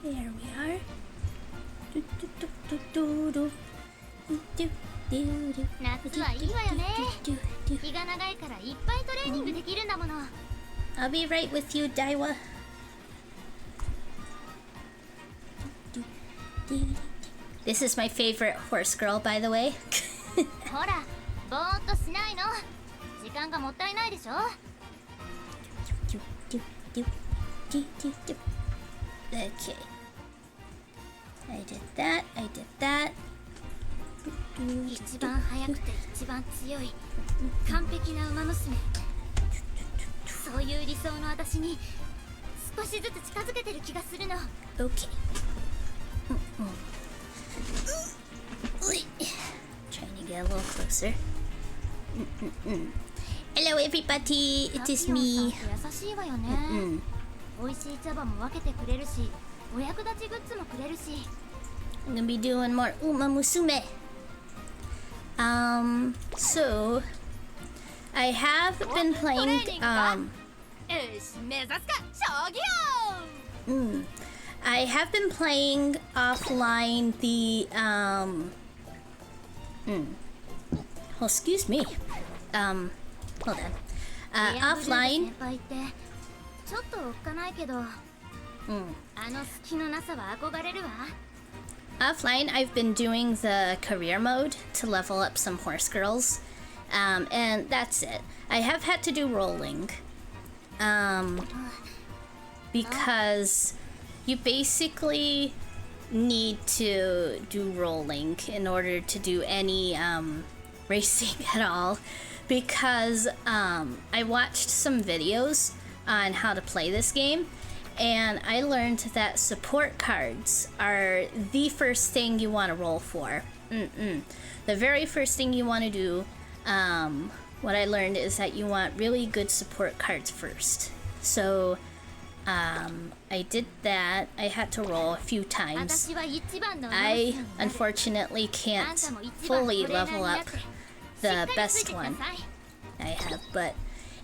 There we are. 夏はいいわよね。日が長いからいっぱいトレーニングできるんだもの。I'll be right with you, Daiwa. This is my favorite horse girl, by the way. ほら、ぼーっとしないの。時間がもったいないでしょ。Okay. I did that. I did that. 一番速くて一番強い完璧な馬娘。そういう理想の私に少しずつ近づけてる気がするの。 Okay. Trying to get a little closer. Hello, everybody. It is me. 優しいわよね。美味しい茶葉も分けてくれるし、お役立ちグッズもくれるし。I'm gonna be doing more Musume. So I have been playing. I have been playing offline the Oh, excuse me. Hold on. Offline. ちょっとおっかないけど、あの隙のなさは憧れるわ。Offline, I've been doing the career mode to level up some horse girls, and that's it. I have had to do rolling, because you basically need to do rolling in order to do any racing at all, because I watched some videos on how to play this game, and I learned that support cards are the first thing you want to roll for. The very first thing you want to do, what I learned is that you want really good support cards first. So I did that. I had to roll a few times. I unfortunately can't fully level up the best one I have, but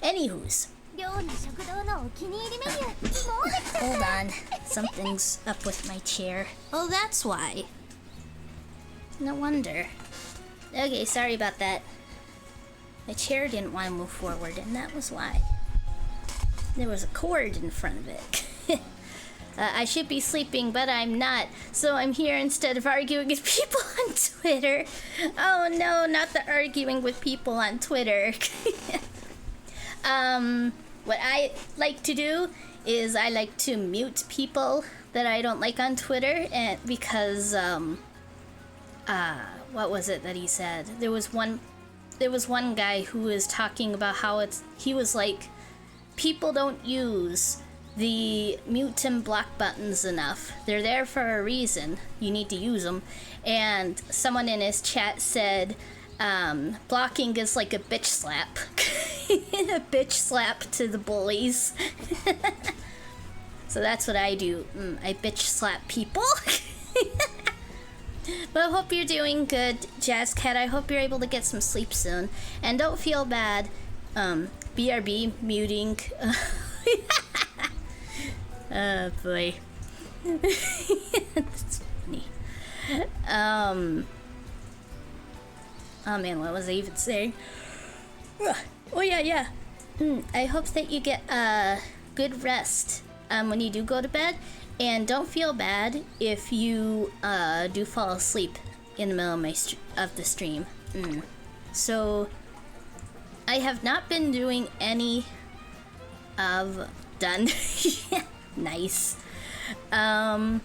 anywho's. Hold on, something's up with my chair. Oh, that's why. No wonder. Okay, sorry about that. My chair didn't want to move forward, and that was why. There was a cord in front of it. I should be sleeping, but I'm not, so I'm here instead of arguing with people on Twitter. Oh no, not the arguing with people on Twitter. What I like to do is I like to mute people that I don't like on Twitter, and because what was it that he said? There was one guy who was talking about how he was like, people don't use the mute and block buttons enough. They're there for a reason. You need to use them. And someone in his chat said, blocking is like a bitch slap. A bitch slap to the bullies. So that's what I do. I bitch slap people. But I hope you're doing good, Jazz Cat. I hope you're able to get some sleep soon. And don't feel bad. BRB muting. Oh boy. That's funny. Oh man, what was I even saying? Oh yeah. I hope that you get good rest when you do go to bed, and don't feel bad if you do fall asleep in the middle of the stream. So I have not been doing any of done. Nice. I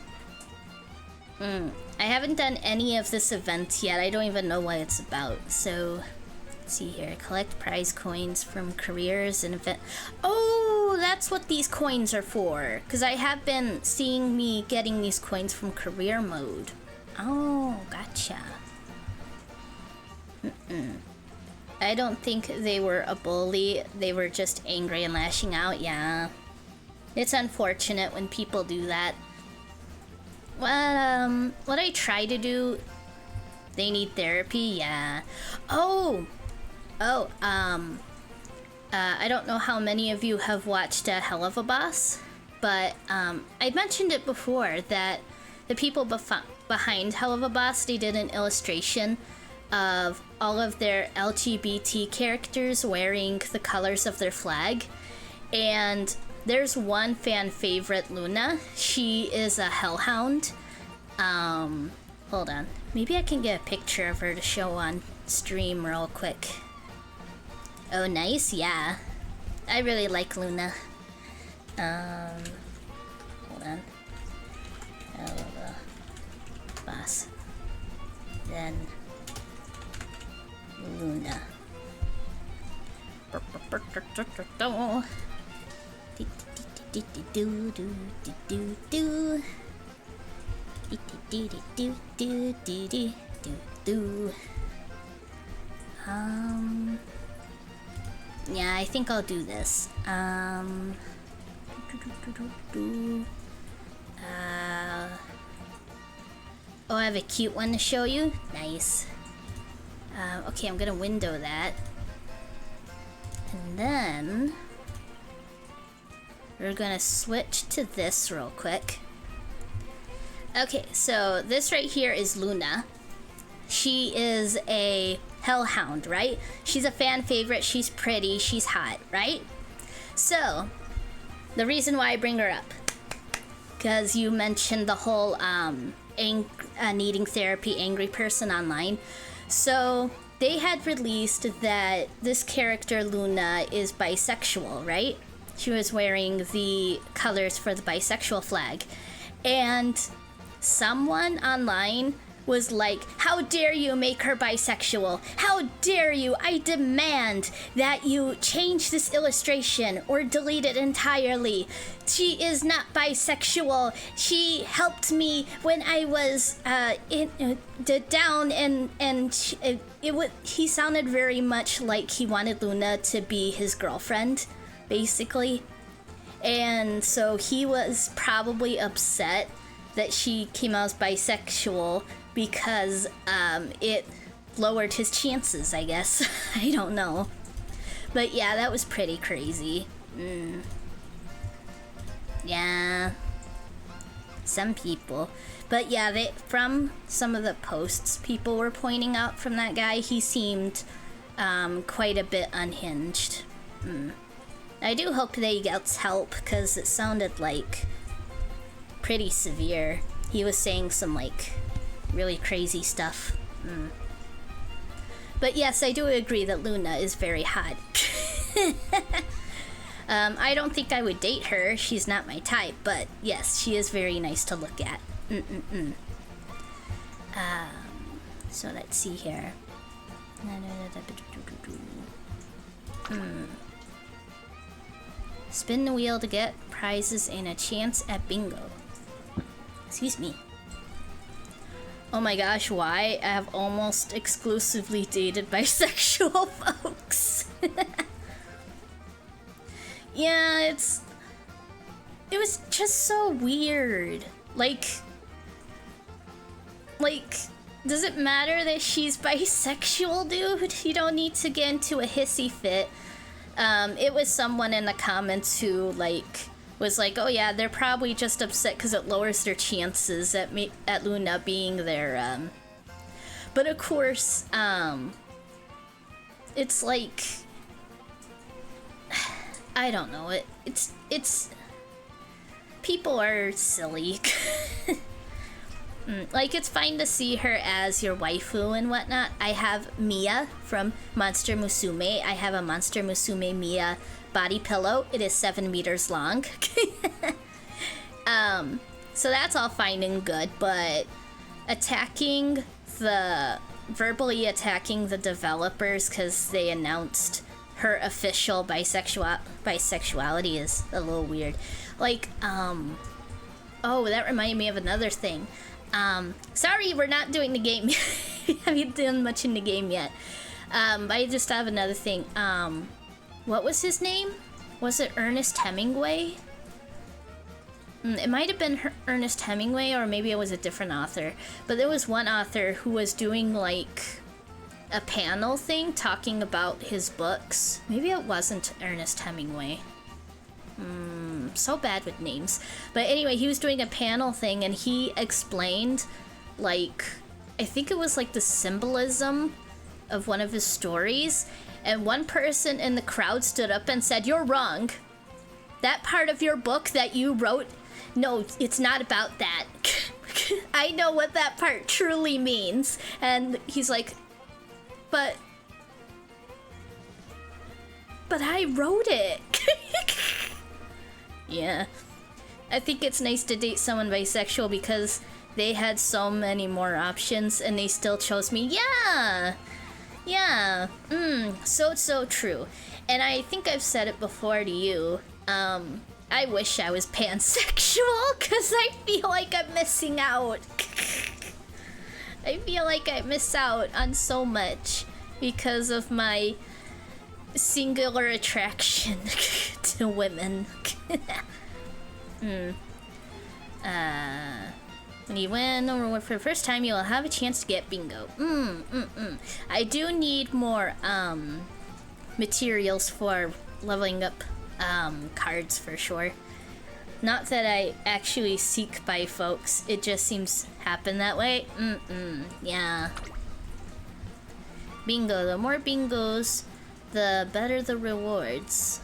haven't done any of this event yet. I don't even know what it's about. So let's see here. Collect prize coins from careers and event. Oh, that's what these coins are for. Because I have been seeing me getting these coins from career mode. Oh, gotcha. I don't think they were a bully. They were just angry and lashing out. Yeah. It's unfortunate when people do that. Well, what I try to do, they need therapy, yeah. I don't know how many of you have watched Hell of a Boss. but I mentioned it before that the people behind Hell of a Boss, they did an illustration of all of their LGBT characters wearing the colors of their flag. And there's one fan favorite, Luna. She is a hellhound. Hold on. Maybe I can get a picture of her to show on stream real quick. Oh, nice, yeah. I really like Luna. Hold on. Hell of a Boss. Then Luna. Yeah, I think I'll do this. Oh, I have a cute one to show you. Nice. Okay, I'm gonna window that. And then we're gonna switch to this real quick. Okay, so this right here is Luna. She is a hellhound, right? She's a fan favorite, she's pretty, she's hot, right? So, the reason why I bring her up, because you mentioned the whole needing therapy angry person online. So, they had released that this character, Luna, is bisexual, right? She was wearing the colors for the bisexual flag. And someone online was like, how dare you make her bisexual? How dare you? I demand that you change this illustration or delete it entirely. She is not bisexual. She helped me when I was down, and he sounded very much like he wanted Luna to be his girlfriend, basically. And so he was probably upset that she came out as bisexual because it lowered his chances, I guess. I don't know. But yeah, that was pretty crazy. Yeah. Some people. But yeah, from some of the posts people were pointing out from that guy, he seemed quite a bit unhinged. I do hope that he gets help, because it sounded like pretty severe. He was saying some like really crazy stuff. But yes, I do agree that Luna is very hot. I don't think I would date her. She's not my type, but yes, she is very nice to look at. So let's see here. Spin the wheel to get prizes and a chance at bingo. Excuse me. Oh my gosh, why? I have almost exclusively dated bisexual folks. Yeah, it was just so weird. Like, does it matter that she's bisexual, dude? You don't need to get into a hissy fit. It was someone in the comments who, like, was like, oh yeah, they're probably just upset because it lowers their chances at Luna being their, But of course, it's like, I don't know, it's people are silly. Like, it's fine to see her as your waifu and whatnot. I have Mia from Monster Musume. I have a Monster Musume Mia body pillow. It is 7 meters long. So that's all fine and good, but verbally attacking the developers because they announced her official bisexuality is a little weird. Like, oh, that reminded me of another thing. Sorry, we're not doing the game. We haven't done much in the game yet. I just have another thing. What was his name? Was it Ernest Hemingway? It might have been Ernest Hemingway, or maybe it was a different author. But there was one author who was doing, like, a panel thing talking about his books. Maybe it wasn't Ernest Hemingway. I'm so bad with names. But anyway, he was doing a panel thing and he explained, like, I think it was like the symbolism of one of his stories. And one person in the crowd stood up and said, "You're wrong. That part of your book that you wrote, no, it's not about that. I know what that part truly means." And he's like, but I wrote it. Yeah. I think it's nice to date someone bisexual because they had so many more options and they still chose me. Yeah. Yeah. So true. And I think I've said it before to you. I wish I was pansexual because I feel like I'm missing out. I feel like I miss out on so much because of my singular attraction to women. When you win or for the first time, you'll have a chance to get bingo. I do need more materials for leveling up cards for sure. Not that I actually seek by folks, it just seems happen that way. Yeah. Bingo, the more bingos, the better the rewards.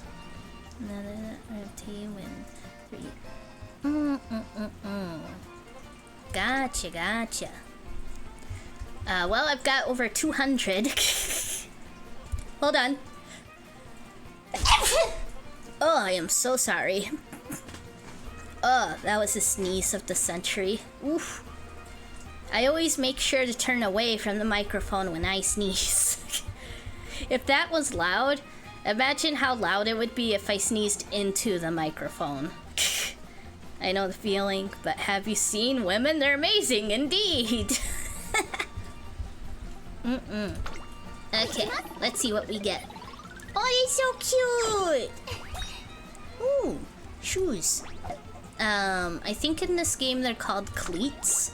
Gotcha. Well, I've got over 200. Hold on. Oh, I am so sorry. Oh, that was the sneeze of the century. Oof. I always make sure to turn away from the microphone when I sneeze. If that was loud, imagine how loud it would be if I sneezed into the microphone. I know the feeling, but have you seen women? They're amazing indeed. Okay, let's see what we get. Oh, they're so cute! Ooh, shoes. I think in this game they're called cleats.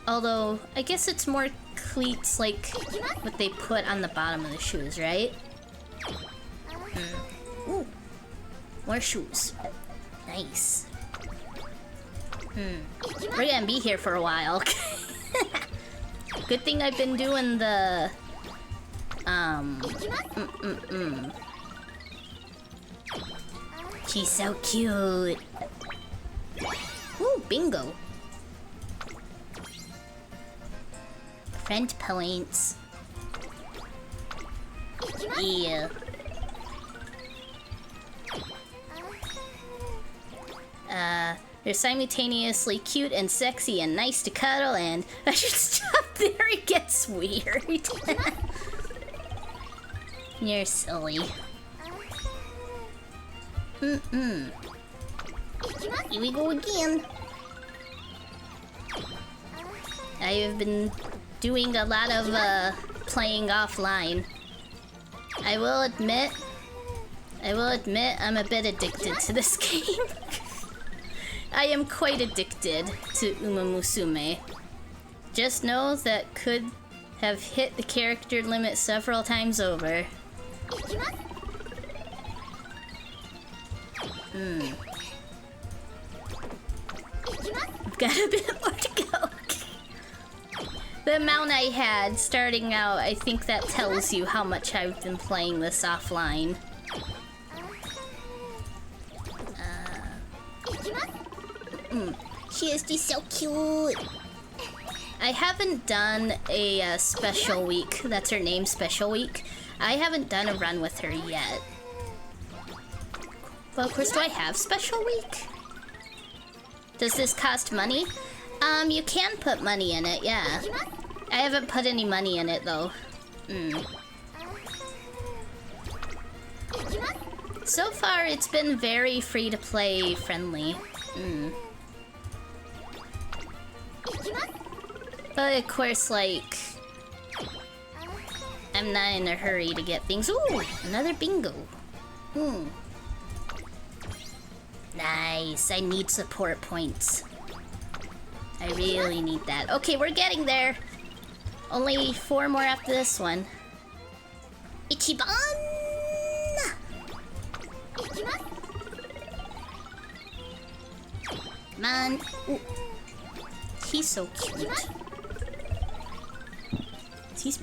Although, I guess it's more cleats like what they put on the bottom of the shoes, right? Ooh, more shoes. Nice. We're gonna be here for a while. Good thing I've been doing the... She's so cute. Ooh, bingo. Friend points. Yeah. They're simultaneously cute and sexy and nice to cuddle, and I should stop there, it gets weird. You're silly. Here we go again. I have been doing a lot of playing offline. I will admit I'm a bit addicted to this game. I am quite addicted to Musume. Just know that could have hit the character limit several times over. I've got a bit more to go. The amount I had starting out, I think that tells you how much I've been playing this offline. She is just so cute. I haven't done a special week. That's her name, special week. I haven't done a run with her yet. Well, of course, do I have special week? Does this cost money? You can put money in it, yeah. I haven't put any money in it, though. So far, it's been very free-to-play friendly. But of course, like, I'm not in a hurry to get things. Ooh, another bingo. Nice, I need support points. I really need that. Okay, we're getting there. Only 4 more after this one. Ichiban! Man, ooh. He's so cute. He's...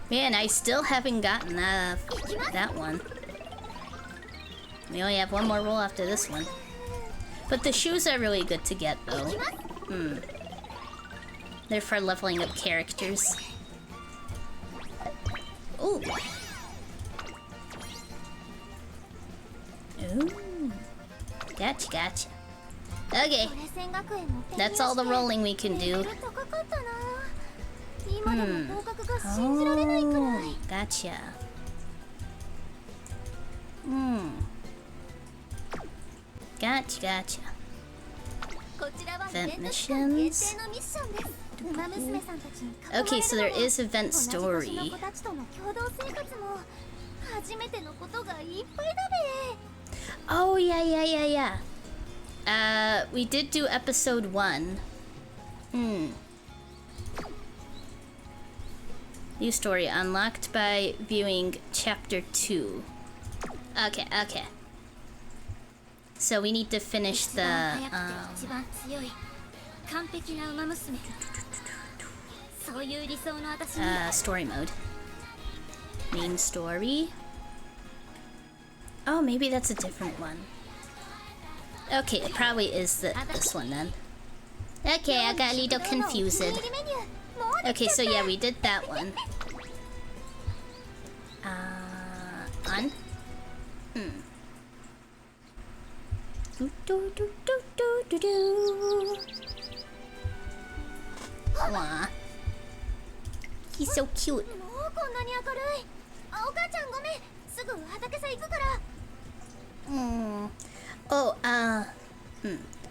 Man, I still haven't gotten that one. We only have one more roll after this one. But the shoes are really good to get, though. They're for leveling up characters. Ooh. Ooh. Gotcha, gotcha. Okay. That's all the rolling we can do. Oh, gotcha. Gotcha, gotcha. Event missions. Okay, so there is event story. Oh, yeah. We did do episode 1. New story unlocked by viewing chapter 2. Okay. So we need to finish the story mode. Main story. Oh, maybe that's a different one. Okay, it probably is this one then. Okay, I got a little confused. Okay, so yeah, we did that one. On? Aww. He's so cute.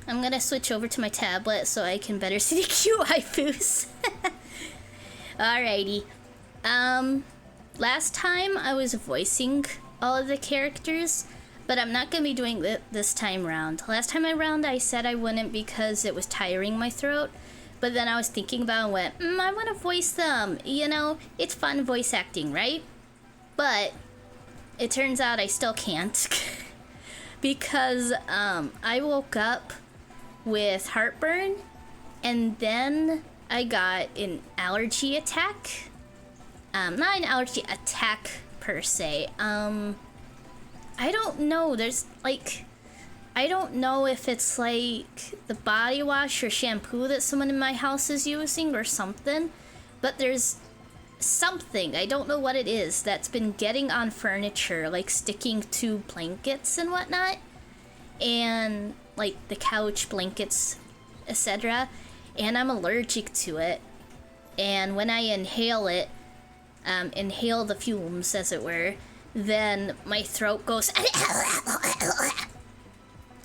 I'm gonna switch over to my tablet so I can better see the cute waifus. Alrighty. Last time I was voicing all of the characters, but I'm not gonna be doing it this time round. Last time around I said I wouldn't because it was tiring my throat, but then I was thinking about it and went, I want to voice them. You know, it's fun voice acting, right? But it turns out I still can't because I woke up with heartburn and then I got an allergy attack. Not an allergy attack per se. I don't know. There's like, I don't know if it's like the body wash or shampoo that someone in my house is using or something, but there's something, I don't know what it is, that's been getting on furniture, like sticking to blankets and whatnot, and like the couch, blankets, etc. And I'm allergic to it. And when I inhale it, inhale the fumes, as it were, then my throat goes.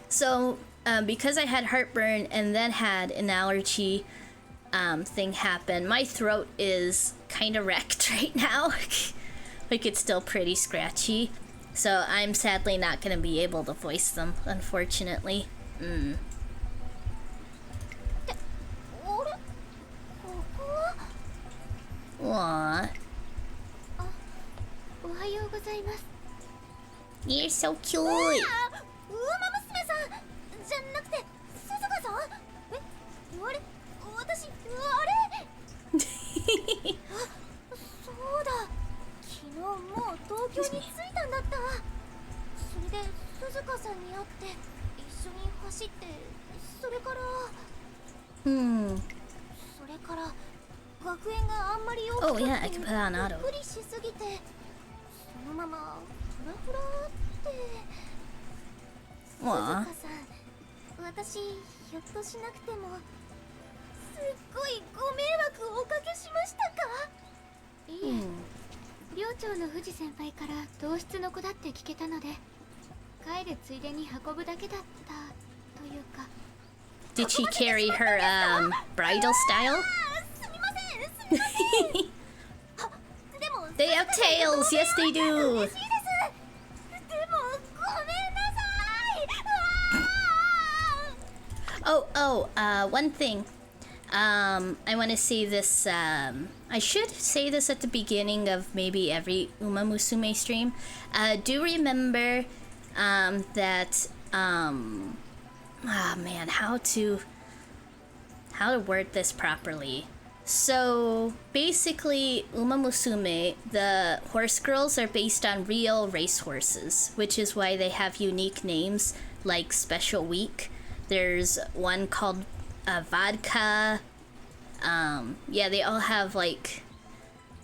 So, because I had heartburn and then had an allergy thing happen, my throat is kind of wrecked right now. Like, it's still pretty scratchy. So I'm sadly not going to be able to voice them, unfortunately. Aww. You're so cute. Oh yeah, I can put on auto. Aww. 寮長の藤先輩から同室の子だって聞けたので、帰るついでに運ぶだけだったというか。Did she carry her bridal style? They have tails, yes they do. One thing. I want to say this, I should say this at the beginning of maybe every Musume stream. Do remember that Ah man, how to word this properly. So basically, Uma Musume, the horse girls are based on real racehorses, which is why they have unique names like Special Week. There's one called Vodka. Yeah, they all have like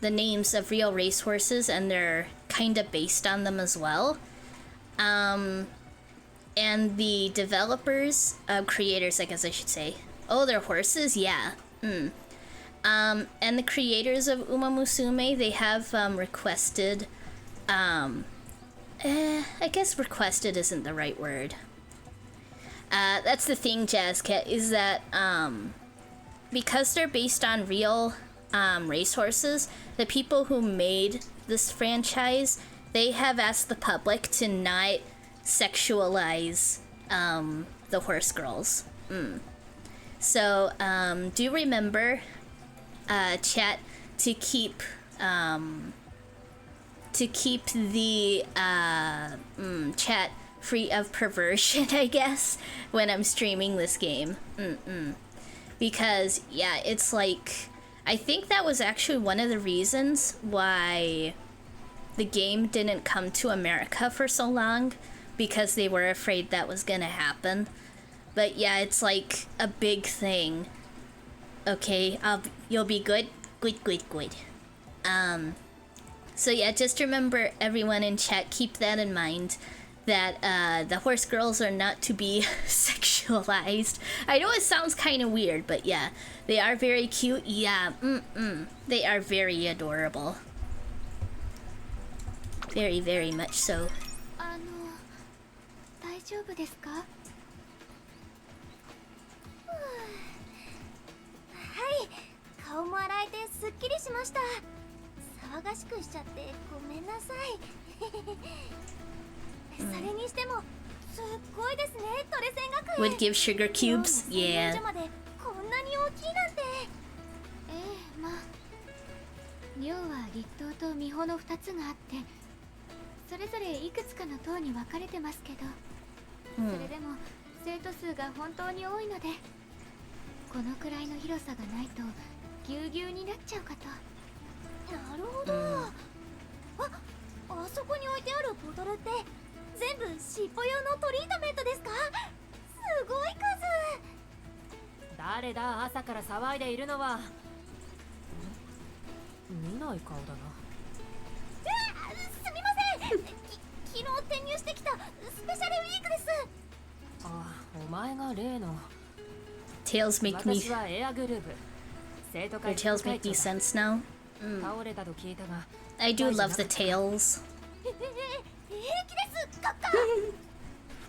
the names of real racehorses, and they're kind of based on them as well. And the developers, creators, I guess I should say. Oh, they're horses? Yeah. And the creators of Uma Musume, they have requested, I guess requested isn't the right word. That's the thing, Jazzcat, is that because they're based on real racehorses, the people who made this franchise, they have asked the public to not sexualize the horse girls. So do remember, chat, to keep the chat free of perversion, I guess, when I'm streaming this game. Because yeah, it's like, I think that was actually one of the reasons why the game didn't come to America for so long, because they were afraid that was gonna happen. But yeah, it's like a big thing. Okay, you'll be good? Good. So yeah, just remember, everyone in chat, keep that in mind, that the horse girls are not to be sexualized. I know it sounds kind of weird, but yeah, they are very cute. Yeah, they are very adorable. Very, very much so. 大丈夫ですか？はい、顔も洗えてすっきりしました。騒がしくしちゃってごめんなさい。それにしてもすっごいですね、トレセン学園。 Would give sugar cubes? Yeah. までこんなに大きいなんて。まあ、寮は立東と美穂の2つがあって、それぞれいくつかの棟に分かれてますけど、それでも生徒数が本当に多いので、このくらいの広さがないとぎゅうぎゅうになっちゃうかと。なるほど。あそこに置いてあるボトルって全部尻尾用のトリートメントですか？すごい数。誰だ、朝から騒いでいるのは。見ない顔だな。すみません。昨日転入してきたスペシャルウィークです。あ、お前が例の。Tails make me. 私はエアグループ。生徒会 Your tails make me sense now. 倒れたと聞いたが。I do love the tails. 平気ですカッカ。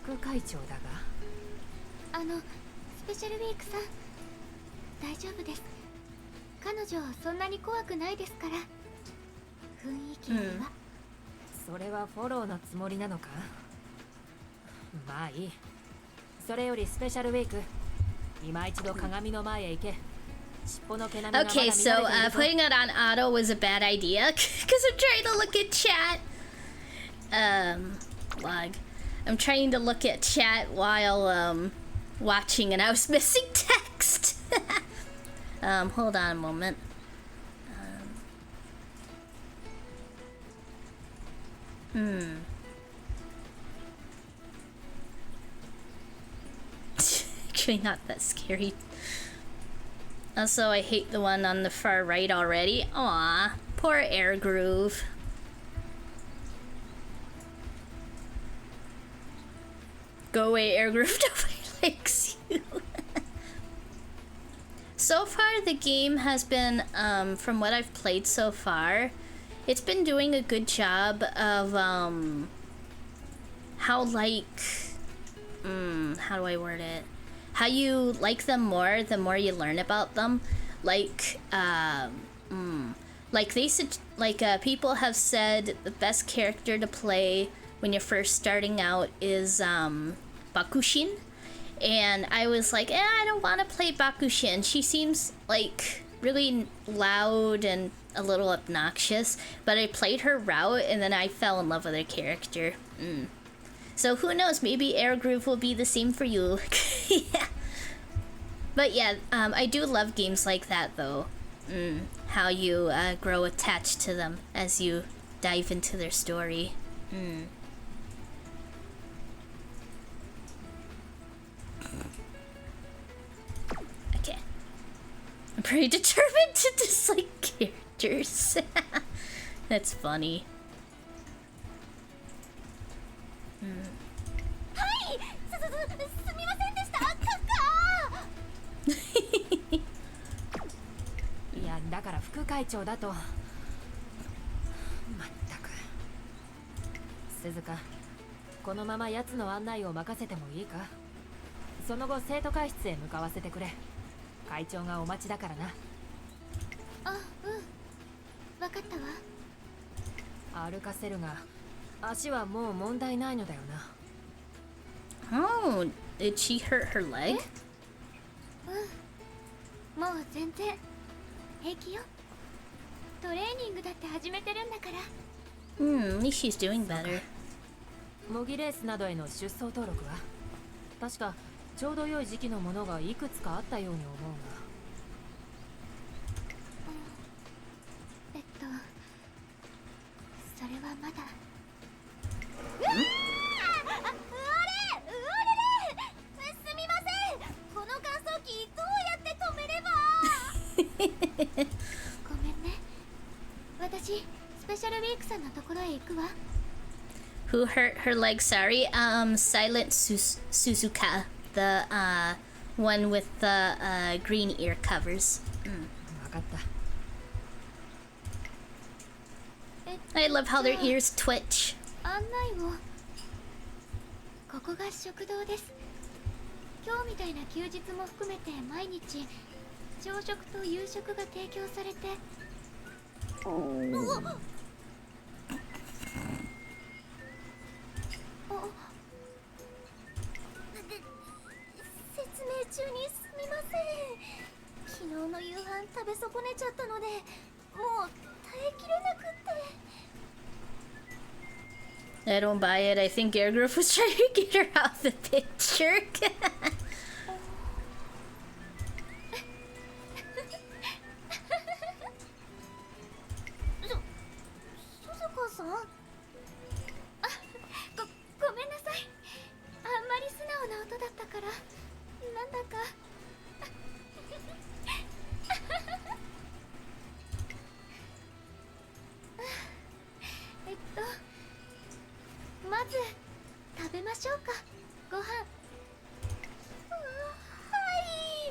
副会長だが。スペシャルウィークさん、大丈夫です。彼女そんなに怖くないですから。雰囲気は、それはフォローのつもりなのか？まあいい。それよりスペシャルウィーク、今一度鏡の前へ行け。Okay, so putting it on auto was a bad idea because I'm trying to look at chat. Log. I'm trying to look at chat while watching, and I was missing text. Hold on a moment. Actually, not that scary. Also, I hate the one on the far right already. Aw, poor Air Groove. Go away, Air Groove. Nobody likes you. So far, the game has been, from what I've played so far, it's been doing a good job of, how, like, how do I word it? How you like them more, the more you learn about them. Like, like they said, like, people have said the best character to play when you're first starting out is, Bakushin. And I was like, I don't want to play Bakushin. She seems, like, really loud and a little obnoxious. But I played her route, and then I fell in love with her character. So who knows? Maybe Air Groove will be the same for you. Yeah. But yeah, I do love games like that though. How you grow attached to them as you dive into their story. Okay. I'm pretty determined to dislike characters. That's funny. はいすみませんでしたカッカいやだから副会長だとまったく鈴鹿このまま奴の案内を任せてもいいかその後生徒会室へ向かわせてくれ会長がお待ちだからなあうんわかったわ歩かせるが足はもう問題ないのだよな Oh, did she hurt her leg? うんもう全然平気よトレーニングだって始めてるんだから At least she's doing better. 模擬レースなどへの出走登録は確かちょうど良い時期のものがいくつかあったように思うがそれはまだうわあれすみませんこの乾燥機どうやって止めればごめんね私スペシャルウィークさんのところへ行くわ Who hurt her leg? Sorry. Silent Suzuka, the one with the green ear covers. 分かった I love how their ears twitch. 案内をここが食堂です今日みたいな休日も含めて毎日朝食と夕食が提供されて説明中にすみません昨日の夕飯食べ損ねちゃったのでもう耐えきれなくって I don't buy it. I think Airgrove was trying to get her out of the picture. 鈴子さんごめんなさいあんまり素直な音だったからなんだかまず食べましょうかご飯は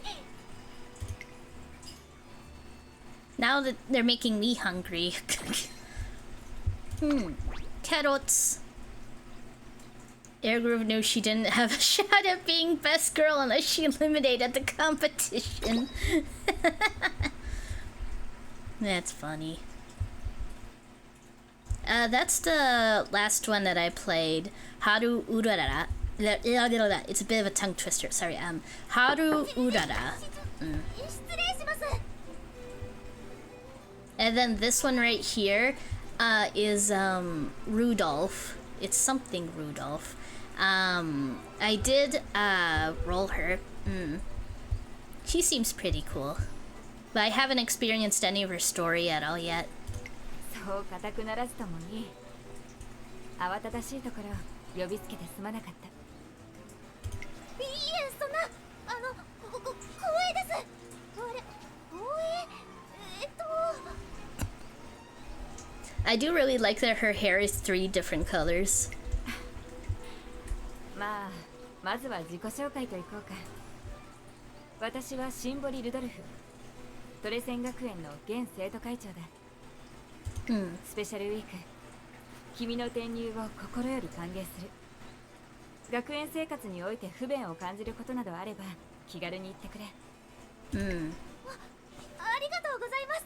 い Now that they're making me hungry. Carrots. Airgrove knew she didn't have a shot at being best girl unless she eliminated the competition. That's funny. That's the last one that I played. Haru Urara. It's a bit of a tongue twister. Sorry. Haru Urara. 失礼します And then this one right here is Rudolph. It's something Rudolph. I did roll her. She seems pretty cool. But I haven't experienced any of her story at all yet. そう固くならずともいい慌ただしいところ呼びつけてすまなかったいいえそんな光栄ですあれ光栄I do really like that her hair is 3 different colors. まあまずは自己紹介といこうか私はシンボリ・ルドルフトレセン学園の現生徒会長だスペシャルウィーク君の転入を心より歓迎する学園生活において不便を感じることなどあれば気軽に言ってくれありがとうございます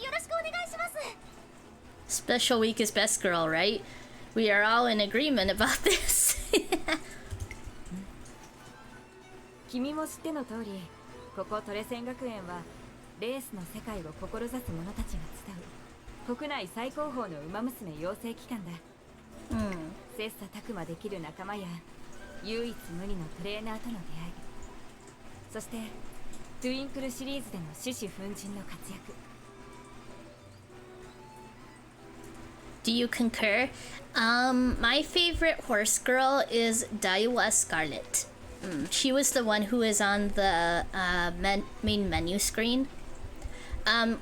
よろしくお願いします Special week is best girl, right? We are all in agreement about this. 君も知っての通りここトレセン学園はレースの世界を志す者たちが集う国内最高峰の馬娘養成機関だ、切磋琢磨できる仲間や唯一無二のトレーナーとの出会い、そしてトゥインクルシリーズでの獅子奮迅の活躍。 Do you concur? My favorite horse girl is Daiwa Scarlet. She was the one who is on the main menu screen.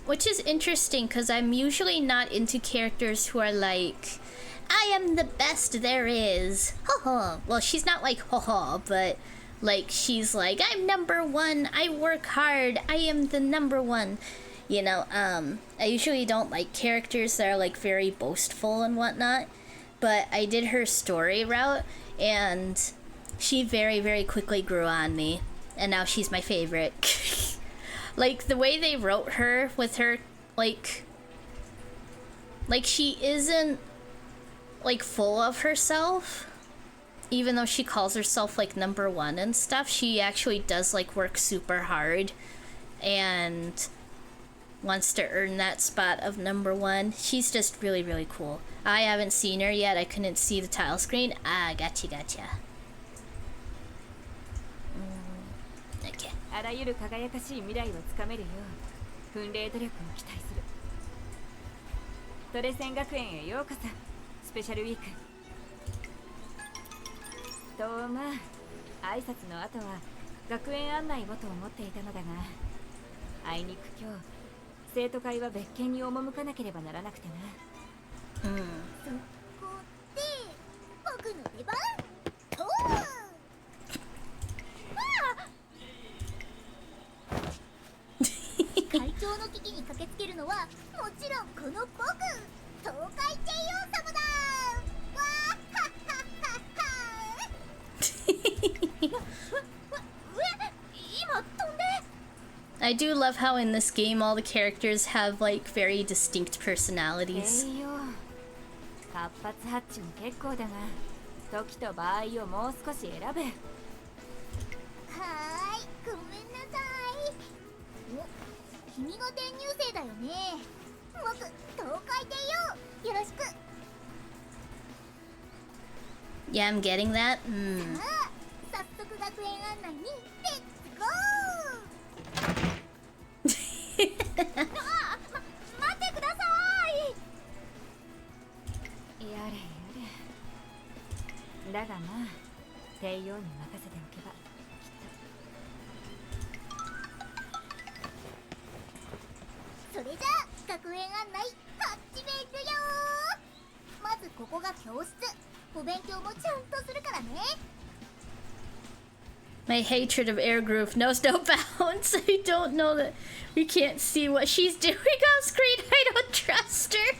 Which is interesting because I'm usually not into characters who are like, I am the best there is. Haha. Well, she's not like haha, but like she's like, I'm number one. I work hard. I am the number one. You know, I usually don't like characters that are like very boastful and whatnot, but I did her story route and she very, very quickly grew on me, and now she's my favorite. Like the way they wrote her with her, like she isn't like full of herself, even though she calls herself like number one and stuff. She actually does like work super hard and wants to earn that spot of number one. She's just really, really cool. I haven't seen her yet. I couldn't see the tile screen. Ah, gotcha. Okay. あらゆる輝かしい未来をつかめるよう奮励努力を期待する。トレセン学園へようこそ。スペシャルウィークと、まあ挨拶の後は学園案内をと思っていたのだが、あいにく今日生徒会は別件に赴かなければならなくてな。そこで僕の出番と会長の危機に駆けつけるのはもちろんこの僕、東海帝王様だ。わーはっはっはっは。今飛んで。I do love how in this game all the characters have like very distinct personalities. 活発発注も結構だが、時と場合をもう少し選べ。はーい、ごめんなさい。お、君が転入生だよね。僕、東海帝王、よろしく。 Yeah, I'm getting that. さあ、早速学園案内にレッツゴー。待ってください。やれやれ。だがまあ帝王に任せておけばそれじゃあ学園案内始めるよ。まずここが教室。お勉強もちゃんとするからね。My hatred of Air Groove knows no bounds. I don't know that we can't see what she's doing on screen. I don't trust her.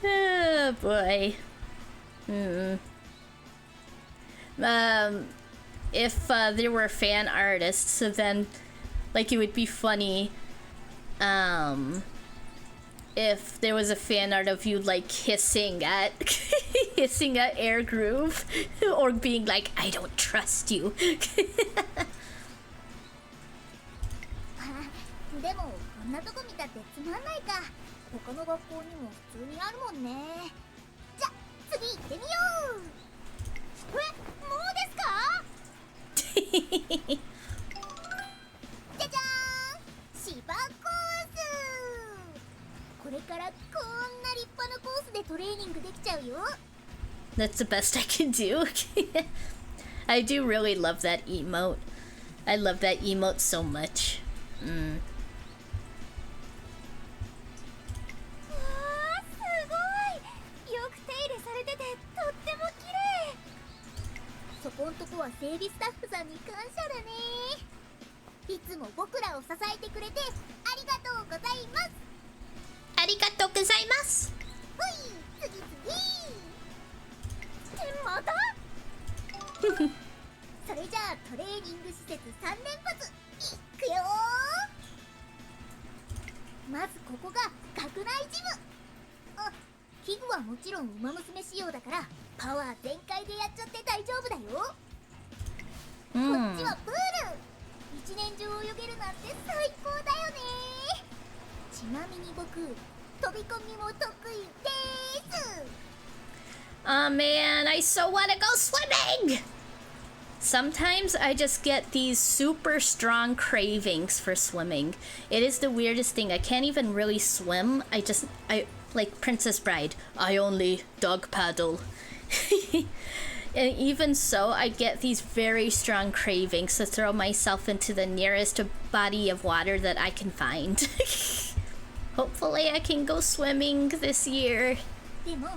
Oh boy. If there were fan artists, so then like it would be funny if there was a fan art of you like hissing at hissing at Air Groove or being like, I don't trust you. でもこんなとこ見たってつまんないか。他の学校にも普通にあるもんね。じゃ次行ってみよう。もうですか？じゃじゃーん、芝コース。これからこんな立派なコースでトレーニングできちゃうよ。 That's the best I can do. I do really love that emote. I love that emote so much. わー、すごい。よく手入れされててとっても綺麗。そこんとこは整備スタッフさんに感謝だね。いつも僕らを支えてくれてありがとうございます。ありがとうございます。ほい、次ってまたそれじゃあトレーニング施設3連発いくよー。まずここが学内ジム。あ、器具はもちろんウマ娘仕様だからパワー全開でやっちゃって大丈夫だよ。こっちはプール。一年中泳げるなんて最高だよね。ちなみに僕飛び込みも得意です。 Oh man, I so want to go swimming! Sometimes I just get these super strong cravings for swimming. It is the weirdest thing. I can't even really swim. I like Princess Bride. I only dog paddle. And even so, I get these very strong cravings to throw myself into the nearest body of water that I can find. Hopefully I can go swimming this year. でも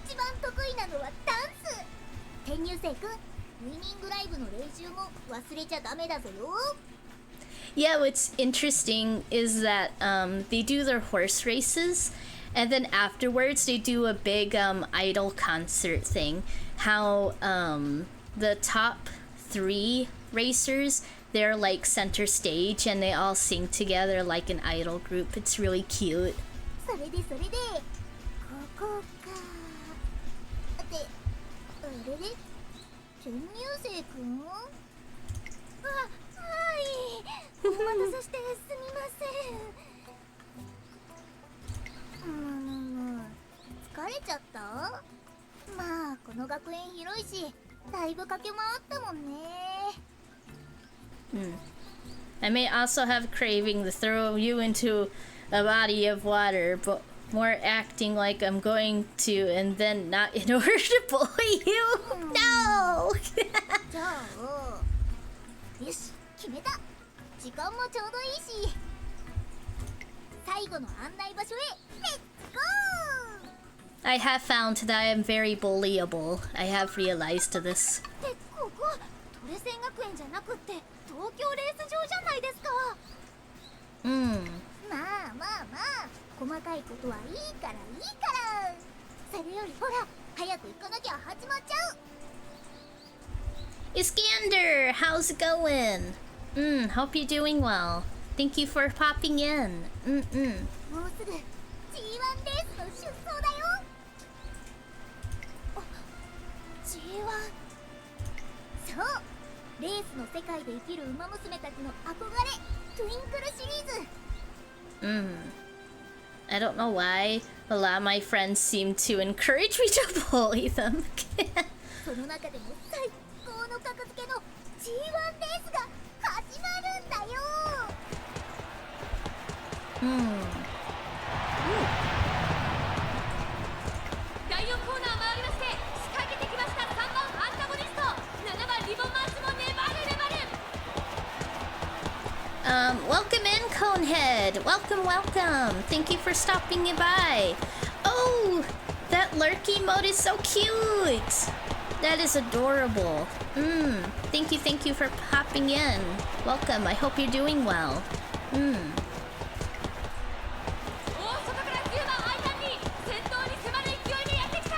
一番得意なのはダンス。転入生くん、ウイニングライブの練習も忘れちゃダメだぞよ。 Yeah, what's interesting is that they do their horse races, and then afterwards they do a big idol concert thing. How the top 3 racers, they're like center stage and they all sing together like an idol group. It's really cute. それでここか。ってあれれ転入生くん？あ、はい。お待たせしてすみません。疲れちゃった？まあこの学園広いし、だいぶ駆け回ったもんね。I may also have craving to throw you into a body of water, but more acting like I'm going to and then not in order to bully you. No! じゃあ、よし、決めた。時間もちょうどいいし、最後の案内場所へレッツゴー。 I have found that I am very bullyable. I have realized this. ってここトレセン学園じゃなくって東京レース場じゃないですか。まあ細かいことはいいから。それよりほら早く行かなきゃ始まっちゃう。 Iskander, how's it going? Hope you're doing well. Thank you for popping in. もうすぐ G1 レースの出走だよ。あ、G1。そうレースの世界で生きる馬娘たちの憧れトゥインクルシリーズ。I don't know why a lot of my friends seem to encourage me to bully them. その中でも最高の格付けの G1 レースが始まるんだよ。第4コーナー回りまして仕掛けてきました。3番アンタゴニスト、7番リボンマーチも粘る。Welcome in, Conehead. Welcome. Thank you for stopping by. Oh, that lurky mode is so cute. That is adorable. Thank you for popping in. Welcome. I hope you're doing well. 大外から9番アイタンに先頭に迫る勢いでやってきた。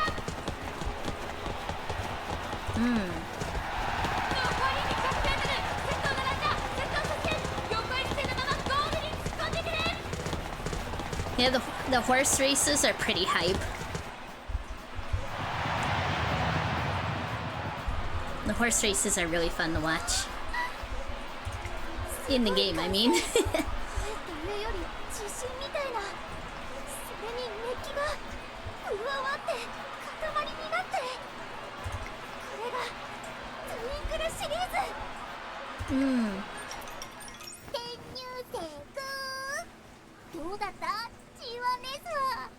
残り200m、先頭並んだ。先頭そして横一線のままゴールに突っ込んでくる。 Yeah, the horse races are pretty hype. The horse races are really fun to watch. In the game, I mean. というより自信みたいな。それに熱気が加わって塊になって、これがトゥインクルシリーズ。転入生くんどうだった G1 レースは。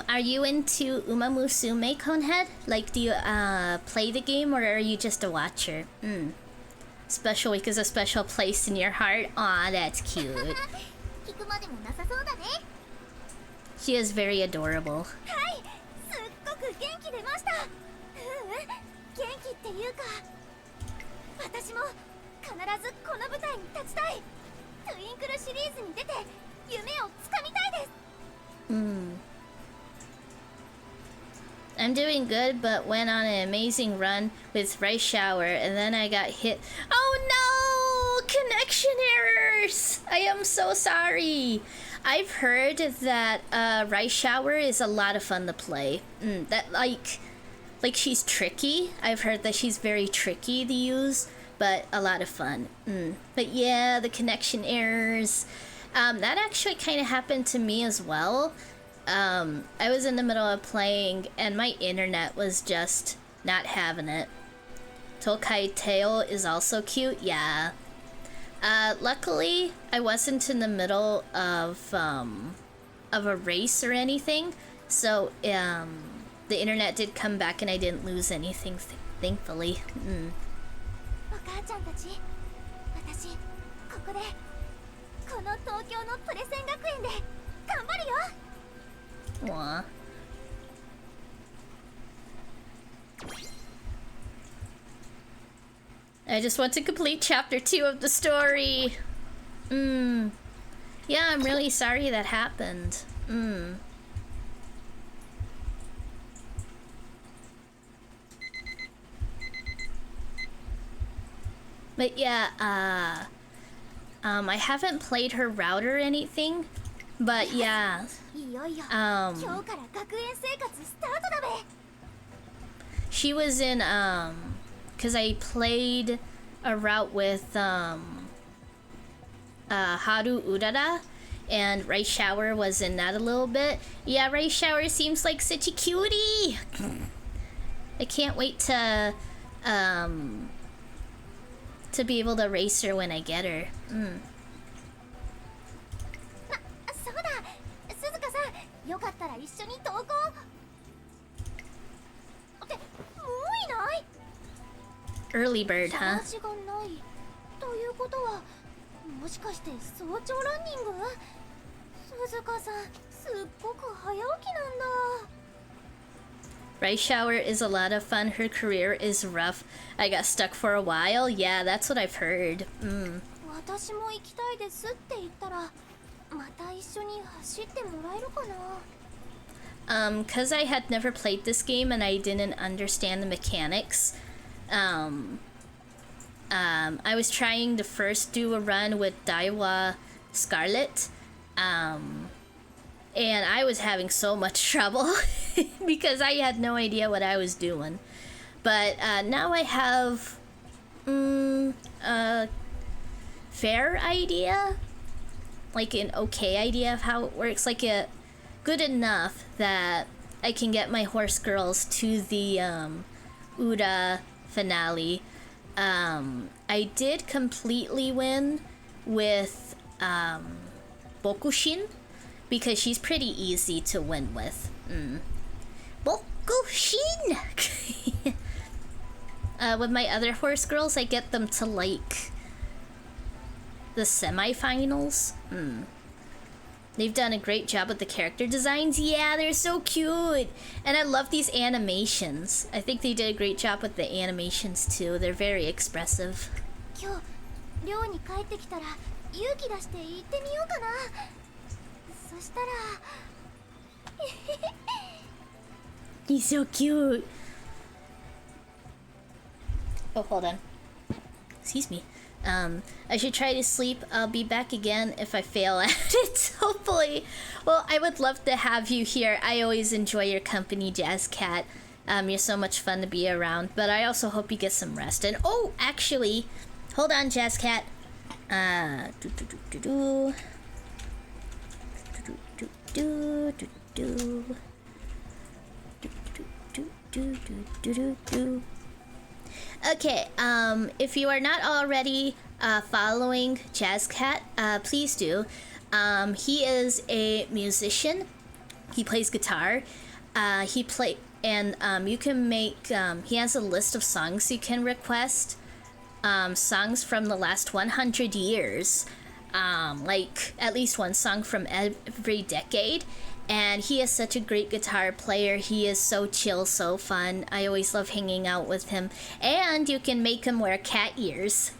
Are you into Musume, Conehead? Like, do you play the game or are you just a watcher? Special Week is a special place in your heart. Aw, that's cute. 聞くまでもなさそうだね。 She is very adorable. はい、すっごく元気出ました。元気っていうか、私も必ずこの舞台に立ちたい。トゥインクルシリーズに出て夢をつかみたいです。I'm doing good, but went on an amazing run with Rice Shower, and then I got hit. Oh no! Connection errors! I am so sorry. I've heard that Rice Shower is a lot of fun to play. That like she's tricky. I've heard that she's very tricky to use, but a lot of fun. But yeah, the connection errors. That actually kind of happened to me as well. I was in the middle of playing and my internet was just not having it. Tokai Tail is also cute, yeah. Luckily, I wasn't in the middle of a race or anything, so the internet did come back and I didn't lose anything, thankfully. お母ちゃんたち、私ここでこの東京のプレセン学園で頑張るよ。Aww. I just want to complete chapter 2 of the story. Yeah, I'm really sorry that happened. But yeah, I haven't played her route or anything, but yeah. いよいよ今日から学園生活スタートだべ。 She was in because I played a route with Haru Urara, and Rice Shower was in that a little bit. Yeah, Rice Shower seems like such a cutie. I can't wait to be able to race her when I get her. そうだ、鈴鹿さん、よかったら一緒に投稿。って、もういない？ Early bird, huh? 話がない。ということは、もしかして早朝ランニング？鈴鹿さん、すっごく早起きなんだ。 Rice Shower is a lot of fun. Her career is rough. I got stuck for a while. Yeah, that's what I've heard. 私も行きたいですって言ったら、また一緒に走ってもらえるかな。'Cause I had never played this game and I didn't understand the mechanics. I was trying to first do a run with Daiwa Scarlet. And I was having so much trouble because I had no idea what I was doing. But now I have a fair idea, like an okay idea of how it works, like a good enough that I can get my horse girls to the Ura finale. I did completely win with Bokushin, because she's pretty easy to win with. Bokushin! With my other horse girls, I get them to like the semifinals. They've done a great job with the character designs. Yeah, they're so cute! And I love these animations. I think they did a great job with the animations too. They're very expressive. 今日寮に帰ってきたら勇気出して行ってみようかな。そしたら He's so cute. Oh, hold on. Excuse me. I should try to sleep. I'll be back again if I fail at it, hopefully. Well, I would love to have you here. I always enjoy your company, Jazz Cat. You're so much fun to be around, but I also hope you get some rest. And oh, actually, hold on, Jazz Cat. Okay, if you are not already following Jazz Cat, please do. He is a musician. He plays guitar. You can make. He has a list of songs you can request. Songs from the last 100 years. Like at least one song from every decade. And he is such a great guitar player. He is so chill, so fun. I always love hanging out with him. And you can make him wear cat ears.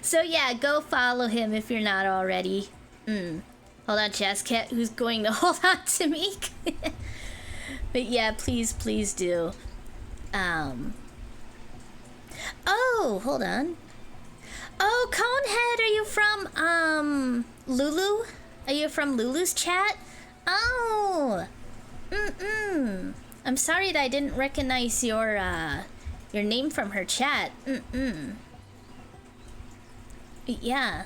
So yeah, go follow him if you're not already. Hold on, Jazz Cat, who's going to hold on to me. But yeah, please do. Oh, hold on. Oh, Conehead, are you from Lulu? Are you from Lulu's chat? Oh! I'm sorry that I didn't recognize your name from her chat. Yeah.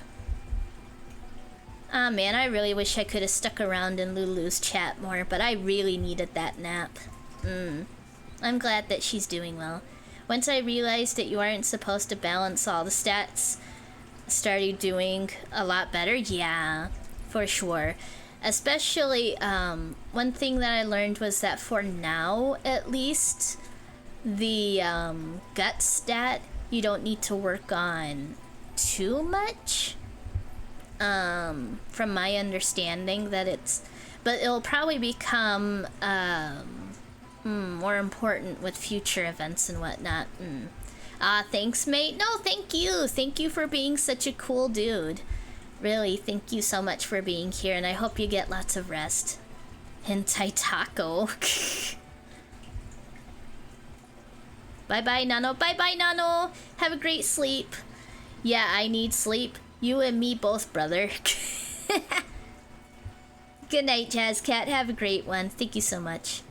Ah man, I really wish I could have stuck around in Lulu's chat more, but I really needed that nap. I'm glad that she's doing well. Once I realized that you aren't supposed to balance all the stats, started doing a lot better. Yeah, for sure. Especially, one thing that I learned was that for now, at least, the gut stat, you don't need to work on too much. From my understanding, that it's, but it'll probably become more important with future events and whatnot. Thanks, mate. No, thank you. Thank you for being such a cool dude. Really, thank you so much for being here, and I hope you get lots of rest. Hentai taco. Bye-bye, Nano. Bye-bye, Nano. Have a great sleep. Yeah, I need sleep. You and me both, brother. Good night, Jazz Cat. Have a great one. Thank you so much.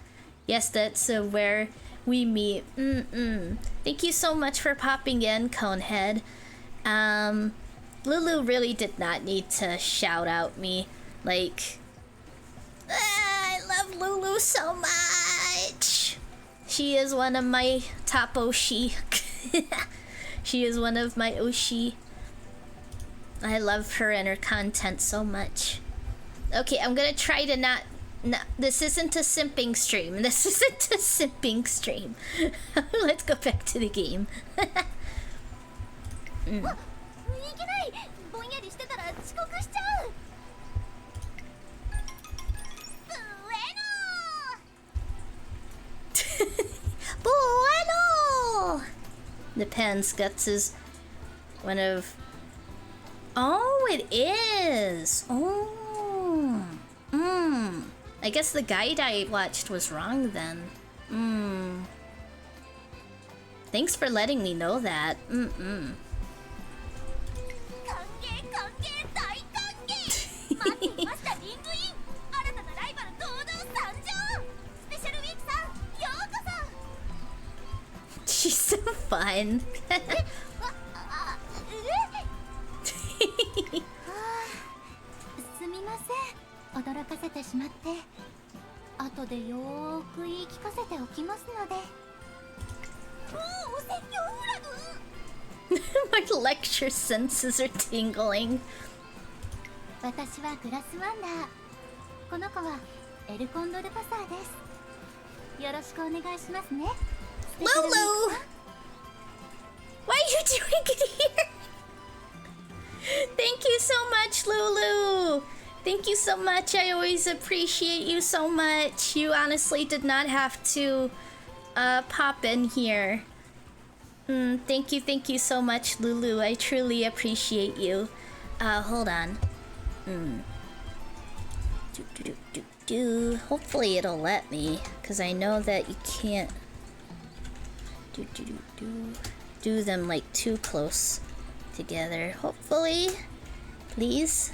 Yes, that's where we meet. Thank you so much for popping in, Conehead. Lulu really did not need to shout out me. Like, I love Lulu so much. She is one of my top Oshi. She is one of my Oshi. I love her and her content so much. Okay, I'm gonna try to not... this isn't a simping stream. This isn't a simping stream. Let's go back to the game. Bueno! Depends. Guts is one of... Oh, it is! Oh. I guess the guide I watched was wrong then. Thanks for letting me know that. She's so fun. すみません、驚かせてしまって。後でよーく言い聞かせておきますので。お説教フラグ。My lecture senses are tingling. 私はグラスワンダー。この子はエルコンドルパサーです。よろしくお願いしますね。Lulu! Why are you doing it here? Thank you so much, Lulu! Thank you so much. I always appreciate you so much. You honestly did not have to pop in here. Thank you so much, Lulu. I truly appreciate you. Hold on. Hopefully it'll let me, because I know that you can't do them like too close together. Hopefully. Please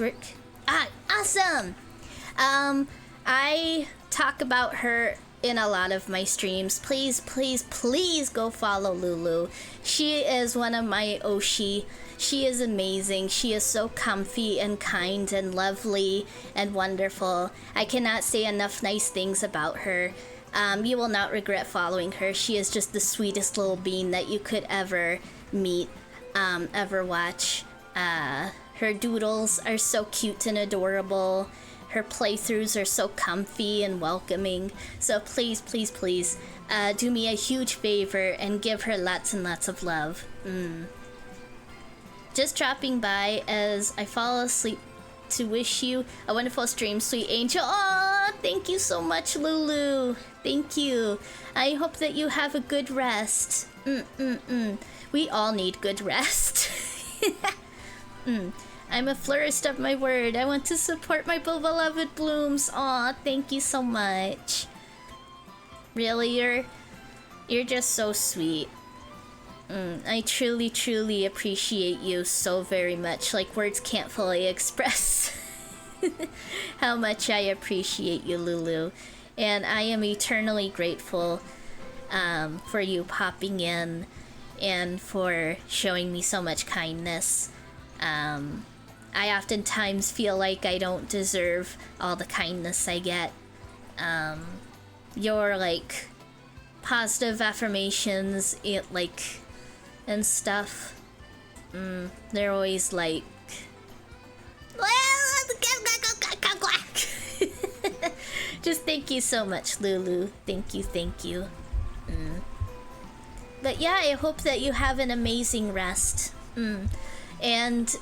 work. Awesome. I talk about her in a lot of my streams. Please go follow Lulu. She is one of my Oshi. She is amazing. She is so comfy and kind and lovely and wonderful. I cannot say enough nice things about her. You will not regret following her. She is just the sweetest little bean that you could ever meet, ever watch. Her doodles are so cute and adorable. Her playthroughs are so comfy and welcoming. So please, do me a huge favor and give her lots and lots of love. Just dropping by as I fall asleep to wish you a wonderful stream, sweet angel. Aw, thank you so much, Lulu. Thank you. I hope that you have a good rest. We all need good rest. I'm a florist of my word. I want to support my beloved blooms. Aw, thank you so much. Really, you're just so sweet. I truly appreciate you so very much. Like, words can't fully express how much I appreciate you, Lulu. And I am eternally grateful for you popping in and for showing me so much kindness. I oftentimes feel like I don't deserve all the kindness I get. Your like positive affirmations, and stuff. They're always like, just thank you so much, Lulu. Thank you. But yeah, I hope that you have an amazing rest. And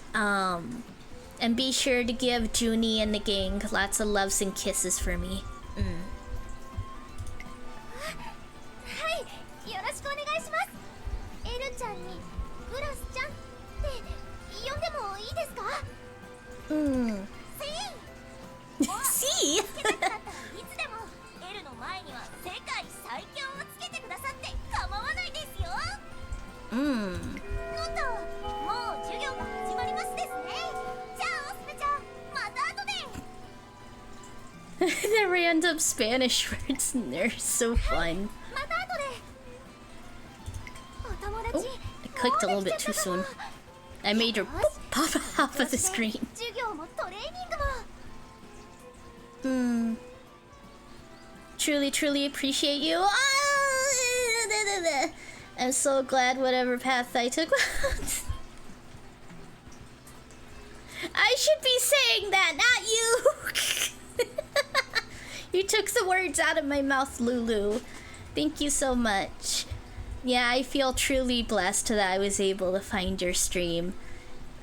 be sure to give Junie and the gang lots of loves and kisses for me. はいよろしくお願いします。エルちゃんにグラスちゃんって呼んでもいいですか？See? つけたくなったらいつでもエルの前には世界最強をつけてくださって構わないですよ。のともう授業が始まりますですね。じゃあオスペちゃんまた後で。The random Spanish words in there are so fun. また後で。お友達。I clicked a little bit too soon. I made her pop off of the screen. 授業もトレーニングも。Truly appreciate you. I'm so glad whatever path I took. I should be saying that, not you. You took the words out of my mouth, Lulu. Thank you so much. Yeah, I feel truly blessed that I was able to find your stream.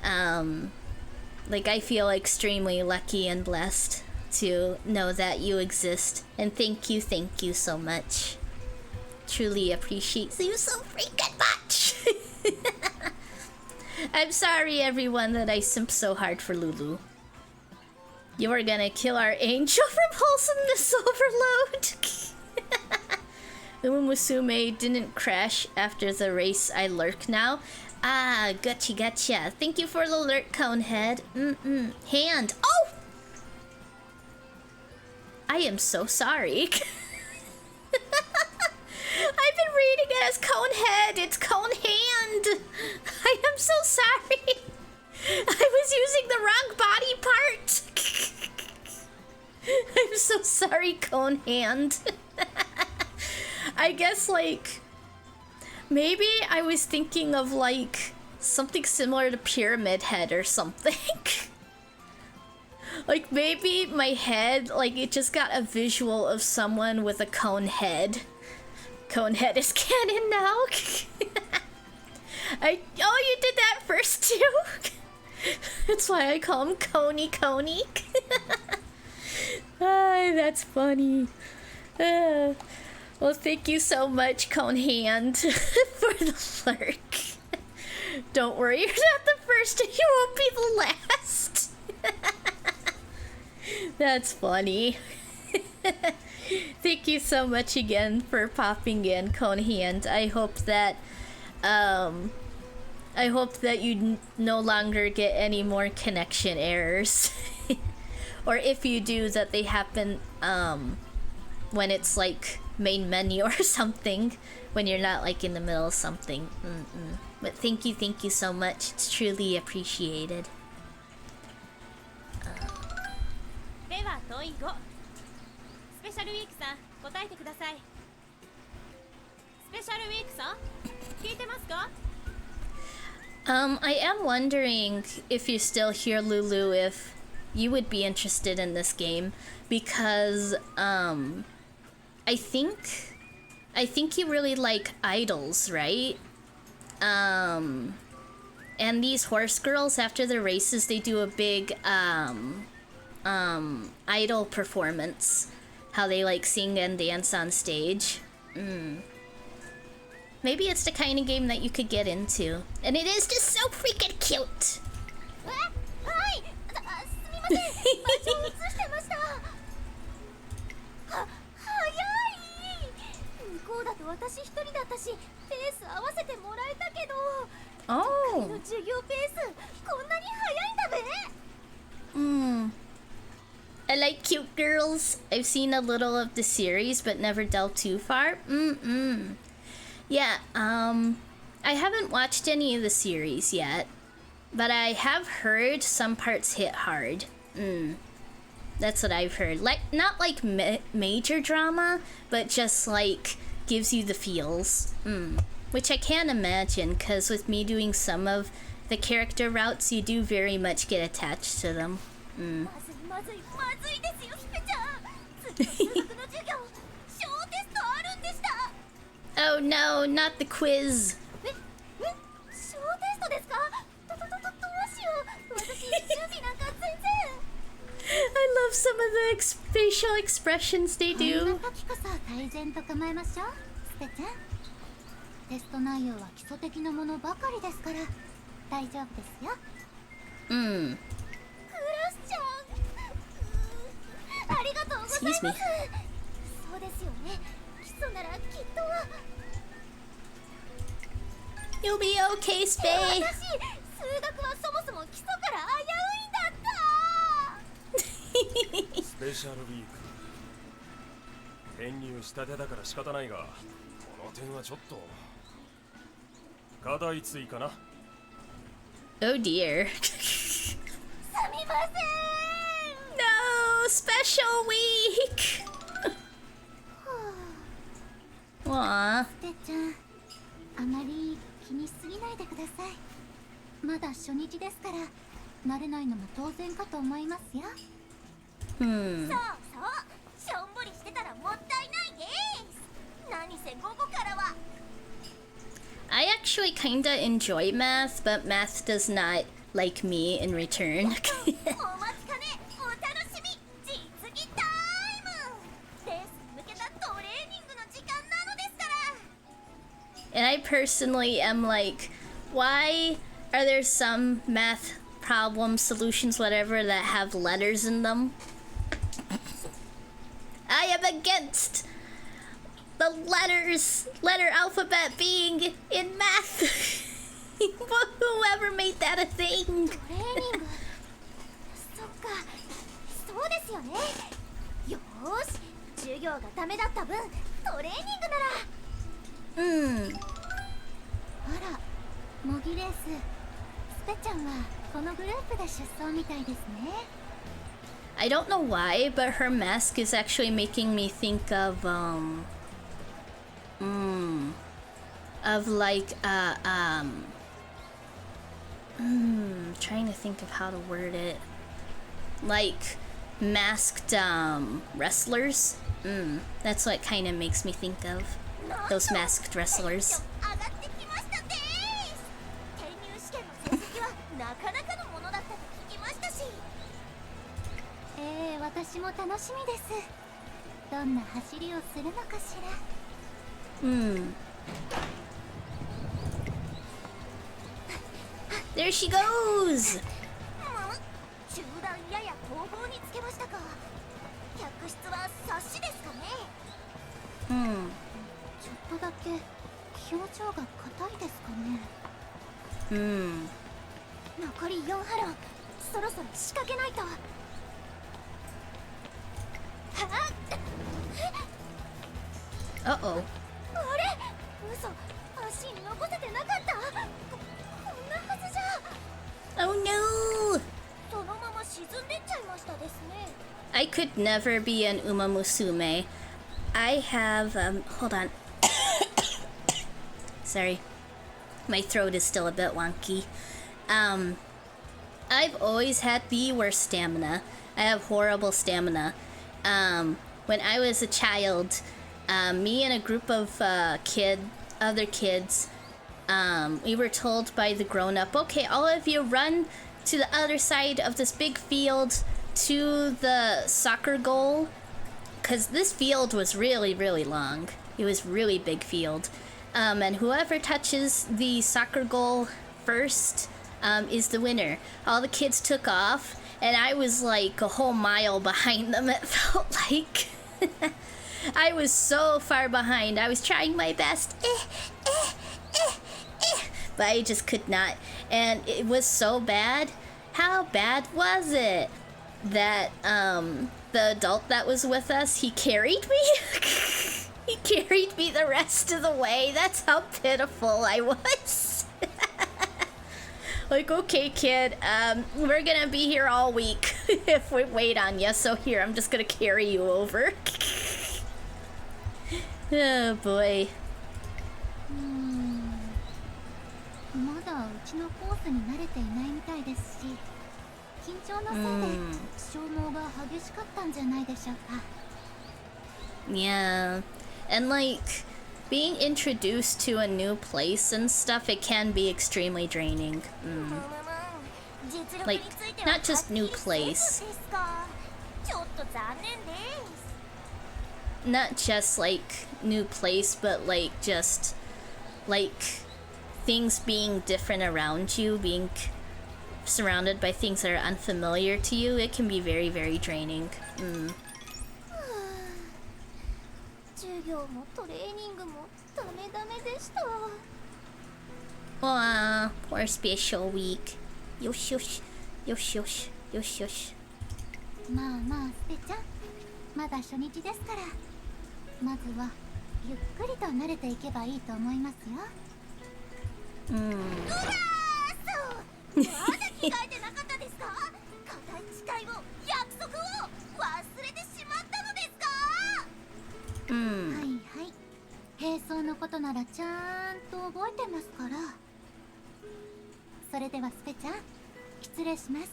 I feel extremely lucky and blessed to know that you exist. And thank you so much. Truly appreciate you so freaking much. I'm sorry, everyone, that I simp so hard for Lulu. You are gonna kill our angel from wholesomeness overload. Musume didn't crash after the race. I lurk now. Ah, gotcha. Thank you for the alert, Conehead. Hand. Oh! I am so sorry. I've been reading it as Conehead. It's Conehand. I am so sorry. I was using the wrong body part. I'm so sorry, Conehand. I guess, maybe I was thinking of, something similar to Pyramid Head or something. Maybe my head, it just got a visual of someone with a cone head. Conehead is canon now. Oh, you did that first too? That's why I call him Coney. That's funny. Well, thank you so much, Conehand, for the lurk. Don't worry, you're not the first and you won't be the last. That's funny. Thank you so much again for popping in, Conehand. I hope that you no longer get any more connection errors. Or if you do, that they happen when it's main menu or something, when you're not in the middle of something. But thank you so much. It's truly appreciated. では問い5スペシャルウィークさん答えてくださいスペシャルウィークさん聞いてますか I am wondering if you're still here, Lulu, if you would be interested in this game, because I think you really like idols, right? And these horse girls, after the races, they do a big idol performance, how they sing and dance on stage. Maybe it's the kind of game that you could get into, and it is just so freaking cute. はいすみません場所を移してました早い向こうだと私一人だったしペース合わせてもらえたけど彼の授業ペースこんなに早いんだべ I like cute girls. I've seen a little of the series, but never delved too far. Yeah, I haven't watched any of the series yet. But I have heard some parts hit hard. That's what I've heard. Like, not like major drama, but just like gives you the feels. Which I can't imagine, because with me doing some of the character routes, you do very much get attached to them. Oh no, not the quiz. I love some of the facial expressions they do. テスト内容は基礎的なものばかりですから大丈夫ですよ。クラスちゃん、ありがとうございます。そうですよね。基礎ならきっと。You'll be okay, Spay. 私、数学はそもそも基礎から危ういんだった。スペシャルウィーク。転入したてだから仕方ないが、この点はちょっと。課題追加な。Oh dear. すみません。No, special week. Aww. ステちゃん、あまり気にしすぎないでください。まだ初日ですから慣れないのも当然かと思いますよ。そうそう、しょんぼりしてたらもったいないです。何せ午後からは。I actually kinda enjoy math, but math does not like me in return. And I personally am like, why are there some math problem solutions, whatever, that have letters in them? I am against the letter alphabet being in math. Whoever made that a thing. そっか、そうですよね。よーし、授業がダメだった分、トレーニングなら。あら、模擬レース。スペちゃんはこのグループで出走みたいですね。I don't know why, but her mask is actually making me think of like trying to think of how to word it. Like masked wrestlers. That's what kind of makes me think of. Those masked wrestlers. 私も楽しみです。どんな走りをするのかしら。There she goes. 中段やや後方につけましたか。客室は冊子ですかね。ちょっとだけ表情が硬いですかね。残り4ハロン、そろそろ仕掛けないと。Uh-oh. あれ、嘘、足に残せてなかった。こんなはずじゃ。Oh no! そのまま沈んでっちゃいましたですね。I could never be an Musume. I have hold on. Sorry. My throat is still a bit wonky. I've always had the worst stamina. I have horrible stamina. When I was a child, me and a group of other kids, we were told by the grown-up, okay, all of you run to the other side of this big field to the soccer goal, because this field was really, really long. It was really big field. And whoever touches the soccer goal first is the winner. All the kids took off, and I was like a whole mile behind them, it felt like. I was so far behind. I was trying my best. But I just could not. And it was so bad. How bad was it? That the adult that was with us, he carried me? He carried me the rest of the way. That's how pitiful I was. Like, okay, kid, we're gonna be here all week if we wait on you. So here, I'm just gonna carry you over. Oh boy. まだうちのコースに慣れていないみたいですし、緊張のせいで消耗が激しかったんじゃないでしょうか。Yeah, and like being introduced to a new place and stuff, it can be extremely draining. Like, not just new place. Not just like new place, but like just like things being different around you, being surrounded by things that are unfamiliar to you. It can be very, very draining. 授業もトレーニングもダメダメでした。Aw, poor special week. Yosh yosh, yosh yosh, yosh yosh. まあまあスペちゃん、まだ初日ですから、まずはゆっくりと慣れていけばいいと思いますよ。うわー、そう、まだ着替えてなかったですか？固い誓いを、約束を忘れてしまったのですか？はいはい、並走のことならちゃんと覚えてますから。それではスペちゃん、失礼します。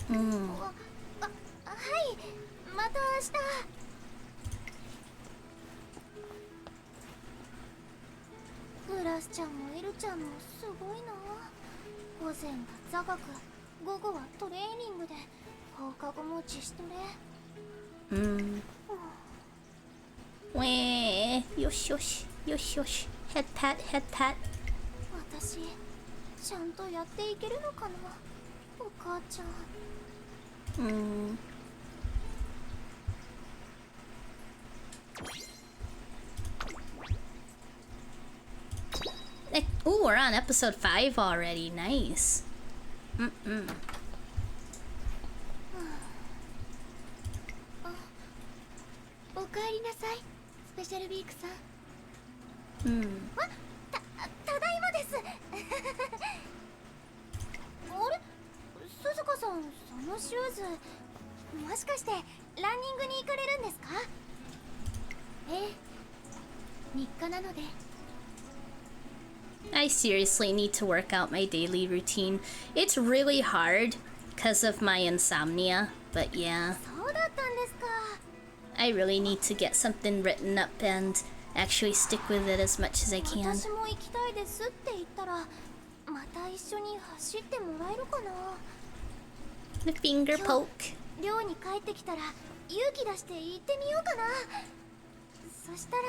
はい、また明日。グラスちゃんもエルちゃんもすごいな。午前は座学、午後はトレーニングで、放課後も自主トレ。Weh, yosh yosh, yosh yosh. Head pat, head pat. 私、ちゃんとやっていけるのかな、お母ちゃん。Ooh, we're on episode 5 already. Nice. おかえりなさい、スペシャルウィークさん。ただいまです。あれ、鈴鹿さん、そのシューズ、もしかしてランニングに行かれるんですか？日課なので。I seriously need to work out my daily routine. It's really hard because of my insomnia, but yeah. そうだったんですか。I really need to get something written up and actually stick with it as much as I can. 私も行きたいですって言ったら、また一緒に走ってもらえるかな。The finger poke. 寮に帰ってきたら勇気出して行ってみようかな。そしたら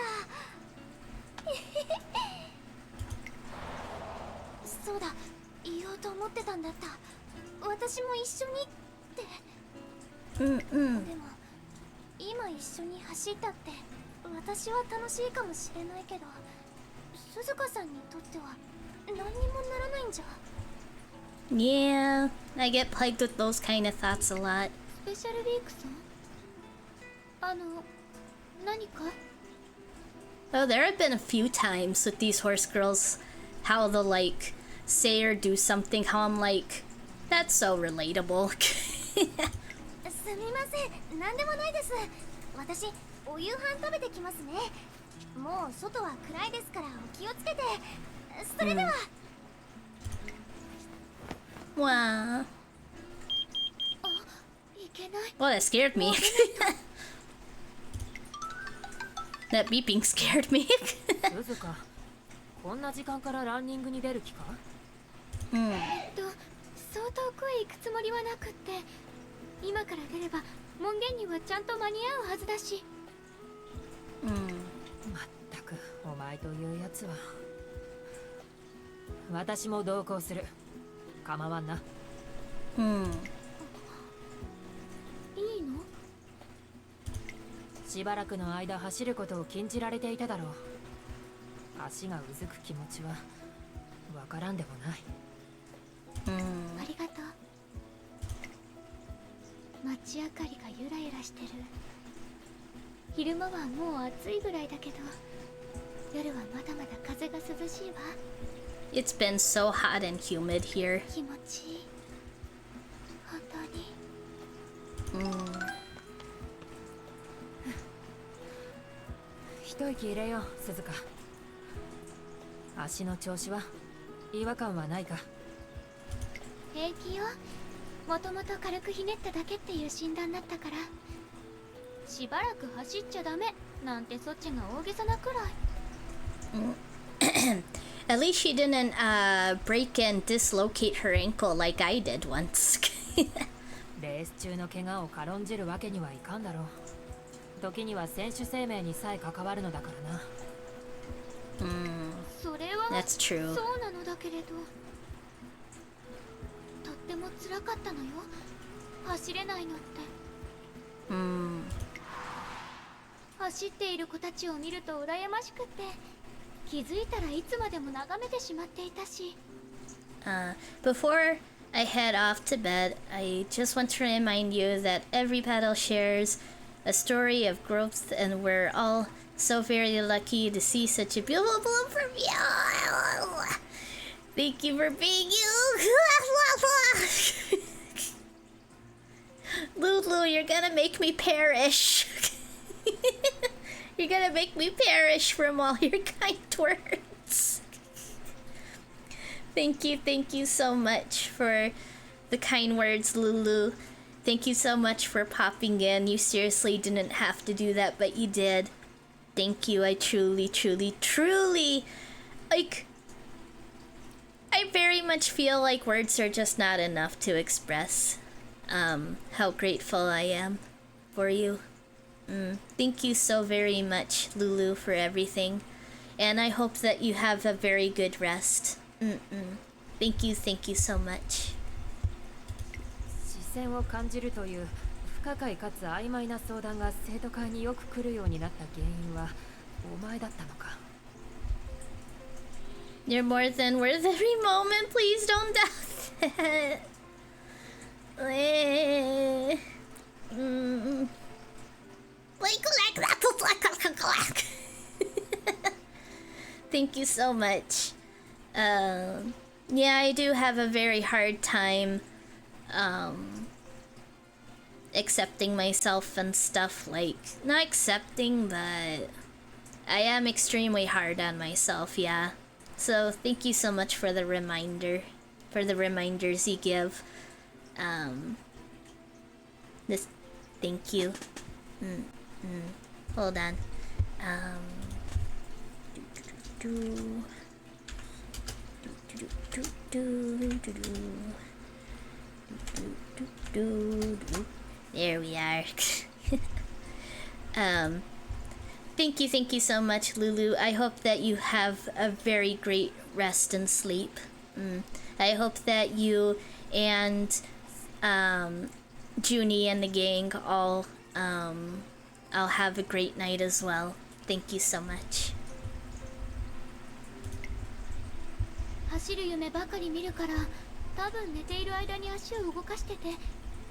そうだ、言おうと思ってたんだった。私も一緒にって。でも今一緒に走ったって私は楽しいかもしれないけど、鈴鹿さんにとっては何にもならないんじゃ。Yeah, I get plagued with those kind of thoughts a lot. スペシャルウィークさん、何か？ Oh, there have been a few times with these horse girls how they'll like say or do something, how I'm like, that's so relatable. すみません、なんでもないです。私、お夕飯食べてきますね。もう外は暗いですからお気をつけて。それでは。Wow. いけない。 Well, that scared me. That beeping scared me. 鈴鹿、こんな時間からランニングに出る気か？相当くへ行くつもりはなくって、今から出れば門限にはちゃんと間に合うはずだし。まったくお前というやつは。私も同行する。構わんな。いいの？しばらくの間走ることを禁じられていただろう。足がうずく気持ちはわからんでもない。ありがとう。街明かりがゆらゆらしてる。昼間はもう暑いぐらいだけど、夜はまだまだ風が涼しいわ。It's been so hot and humid here. 気持ちいい本当に 一息入れよう、鈴鹿。足の調子は違和感はないか？平気よ。もともと軽くひねっただけっていう診断だったから。しばらく走っちゃダメなんてそっちが大げさなくらい。At least she didn't break and dislocate her ankle like I did once. レース中の怪我を軽んじるわけにはいかんだろう。時には選手生命にさえ関わるのだからな。それは That's true. そうなのだけれど、とっても辛かったのよ、走れないのって。走っている子たちを見ると羨ましくて、気づいたらいつまでも眺めてしまっていたし。Before I head off to bed, I just want to remind you that every battle shares a story of growth, and we're all so very lucky to see such a beautiful bloom from you. Thank you for being you. Lulu, you're gonna make me perish. You're gonna make me perish from all your kind words. Thank you so much for the kind words, Lulu. Thank you so much for popping in. You seriously didn't have to do that, but you did. Thank you. I truly, like, I very much feel like words are just not enough to express how grateful I am for you. Thank you so very much, Lulu, for everything. And I hope that you have a very good rest. Thank you so much. 視線を感じるという不可解かつ曖昧な相談が生徒会によく来るようになった原因はお前だったのか。 You're more than worth every moment. Please don't doubt that. Thank you so much. Yeah, I do have a very hard time accepting myself and stuff. Like, not accepting, but I am extremely hard on myself, yeah. So thank you so much for the reminder, for the reminders you give. Thank you. Hold on. There we are. Thank you so much, Lulu. I hope that you have a very great rest and sleep. I hope that you and Junie and the gang all have a great night as well. Thank you so much. 走る夢ばかり見るから、多分寝ている間に足を動かしてて、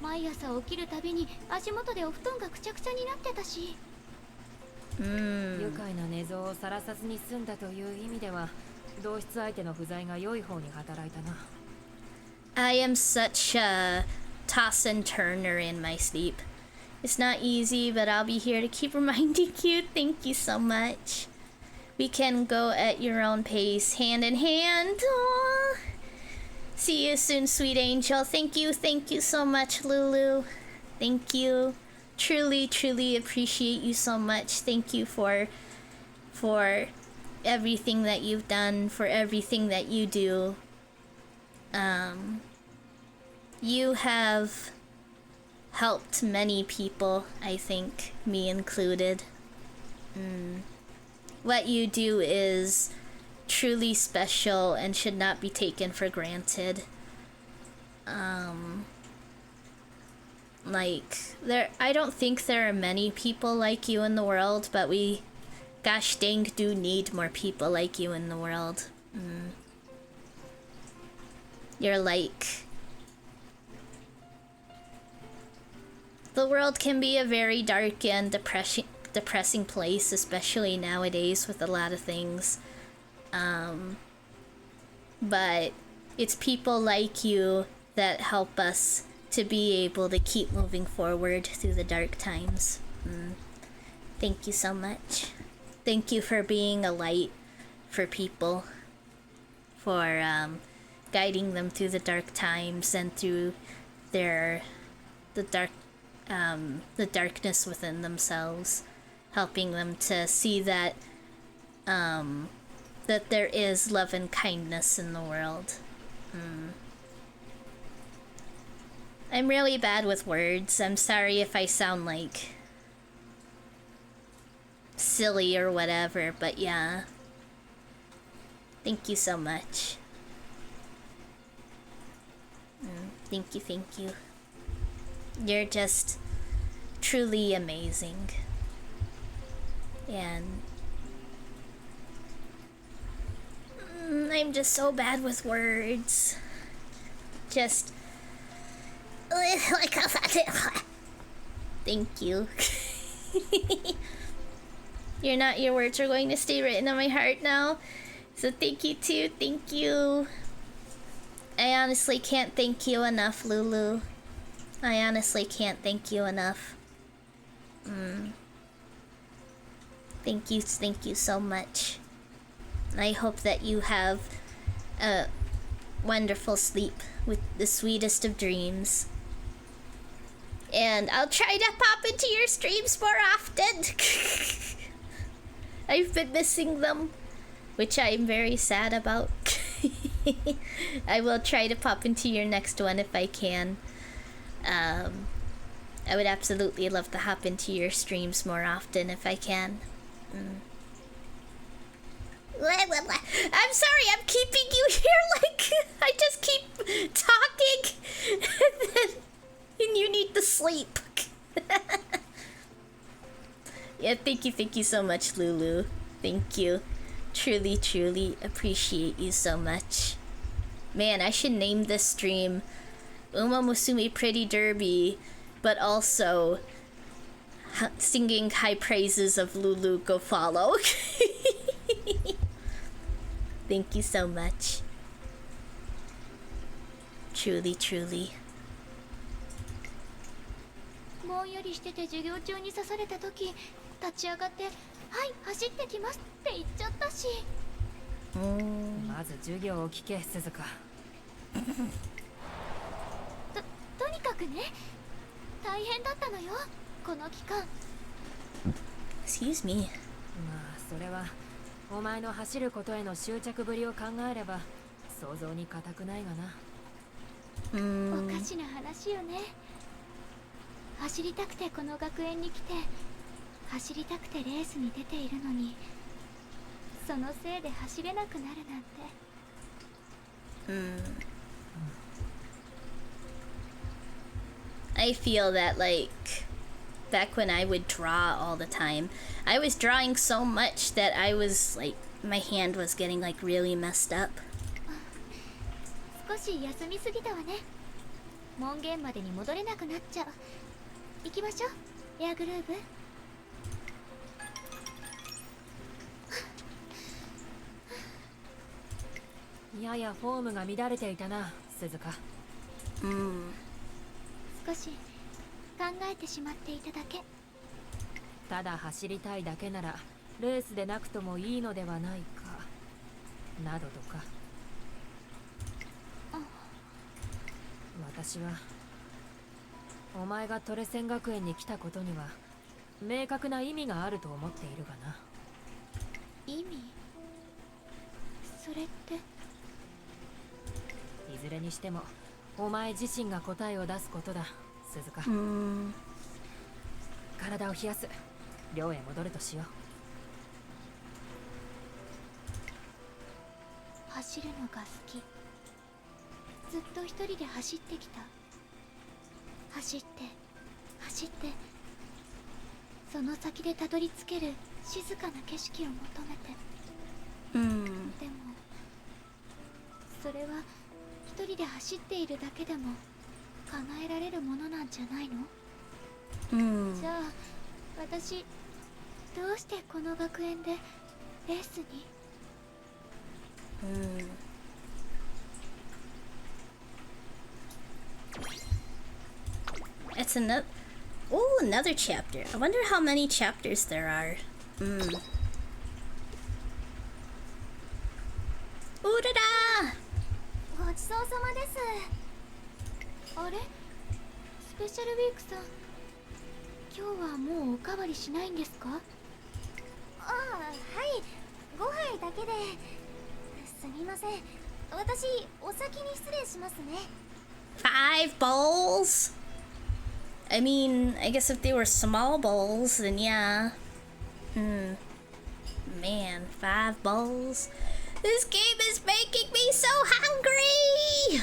毎朝起きるたびに足元でお布団がくちゃくちゃになってたし。愉快な寝相をさらさずに済んだという意味では、同室相手の不在が良い方に働いたな。I am such a toss and turner in my sleep. It's not easy, but I'll be here to keep reminding you. Thank you so much. We can go at your own pace, hand in hand. Aww. See you soon, sweet angel. Thank you so much, Lulu. Thank you. Truly appreciate you so much. Thank you for everything that you've done, for everything that you do. You have helped many people, I think, me included. What you do is truly special and should not be taken for granted. I don't think there are many people like you in the world, but we, gosh dang, do need more people like you in the world. You're like... The world can be a very dark and depressing place, especially nowadays with a lot of things. but it's people like you that help us to be able to keep moving forward through the dark times. Thank you so much. Thank you for being a light for people, for guiding them through the dark times and through the darkness within themselves, helping them to see that that there is love and kindness in the world. I'm really bad with words. I'm sorry if I sound like silly or whatever, but yeah. Thank you so much. Thank you. You're just truly amazing. And I'm just so bad with words. Just like thank you. Your words are going to stay written on my heart now. So thank you too. Thank you. I honestly can't thank you enough, Lulu. I honestly can't thank you enough. Thank you so much. I hope that you have a wonderful sleep with the sweetest of dreams. And I'll try to pop into your streams more often. I've been missing them, which I'm very sad about. I will try to pop into your next one if I can. I would absolutely love to hop into your streams more often if I can. I'm sorry, I'm keeping you here like I just keep talking and you need to sleep. Yeah, thank you so much, Lulu. Thank you. Truly appreciate you so much. Man, I should name this stream Uma Musume Pretty Derby, but also singing high praises of Lulu. Go follow. Thank you so much. Truly. ぼんやりしてて授業中に刺された時立ち上がって「はい走ってきます」って言っちゃったし。まず授業を聞け、鈴鹿。とにかくね、大変だったのよこの期間。 Excuse me. まあそれはお前の走ることへの執着ぶりを考えれば想像に難くないがな。おかしな話よね。走りたくてこの学園に来て、走りたくてレースに出ているのに、そのせいで走れなくなるなんて。I feel that like back when I would draw all the time, I was drawing so much that I was like my hand was getting like really messed up. 少し休みすぎたわね。門限までに戻れなくなっちゃう。行きましょう、エアグルーヴ。ややフォームが乱れていたな、鈴鹿。少し考えてしまっていただけ。ただ走りたいだけならレースでなくともいいのではないかなどとか。私はお前がトレセン学園に来たことには明確な意味があると思っているがな。意味？それって？いずれにしてもお前自身が答えを出すことだ、鈴鹿。体を冷やす。寮へ戻るとしよう。走るのが好き。ずっと一人で走ってきた。走ってその先でたどり着ける静かな景色を求めて。でもそれは一人で走っているだけでも叶えられるものなんじゃないの？じゃあ私どうしてこの学園でレースに？ It's another. Oh, another chapter. I wonder how many chapters there are. Urara! ごちそうさまです。あれ、スペシャルウィークさん、今日はもうおかわりしないんですか？ああ、はい、5杯だけで。すみません、私お先に失礼しますね。5 bowls? I mean, I guess if they were small bowls, then yeah. Man, 5 bowls? This game is making me so hungry!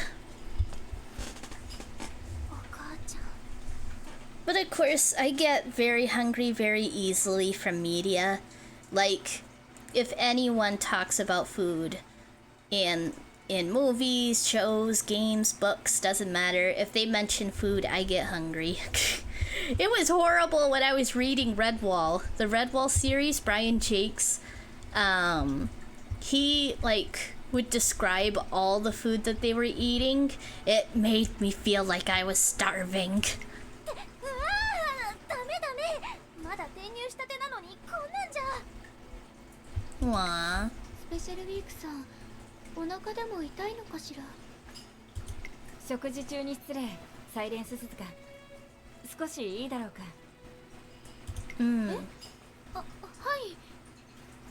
But of course, I get very hungry very easily from media. Like, if anyone talks about food in movies, shows, games, books, doesn't matter. If they mention food, I get hungry. It was horrible when I was reading Redwall. The Redwall series, Brian Jakes, he, like, would describe all the food that they were eating. It made me feel like I was starving. Aww. スペシャルウィークさん、お腹でも痛いのかしら。食事中に失礼。サイレンス鈴鹿、少しいいだろうか。はい、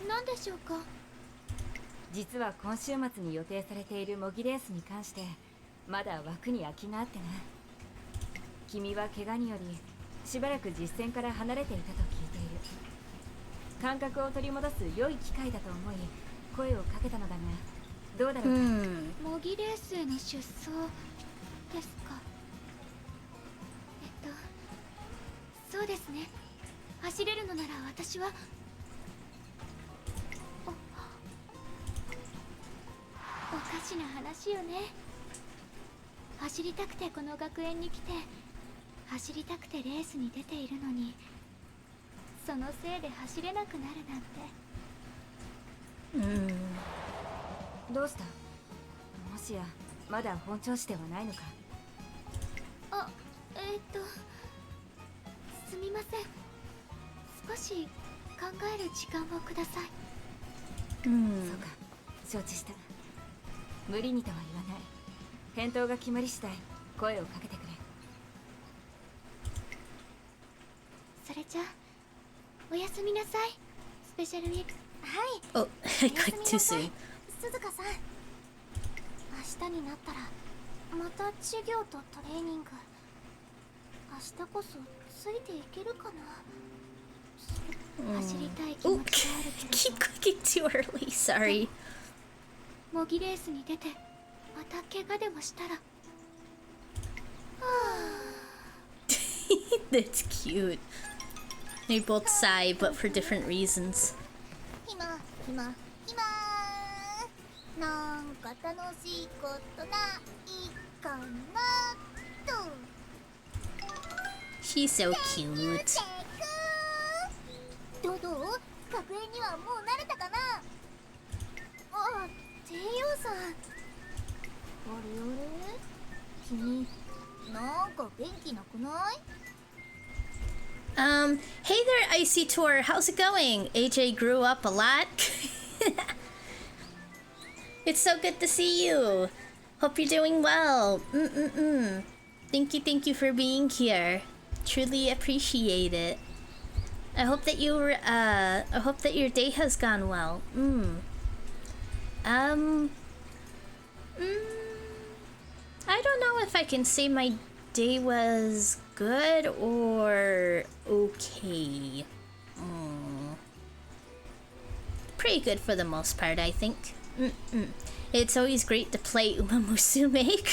何でしょうか。実は今週末に予定されている模擬レースに関してまだ枠に空きがあってな。君は怪我によりしばらく実戦から離れていたと聞いている。感覚を取り戻す良い機会だと思い声をかけたのだが、どうだろうか。模擬レースへの出走ですか。そうですね。走れるのなら私は。おかしな話よね。走りたくてこの学園に来て、走りたくてレースに出ているのに、そのせいで走れなくなるなんて。どうした？もしやまだ本調子ではないのか。すみません。少し考える時間をください。そうか、承知した。無理にとは言わない。返答が決まり次第声をかけてくれ。それじゃあおやすみなさい、スペシャルウィーク。はい。Oh, I quit too soon. 鈴鹿さん、明日になったらまた授業とトレーニング。明日こそついていけるかな。走りたい気持ちがあるけれど。Keep clicking too early, sorry. 模擬レースに出てまた怪我でもしたら。That's cute. They both sigh, but for different reasons. なんか楽しいことないかなと。She's so cute. どう学園にはもう慣れたかな。あ、帝王さん。あれ君、なんか元気なくない？ Hey there, Icy Tour. How's it going? AJ grew up a lot. It's so good to see you. Hope you're doing well. Thank you for being here. Truly appreciate it. I hope that I hope that your day has gone well. I don't know if I can say my day was good or okay. Pretty good for the most part, I think. It's always great to play Musume.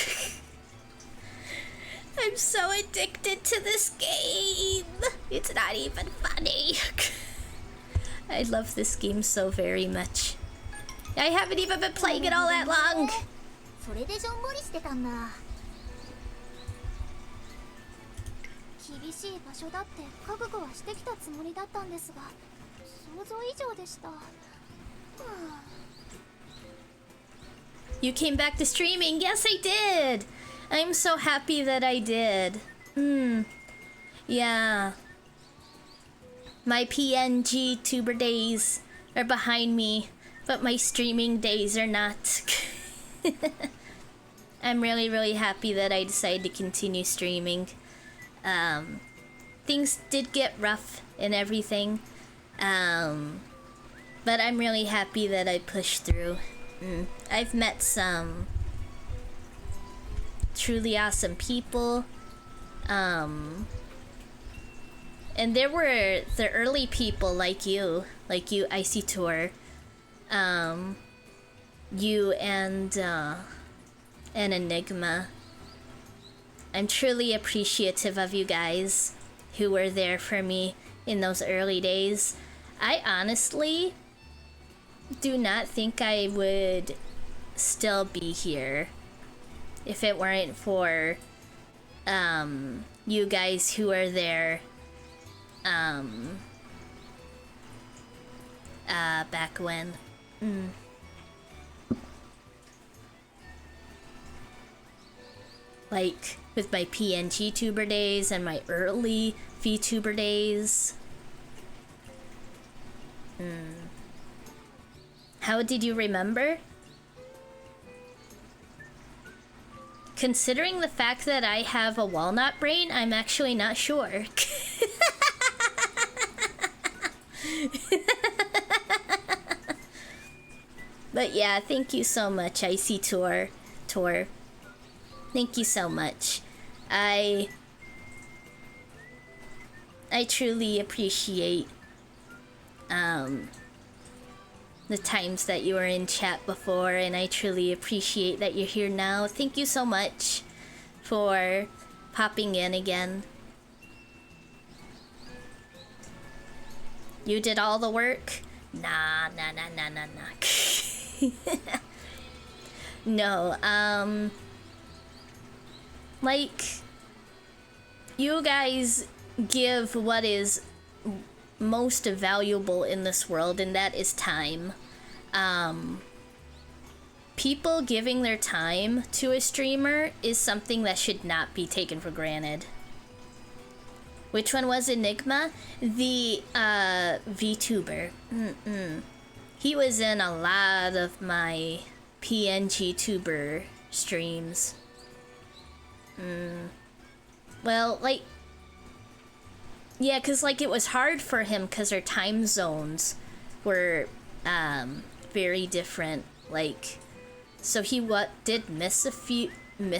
I'm so addicted to this game. It's not even funny. I love this game so very much. I haven't even been playing it all that long. それでしょんぼりしてたんだ。厳しい場所だって覚悟はしてきたつもりだったんですが、想像以上でした。You came back to streaming. Yes, I did. I'm so happy that I did. Yeah. My PNG tuber days are behind me, but my streaming days are not. I'm really, really happy that I decided to continue streaming. Things did get rough and everything, but I'm really happy that I pushed through. I've met some truly awesome people, and there were the early people like you, Icy Tour, you and Enigma. I'm truly appreciative of you guys who were there for me in those early days. I honestly do not think I would still be here if it weren't for you guys who are there back when. Like with my PNG tuber days and my early VTuber days. How did you remember? Considering the fact that I have a walnut brain, I'm actually not sure. But yeah, thank you so much, Icy Tour. Thank you so much. I truly appreciate the times that you were in chat before, and I truly appreciate that you're here now. Thank you so much for popping in again. You did all the work? Nah. No, like, you guys give what is most valuable in this world, and that is time. People giving their time to a streamer is something that should not be taken for granted. Which one was Enigma? The VTuber. He was in a lot of my PNG tuber streams. Well, like, yeah, because, like, it was hard for him because our time zones were very different. Like, so he did miss a few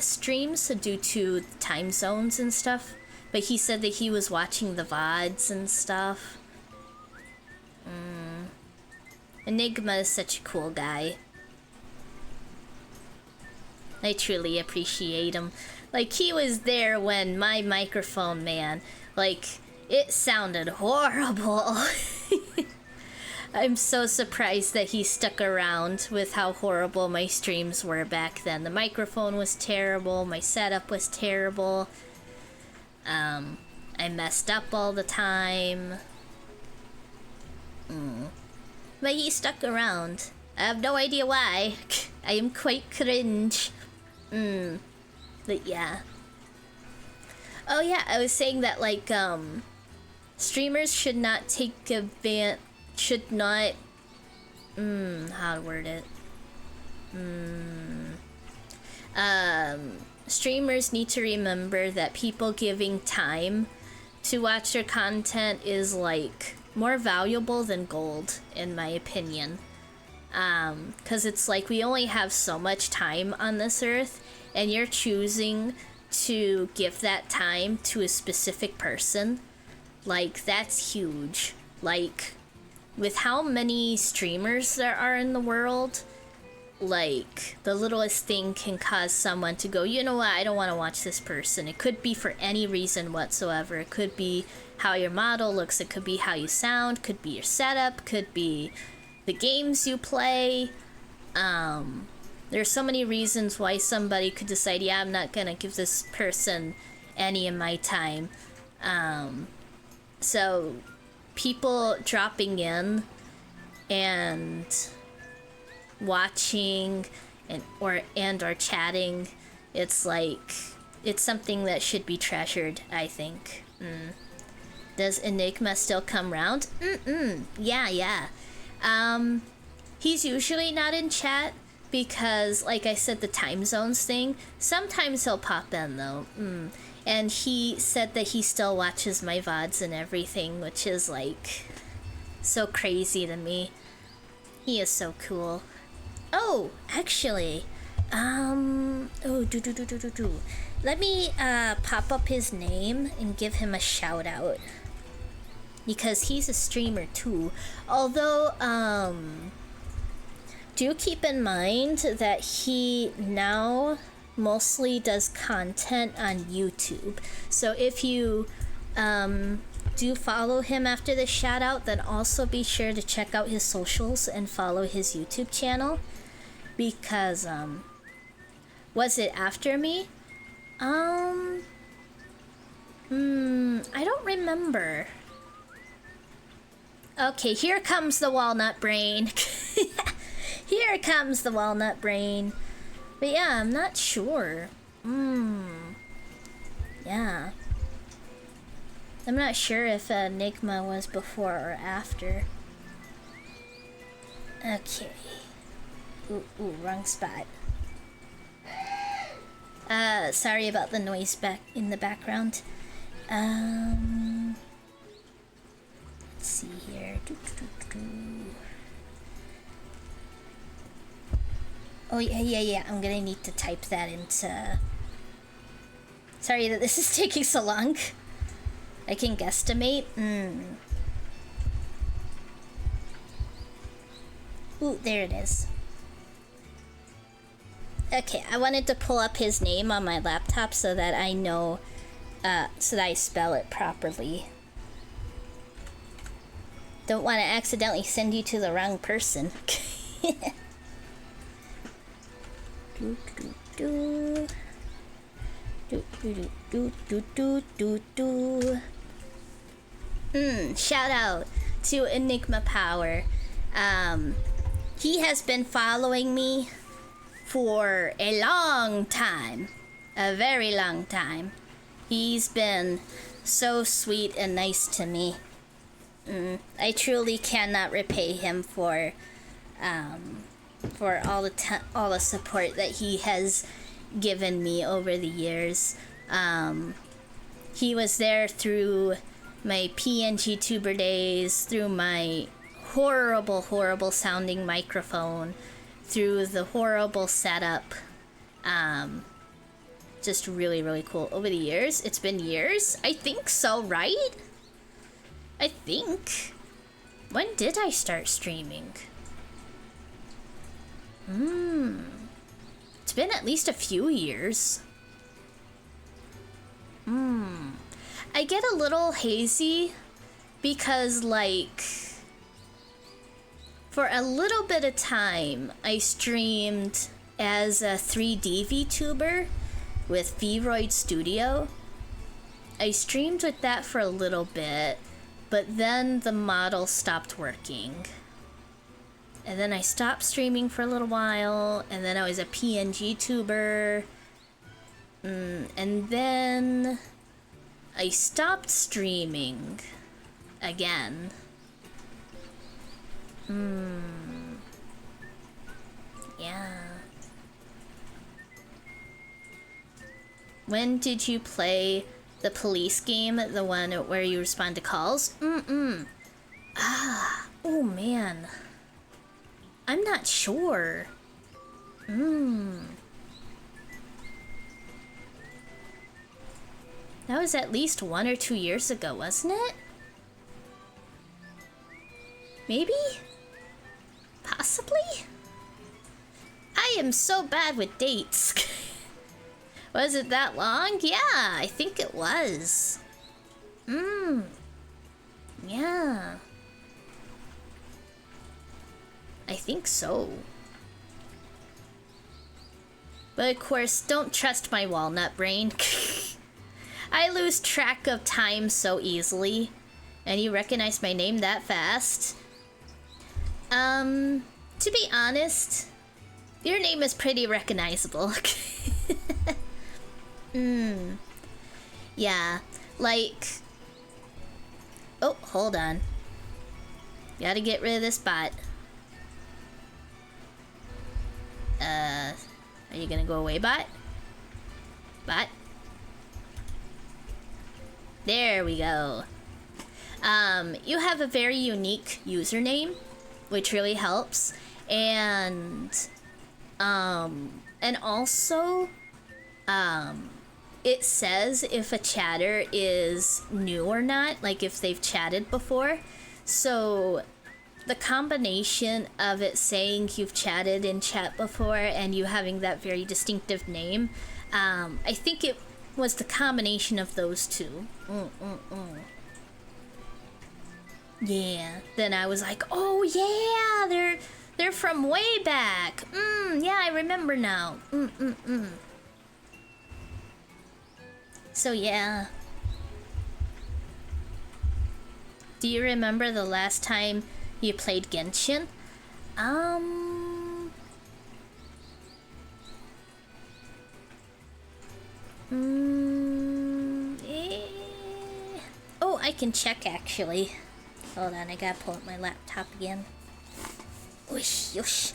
streams due to time zones and stuff. But he said that he was watching the VODs and stuff. Enigma is such a cool guy. I truly appreciate him. Like, he was there when my microphone, man, like, it sounded horrible. I'm so surprised that he stuck around with how horrible my streams were back then. The microphone was terrible, my setup was terrible. I messed up all the time. But he stuck around. I have no idea why. I am quite cringe. But yeah. Oh yeah, I was saying that, like, streamers should not take should not, how to word it? Streamers need to remember that people giving time to watch their content is, like, more valuable than gold, in my opinion. 'Cause it's like we only have so much time on this earth, and you're choosing to give that time to a specific person. Like, that's huge. Like, with how many streamers there are in the world, like, the littlest thing can cause someone to go, you know what, I don't want to watch this person. It could be for any reason whatsoever. It could be how your model looks, it could be how you sound, could be your setup, could be the games you play. There's so many reasons why somebody could decide, yeah, I'm not gonna give this person any of my time. So people dropping in and watching or chatting, it's like, it's something that should be treasured, I think. Does Enigma still come round? Yeah. He's usually not in chat because, like I said, the time zones thing. Sometimes he'll pop in though. And he said that he still watches my VODs and everything, which is like so crazy to me. He is so cool. Oh, actually, let me pop up his name and give him a shout out because he's a streamer too. Although, do keep in mind that he now mostly does content on YouTube. So if you do follow him after the shout out, then also be sure to check out his socials and follow his YouTube channel. Because was it after me? I don't remember. Okay, here comes the walnut brain. Here comes the walnut brain. But yeah, I'm not sure. Yeah. I'm not sure if Enigma was before or after. Okay. Ooh, wrong spot. Sorry about the noise back in the background. Let's see here. Oh, yeah. I'm gonna need to type that into... Sorry that this is taking so long. I can guesstimate. Ooh, there it is. Okay, I wanted to pull up his name on my laptop so that I know, so that I spell it properly. Don't want to accidentally send you to the wrong person. Shout out to Enigma Power. He has been following me for a long time. A very long time. He's been so sweet and nice to me. I truly cannot repay him for all the support that he has given me over the years. He was there through my PNG tuber days, through my horrible sounding microphone, through the horrible setup. Just really cool. Over the years, it's been years? I think so, right? I think. When did I start streaming? It's been at least a few years. I get a little hazy because, like, for a little bit of time, I streamed as a 3D VTuber with VRoid Studio. I streamed with that for a little bit, but then the model stopped working. And then I stopped streaming for a little while, and then I was a PNG tuber. And then I stopped streaming again. Yeah. When did you play the police game, the one where you respond to calls? Oh man. I'm not sure. That was at least 1 or 2 years ago, wasn't it? Maybe? Possibly? I am so bad with dates. Was it that long? Yeah, I think it was. Yeah. I think so. But of course, don't trust my walnut brain. I lose track of time so easily. And you recognize my name that fast? To be honest, your name is pretty recognizable. Yeah, like, Oh, hold on. Gotta get rid of this bot. Are you gonna go away, bot? Bot? There we go. You have a very unique username, which really helps. And also, it says if a chatter is new or not, like if they've chatted before. So the combination of it saying you've chatted in chat before and you having that very distinctive name, I think it was the combination of those two. Yeah. Then I was like, oh yeah, they're from way back. Yeah, I remember now. So yeah. Do you remember the last time you played Genshin? Oh, I can check actually. Hold on, I gotta pull up my laptop again. Whoosh, whoosh.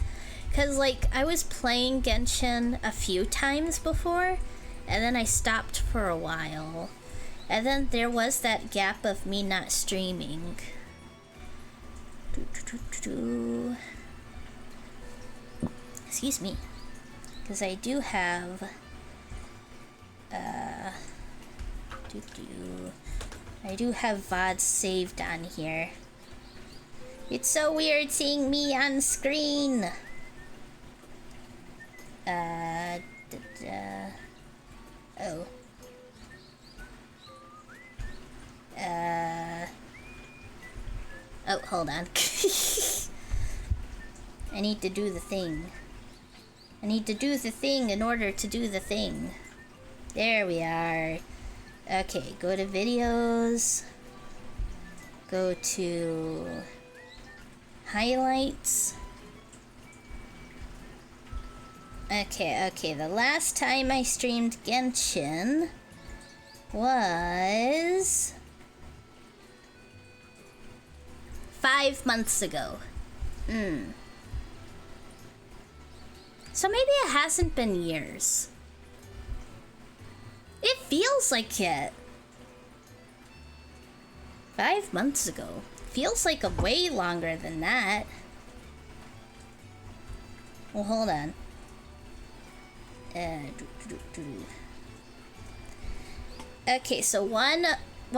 Cause like, I was playing Genshin a few times before, and then I stopped for a while. And then there was that gap of me not streaming. Excuse me. Because I do have... I do have VODs saved on here. It's so weird seeing me on screen. Oh. Oh, hold on. I need to do the thing. I need to do the thing in order to do the thing. There we are. Okay, go to videos. Go to highlights. Okay, the last time I streamed Genshin was 5 months ago. So maybe it hasn't been years. It feels like it. 5 months ago. Feels like a way longer than that. Well, hold on. Okay, so one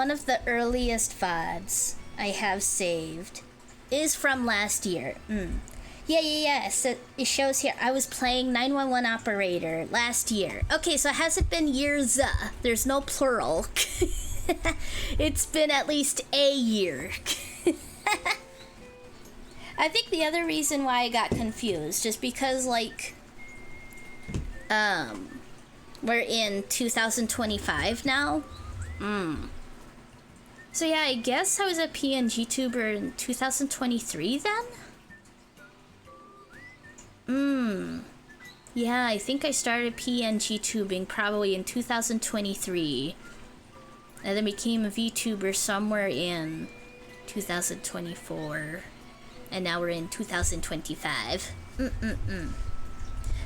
of the earliest VODs I have saved is from last year. Yeah. So it shows here I was playing 911 operator last year. Okay, so it hasn't been years. There's no plural. It's been at least a year. I think the other reason why I got confused just because like we're in 2025 now. So yeah, I guess I was a PNG tuber in 2023 then? Yeah, I think I started PNG tubing probably in 2023. And then became a VTuber somewhere in 2024. And now we're in 2025.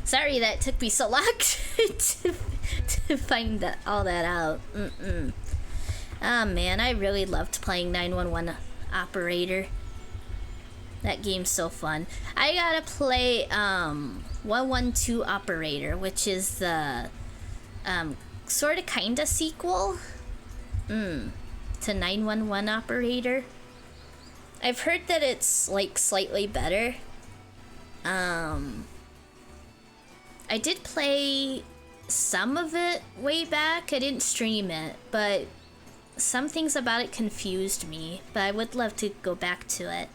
Sorry that took me so long to find all that out. Ah, man, I really loved playing 911 operator. That game's so fun. I gotta play 112 operator, which is the sorta kinda sequel to 911 operator. I've heard that it's like slightly better. I did play some of it way back. I didn't stream it, but some things about it confused me. But I would love to go back to it.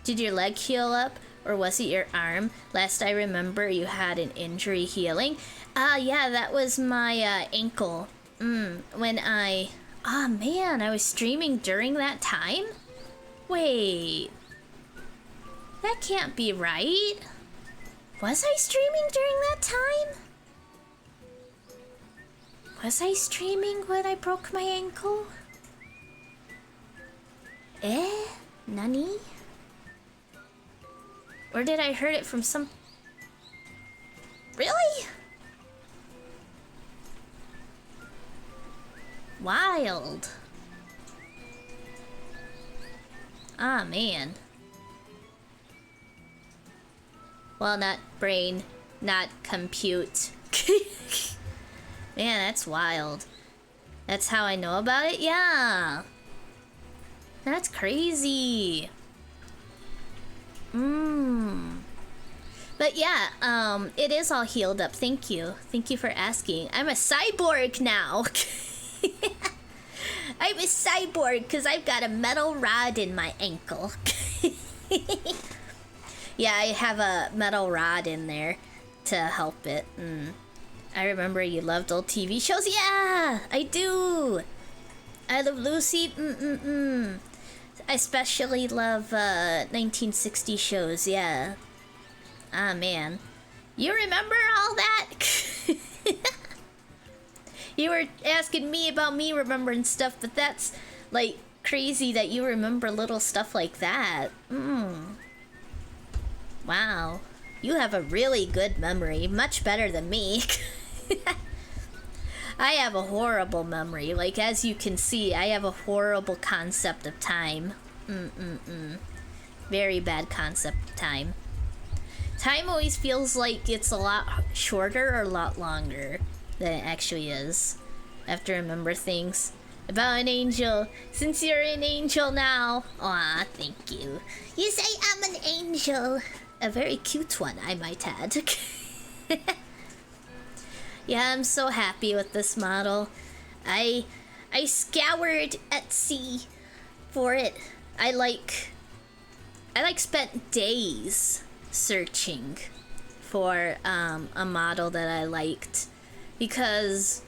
Did your leg heal up, or was it your arm? Last I remember, you had an injury healing. Yeah, that was my ankle. When I... Ah, man, I was streaming during that time? Wait. That can't be right. Was I streaming during that time? Was I streaming when I broke my ankle? Eh? Nani? Or did I heard it from some... Really? Wild. Ah, man. Well, not brain, not compute. Man, that's wild. That's how I know about it? Yeah. That's crazy. But yeah, it is all healed up. Thank you. Thank you for asking. I'm a cyborg now. I'm a cyborg because I've got a metal rod in my ankle. Yeah, I have a metal rod in there to help it. I remember you loved old TV shows. Yeah, I do. I love Lucy. I especially love 1960 shows. Yeah. Ah, man. You remember all that? You were asking me about me remembering stuff, but that's like crazy that you remember little stuff like that. Wow. You have a really good memory, much better than me. I have a horrible memory. Like, as you can see, I have a horrible concept of time. Very bad concept of time. Time always feels like it's a lot shorter or a lot longer than it actually is. I have to remember things about an angel. Since you're an angel now. Aw, thank you. You say I'm an angel. A very cute one, I might add. Yeah, I'm so happy with this model. I scoured Etsy for it. I spent days searching for a model that I liked because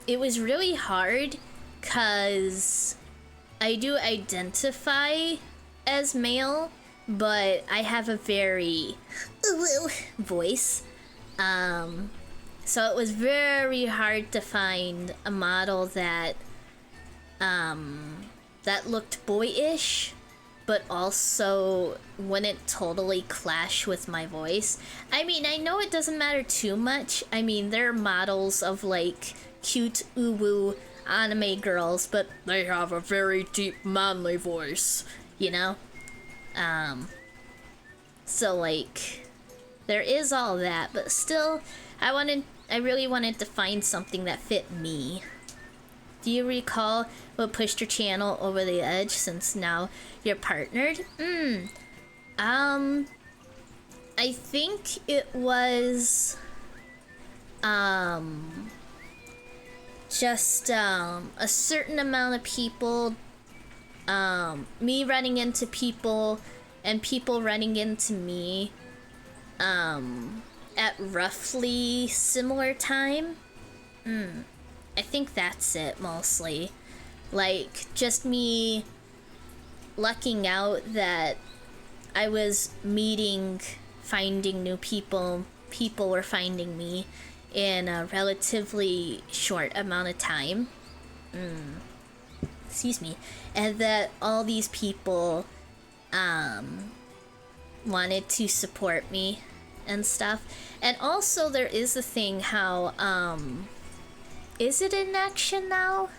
it was really hard because I do identify as male, but I have a very voice, so it was very hard to find a model that that looked boyish but also wouldn't totally clash with my voice. I mean, I know it doesn't matter too much. I mean, there are models of like cute uwu anime girls, but they have a very deep manly voice, you know? So like there is all that, but still I really wanted to find something that fit me. Do you recall what pushed your channel over the edge since now you're partnered? I think it was just a certain amount of people, me running into people and people running into me at roughly similar time. I think that's it mostly. Like, just me lucking out that I was finding new people, people were finding me in a relatively short amount of time. Excuse me. And that all these people wanted to support me and stuff. And also there is a thing how is it in action now?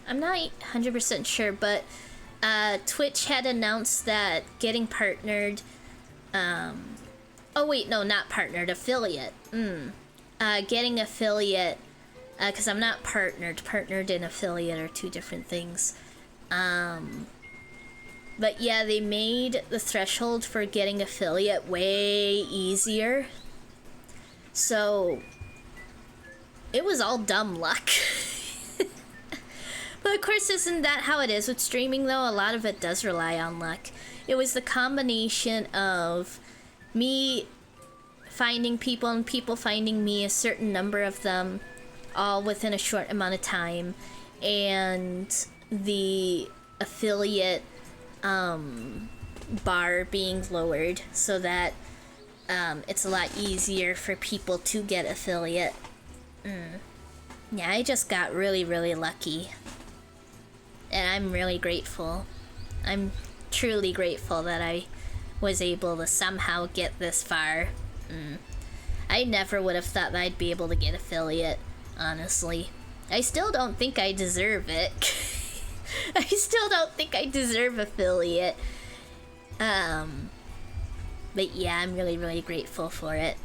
I'm not 100% sure, but Twitch had announced that getting partnered, oh wait, no, not partnered, affiliate. Getting affiliate, because I'm not partnered. Partnered and affiliate are two different things. But yeah, they made the threshold for getting affiliate way easier. So it was all dumb luck. But of course, isn't that how it is with streaming though? A lot of it does rely on luck. It was the combination of me finding people and people finding me, a certain number of them, all within a short amount of time, and the affiliate bar being lowered so that it's a lot easier for people to get affiliate. Yeah, I just got really, really lucky. And I'm really grateful. I'm truly grateful that I was able to somehow get this far. I never would have thought that I'd be able to get affiliate, honestly. I still don't think I deserve it. I still don't think I deserve affiliate. But yeah, I'm really, really grateful for it.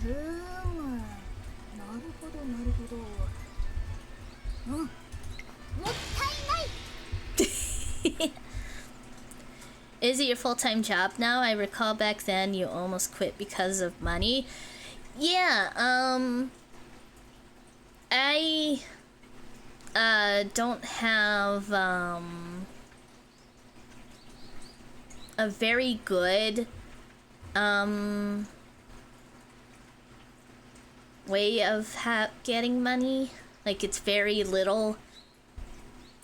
ふーむ、なるほどなるほど。もったいない。 Is it your full-time job now? I recall back then you almost quit because of money. Yeah, I don't have a very good way of getting money. Like, it's very little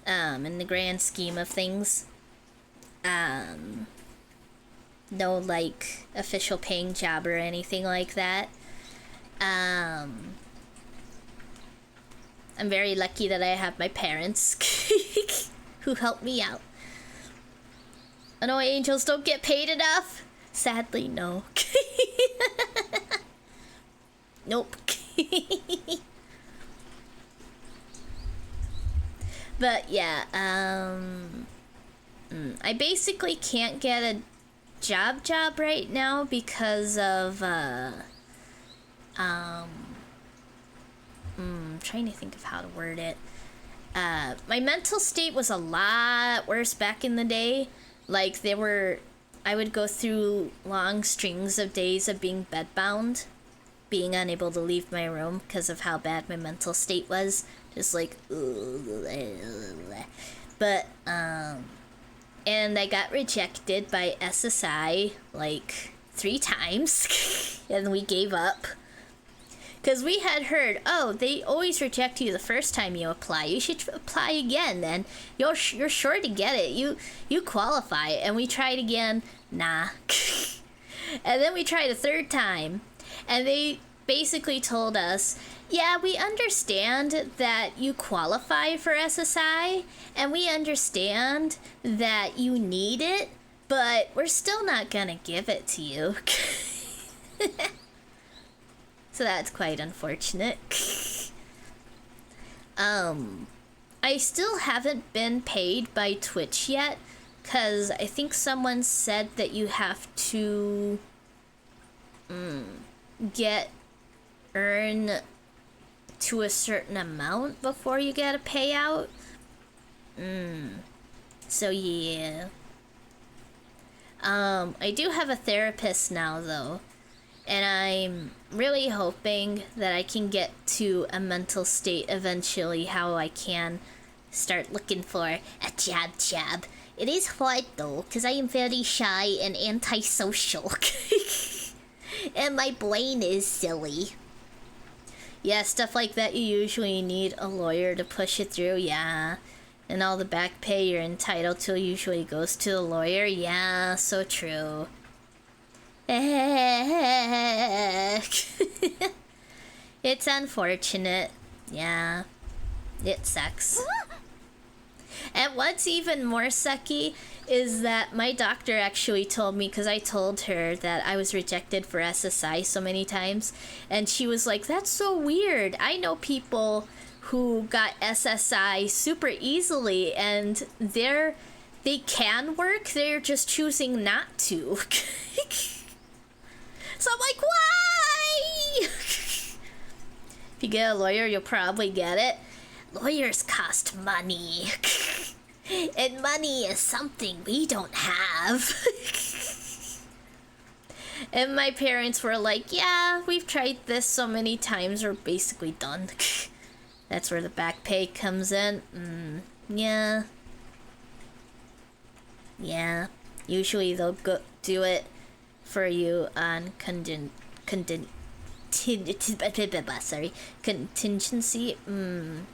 in the grand scheme of things. No, like, official paying job or anything like that. I'm very lucky that I have my parents who help me out. I know angels don't get paid enough. Sadly, no. Nope. But yeah, I basically can't get a job right now because of trying to think of how to word it. My mental state was a lot worse back in the day. Like, I would go through long strings of days of being bedbound, being unable to leave my room because of how bad my mental state was. Just like, but, and I got rejected by SSI like 3 times, and we gave up. Because we had heard, oh, they always reject you the first time you apply. You should apply again, then you're sure to get it. You qualify. And we tried again, nah. And then we tried a 3rd time, and they basically told us, yeah, we understand that you qualify for SSI, and we understand that you need it, but we're still not gonna give it to you. So that's quite unfortunate. I still haven't been paid by Twitch yet, because I think someone said that you have to earn to a certain amount before you get a payout. So yeah. I do have a therapist now though, and I'm really hoping that I can get to a mental state eventually how I can start looking for a job. It is hard though, because I am very shy and antisocial. And my brain is silly. Yeah, stuff like that you usually need a lawyer to push it through, yeah. And all the back pay you're entitled to usually goes to the lawyer, yeah, so true. It's unfortunate, yeah. It sucks. And what's even more sucky is that my doctor actually told me, because I told her that I was rejected for SSI so many times, and she was like, that's so weird. I know people who got SSI super easily, and they can work, they're just choosing not to. So I'm like, why? If you get a lawyer, you'll probably get it. Lawyers cost money. And money is something we don't have. And my parents were like, yeah, we've tried this so many times, we're basically done. That's where the back pay comes in. Yeah. Yeah. Usually they'll go do it for you on contingency.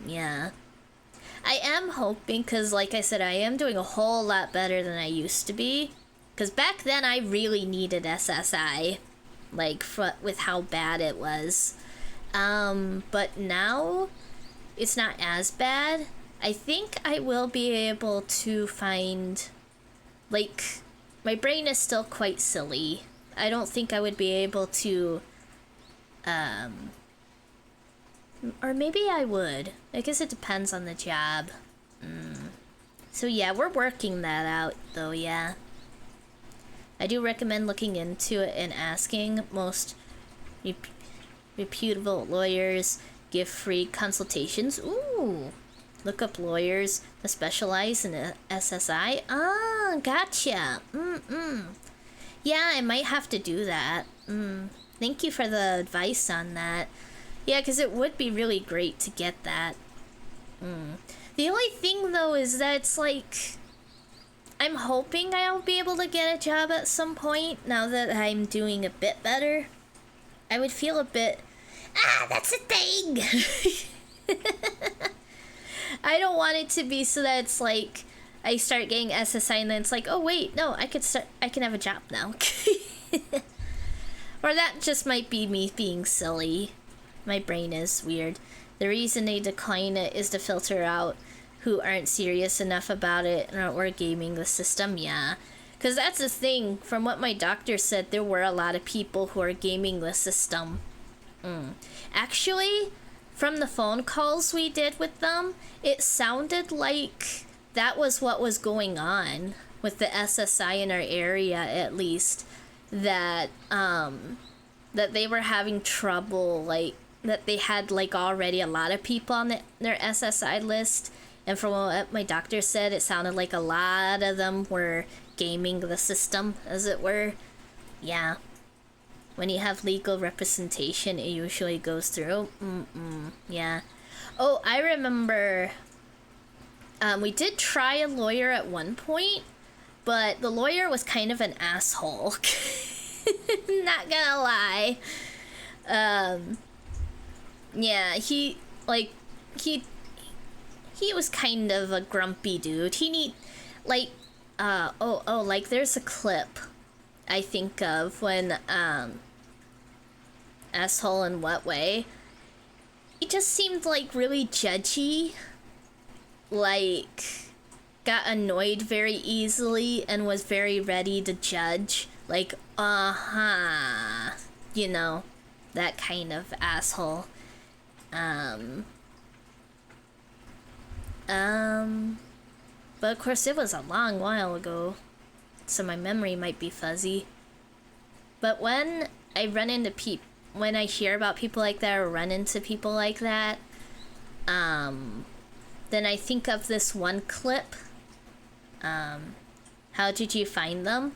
Yeah. I am hoping, because like I said, I am doing a whole lot better than I used to be. Because back then I really needed SSI. like with how bad it was. But now it's not as bad. I think I will be able to find, like, my brain is still quite silly. I don't think I would be able to, or maybe I would. I guess it depends on the job. So yeah, we're working that out though, yeah. I do recommend looking into it and asking. Most reputable lawyers give free consultations. Ooh. Look up lawyers that specialize in SSI. Ah, gotcha. Yeah, I might have to do that. Thank you for the advice on that. Yeah, because it would be really great to get that. The only thing, though, is that it's like, I'm hoping I'll be able to get a job at some point now that I'm doing a bit better. I would feel a bit, that's a thing! I don't want it to be so that it's like, I start getting SSI and then it's like, oh wait, no, I can have a job now. Or that just might be me being silly. My brain is weird. The reason they decline it is to filter out who aren't serious enough about it or gaming the system, yeah. Because that's the thing, from what my doctor said, there were a lot of people who are gaming the system. Actually, from the phone calls we did with them, it sounded like that was what was going on with the SSI in our area, at least. That they were having trouble, like, that they had, like, already a lot of people on their SSI list. And from what my doctor said, it sounded like a lot of them were gaming the system, as it were. Yeah. When you have legal representation, it usually goes through. Yeah. Oh, I remember we did try a lawyer at one point, but the lawyer was kind of an asshole. Not gonna lie. Yeah, he was kind of a grumpy dude. Like there's a clip I think of when, asshole in what way? He just seemed like really judgy, like got annoyed very easily and was very ready to judge, like, you know, that kind of asshole. But of course it was a long while ago, so my memory might be fuzzy. But when I run into when I hear about people like that or run into people like that, then I think of this one clip. How did you find them?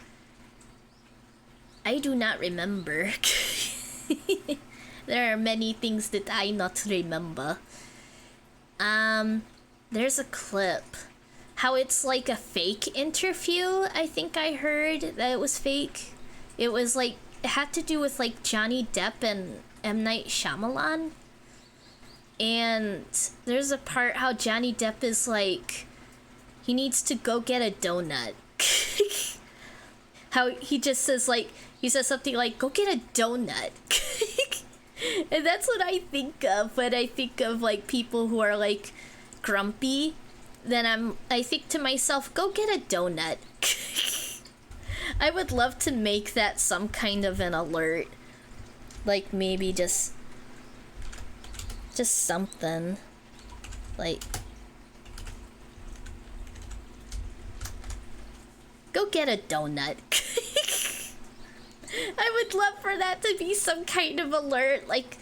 I do not remember. There are many things that I not remember. There's a clip. How it's like a fake interview, I think I heard that it was fake. It was like, it had to do with like Johnny Depp and M. Night Shyamalan. And there's a part how Johnny Depp is like, he needs to go get a donut. How he just says like, he says something like, go get a donut. And that's what I think of when I think of like people who are like grumpy. Then I think to myself, go get a donut. I would love to make that some kind of an alert. Like maybe just something. Like, go get a donut. I would love for that to be some kind of alert, like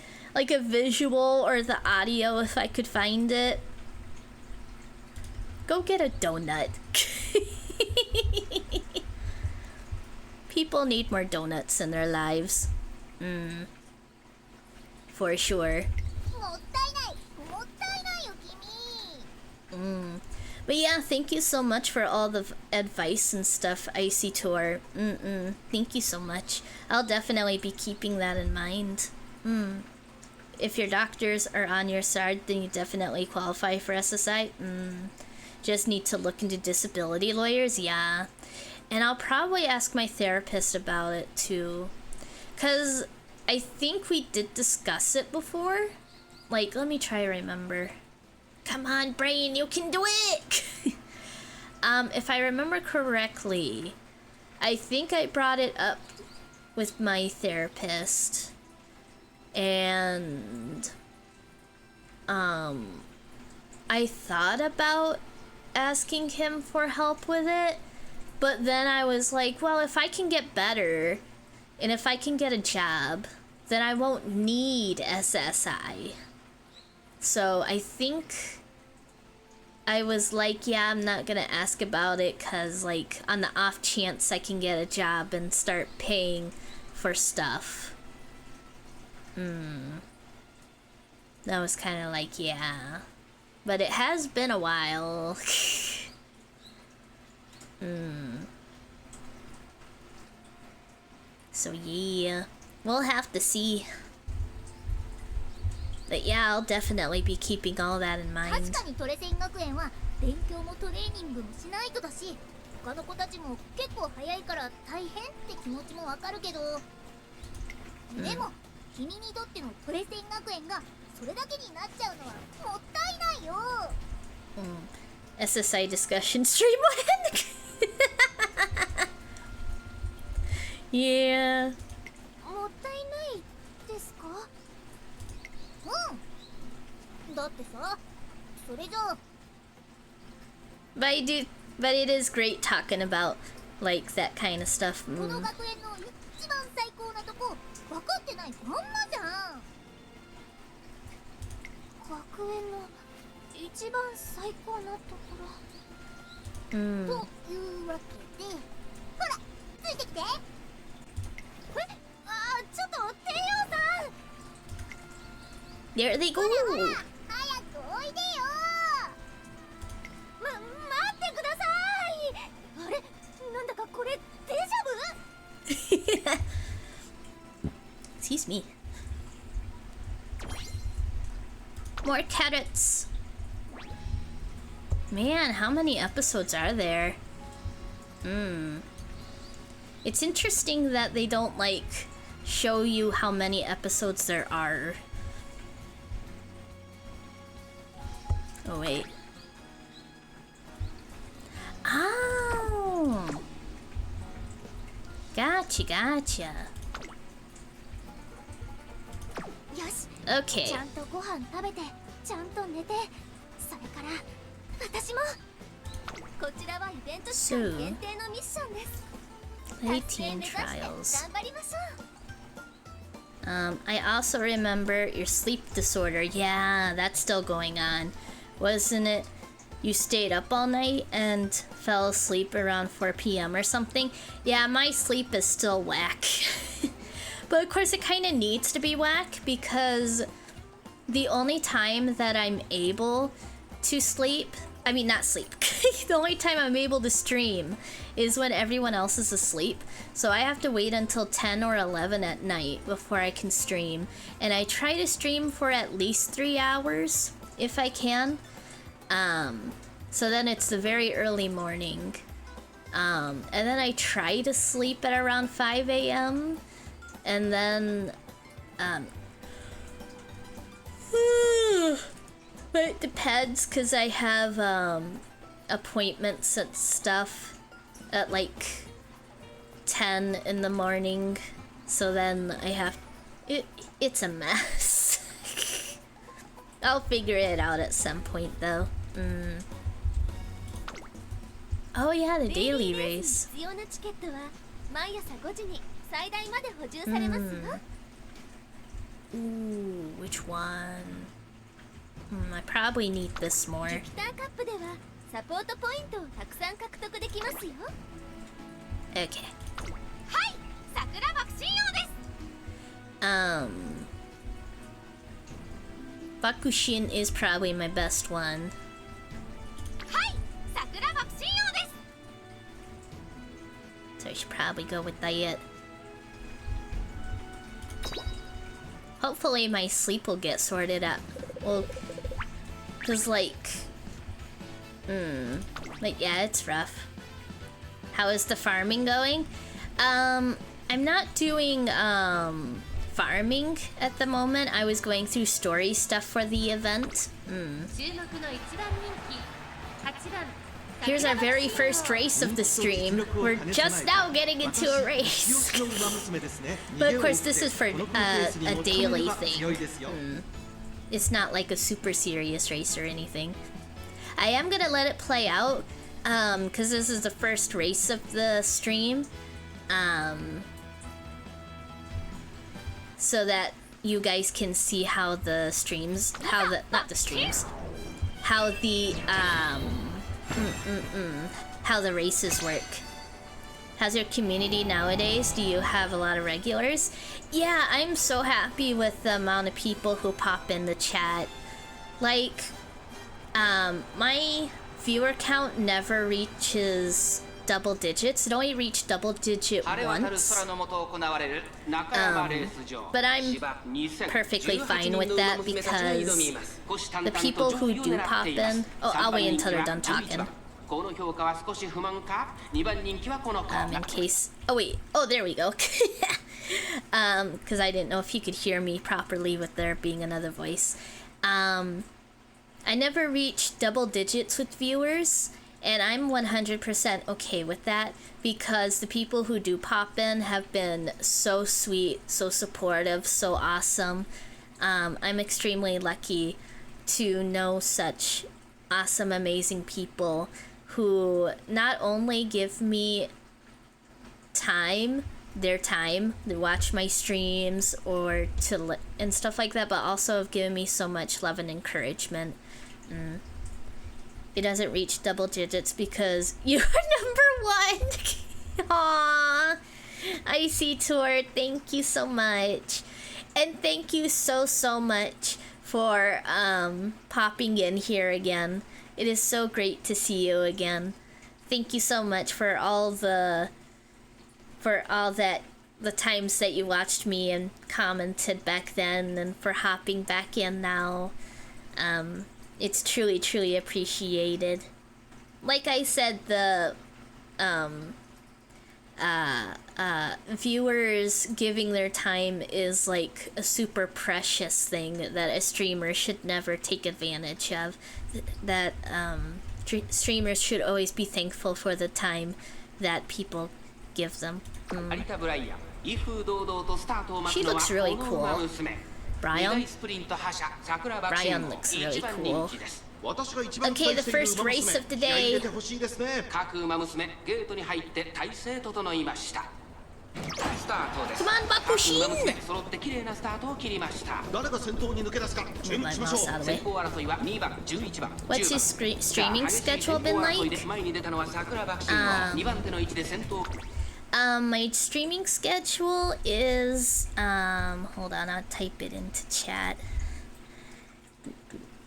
a visual or the audio if I could find it. Go get a donut. People need more donuts in their lives. For sure. But yeah, thank you so much for all the advice and stuff, Icy Tour. Thank you so much. I'll definitely be keeping that in mind. If your doctors are on your side, then you definitely qualify for SSI. Just need to look into disability lawyers, yeah. And I'll probably ask my therapist about it too. Because I think we did discuss it before. Like, let me try to remember. Come on, brain, you can do it! If I remember correctly, I think I brought it up with my therapist. And, I thought about asking him for help with it. But then I was like, well, if I can get better, and if I can get a job, then I won't need SSI. So I think I was like, yeah, I'm not gonna ask about it, cause like on the off chance I can get a job and start paying for stuff. That was kind of like, yeah. But it has been a while. So yeah, we'll have to see. But yeah, I'll definitely be keeping all that in 確 mind. かにトレセン学園は勉強もトレーニングもしないとだし、他の子たちも結構早いから大変って気持ちもわかるけど、でも君にとってのトレセン学園がそれだけになっちゃうのはもったいないよ。SSI discussion stream Yeah. もったいないですか？だってさ、それじゃあ But it is great talking about like that kind of stuff. この学園の一番最高なとこ分かってないまんまじゃん。学園の一番最高なところ、というわけで、ほらついてきて。ちょっと帝王さん、 There they go. ほら早くおいでよ。待ってください。あれ、なんだかこれデジャブ？ Excuse me. More carrots. Man, how many episodes are there? It's interesting that they don't like show you how many episodes there are. Oh wait. Oh. Gotcha. よし、 Okay. ちゃんとご飯食べて、ちゃんと寝て、それから私も。こちらはイベント期間限定のミッションです。 18 trials. 頑張りましょう。 I also remember your sleep disorder. Yeah, that's still going on. Wasn't it? You stayed up all night and fell asleep around 4 p.m. or something? Yeah, my sleep is still whack. But of course it kind of needs to be whack because the only time that I'm able to sleep, I mean not sleep, the only time I'm able to stream is when everyone else is asleep. So I have to wait until 10 or 11 at night before I can stream. And I try to stream for at least 3 hours if I can. So then it's the very early morning. And then I try to sleep at around 5 a.m. And then, but it depends because I have appointments and stuff at like 10 in the morning. So then I have it's a mess. I'll figure it out at some point though. Oh yeah, the daily race. 必要なチケットは毎朝5時に最大まで補充されますよ。Ooh, which one? I probably need this more. ジュピターカップではサポートポイントをたくさん獲得できますよ。Okay. はい、桜爆心王です。Bakushin is probably my best one. はい、桜爆心王です。 So I should probably go with that. Hopefully my sleep will get sorted out. Well, cause like, yeah, it's rough. How is the farming going? I'm not doing farming at the moment. I was going through story stuff for the event. Here's our very first race of the stream. We're just now getting into a race. But of course this is for a daily thing. It's not like a super serious race or anything. I am gonna let it play out because this is the first race of the stream. So that you guys can see how the streams, how the races work. How's your community nowadays? Do you have a lot of regulars? Yeah, I'm so happy with the amount of people who pop in the chat. Like, my viewer count never reaches double digits. It only reached double digit once. But I'm perfectly fine with that because the people who do pop in... Oh, I'll wait until they're done talking. In case... Oh wait, oh there we go. Because I didn't know if you could hear me properly with there being another voice. I never reached double digits with viewers, and I'm 100% okay with that because the people who do pop in have been so sweet, so supportive, so awesome. I'm extremely lucky to know such awesome, amazing people who not only give me their time to watch my streams or and stuff like that, but also have given me so much love and encouragement. It doesn't reach double digits because you're number 1. Aww. I see Tour. Thank you so much. And thank you so much for popping in here again. It is so great to see you again. Thank you so much for all the times that you watched me and commented back then, and for hopping back in now. It's truly appreciated. Like I said, the viewers giving their time is like a super precious thing that a streamer should never take advantage of. That streamers should always be thankful for the time that people give them. She looks really cool. Brian looks really cool. Okay, the first race of the day. Come on, Bakushin! What's his streaming schedule been like? My streaming schedule is, hold on, I'll type it into chat.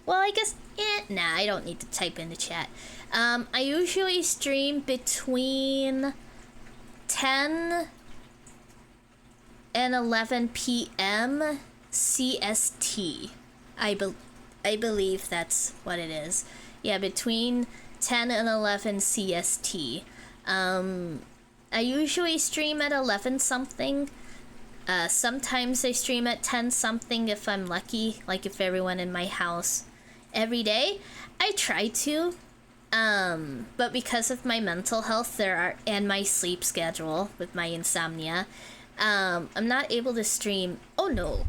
Well, I guess, nah, I don't need to type into chat. I usually stream between 10 and 11 p.m. CST. I believe that's what it is. Yeah, between 10 and 11 CST. I usually stream at 11 something. Sometimes I stream at 10 something if I'm lucky, like if everyone in my house every day. I try to, but because of my mental health and my sleep schedule with my insomnia, I'm not able to stream. Oh no.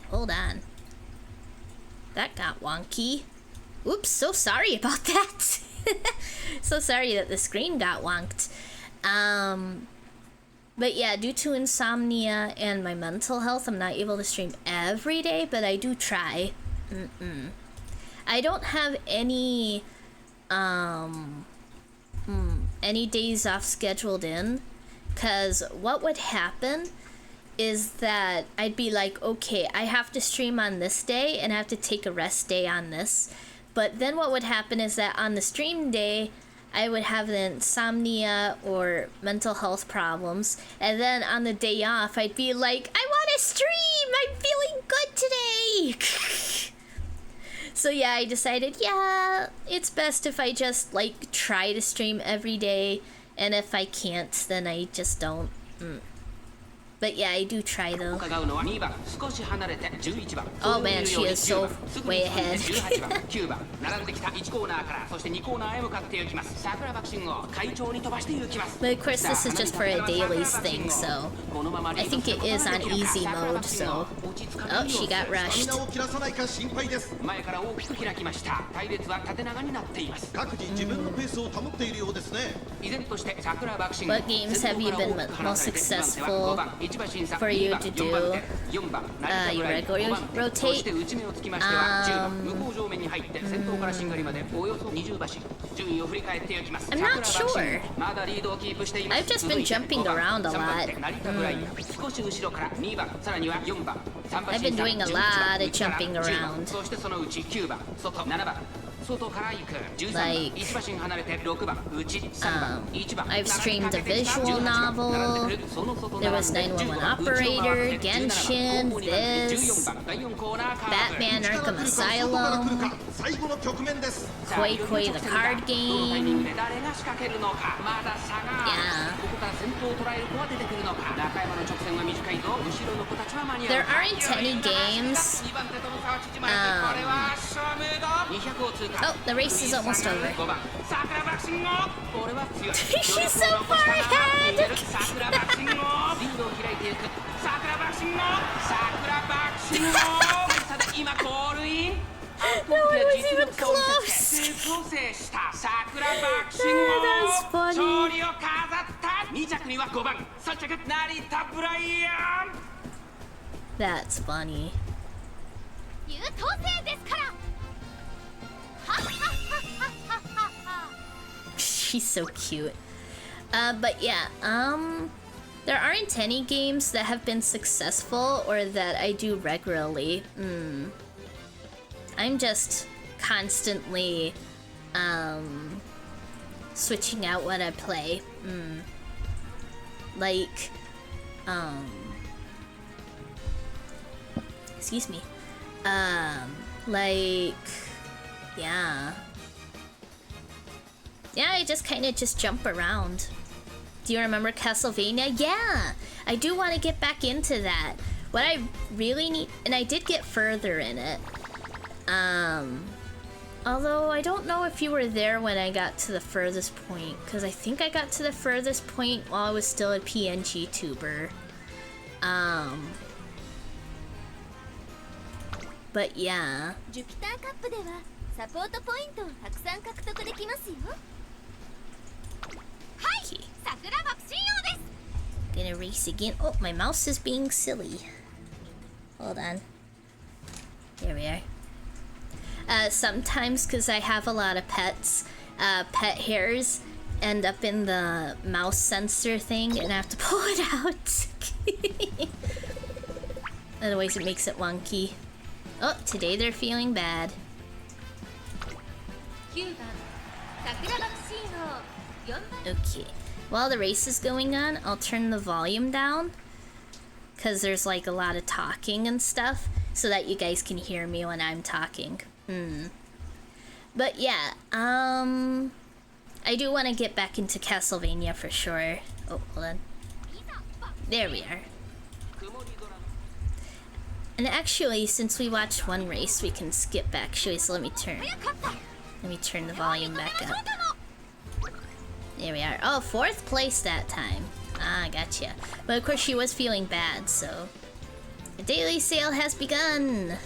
Hold on. That got wonky. Oops, so sorry about that. So sorry that the screen got wonked. But yeah, due to insomnia and my mental health, I'm not able to stream every day, but I do try. I don't have any days off scheduled in, because what would happen is that I'd be like, okay, I have to stream on this day and I have to take a rest day on this. But then what would happen is that on the stream day, I would have the insomnia or mental health problems, and then on the day off, I'd be like, I want to stream! I'm feeling good today! So yeah, I decided, yeah, it's best if I just, like, try to stream every day, and if I can't, then I just don't. But yeah, I do try though. Oh man, she is so way ahead. But of course this is just for a dailies thing, so I think it is on easy mode, so... Oh, she got rushed. What games have you been most successful for you to do? You regularly rotate? I'm not sure. I've just been jumping around a lot. I've been doing a lot of jumping around. Like, I've streamed a visual novel, there was 911 Operator, Genshin, this, Batman Arkham Asylum, Koi Koi the card game. Yeah. There aren't any games. Oh, the race is almost over. She's so far ahead! No one was even close! That was funny. That's funny. She's so cute. But yeah, there aren't any games that have been successful or that I do regularly. I'm just constantly, switching out what I play. Like, excuse me. Like, yeah. Yeah, I just kind of jump around. Do you remember Castlevania? Yeah! I do want to get back into that. What I really need... And I did get further in it. Although, I don't know if you were there when I got to the furthest point. Because I think I got to the furthest point while I was still a PNG tuber. But yeah. Okay. Gonna race again. Oh, my mouse is being silly. Hold on. There we are. Sometimes, because I have a lot of pets, pet hairs end up in the mouse sensor thing and I have to pull it out. Otherwise it makes it wonky. Oh, today they're feeling bad. Okay. While the race is going on, I'll turn the volume down. Because there's like a lot of talking and stuff. So that you guys can hear me when I'm talking. But yeah, I do want to get back into Castlevania for sure. Oh, hold on. There we are. And actually, since we watched one race, we can skip back. Actually, so let me turn the volume back up. There we are. Oh, 4th place that time. Ah, gotcha. But of course, she was feeling bad, so... The daily sale has begun!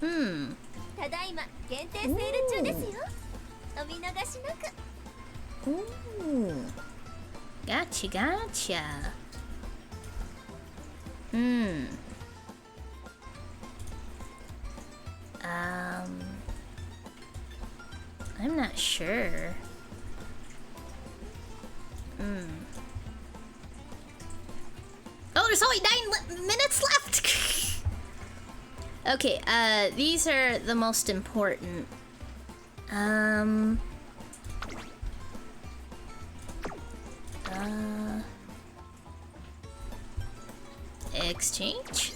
Ooh. Ooh. Gotcha, gotcha. I'm not sure. Oh, there's only 9 minutes left! Okay, these are the most important. Exchange?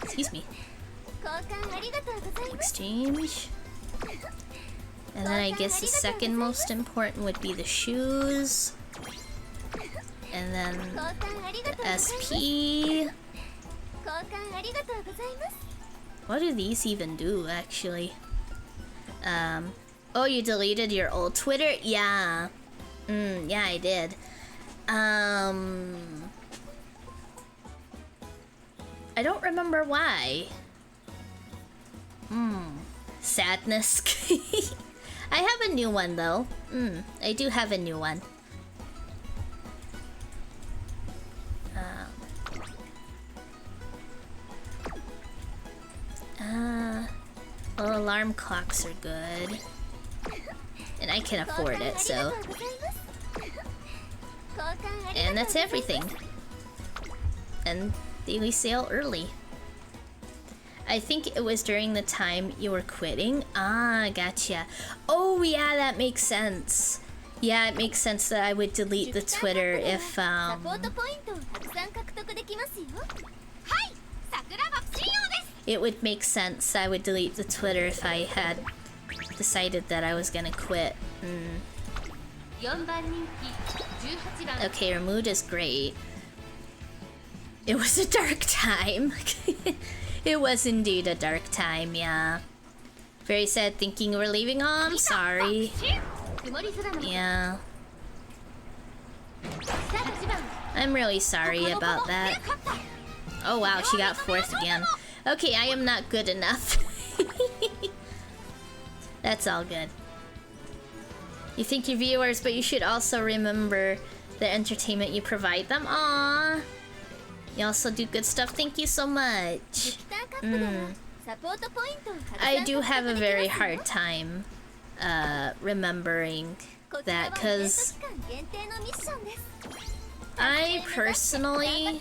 Excuse me. Exchange. And then I guess the second most important would be the shoes. And then 交換ありがとうございます SP. 交換ありがとうございます What do these even do, actually? Oh, you deleted your old Twitter? Yeah. Yeah, I did. I don't remember why. Sadness. I have a new one, though. I do have a new one. Well, alarm clocks are good. And I can afford it, so... And that's everything. And daily sale early. I think it was during the time you were quitting. Ah, gotcha. Oh, yeah, that makes sense. Yeah, it makes sense that I would delete the Twitter if, It would make sense I would delete the Twitter if I had decided that I was gonna quit. Okay, your mood is great. It was a dark time. It was indeed a dark time, yeah. Very sad thinking we're leaving. Oh, I'm sorry. Yeah. I'm really sorry about that. Oh wow, she got 4th again. Okay, I am not good enough. That's all good. You thank your viewers, but you should also remember the entertainment you provide them. Aww. You also do good stuff. Thank you so much. I do have a very hard time remembering that, because I personally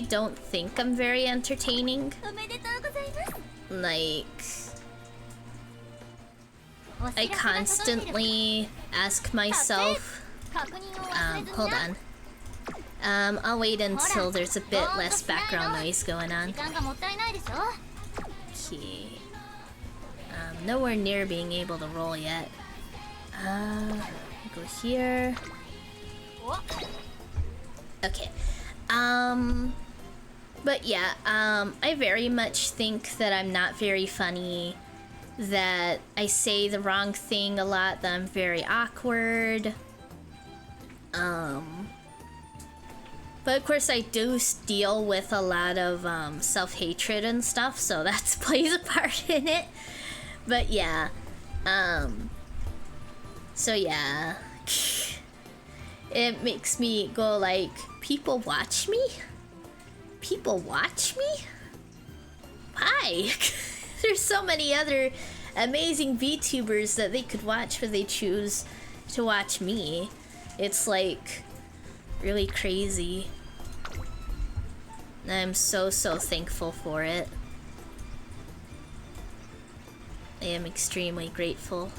don't think I'm very entertaining. Like, I constantly ask myself, hold on. I'll wait until there's a bit less background noise going on. Okay. Nowhere near being able to roll yet. Go here. Okay. But yeah, I very much think that I'm not very funny, that I say the wrong thing a lot, that I'm very awkward. But of course I do deal with a lot of self-hatred and stuff, so that plays a part in it. But yeah, so yeah, it makes me go like, people watch me? People watch me? Why? There's so many other amazing VTubers that they could watch, but they choose to watch me. It's like really crazy. And I'm so thankful for it. I am extremely grateful.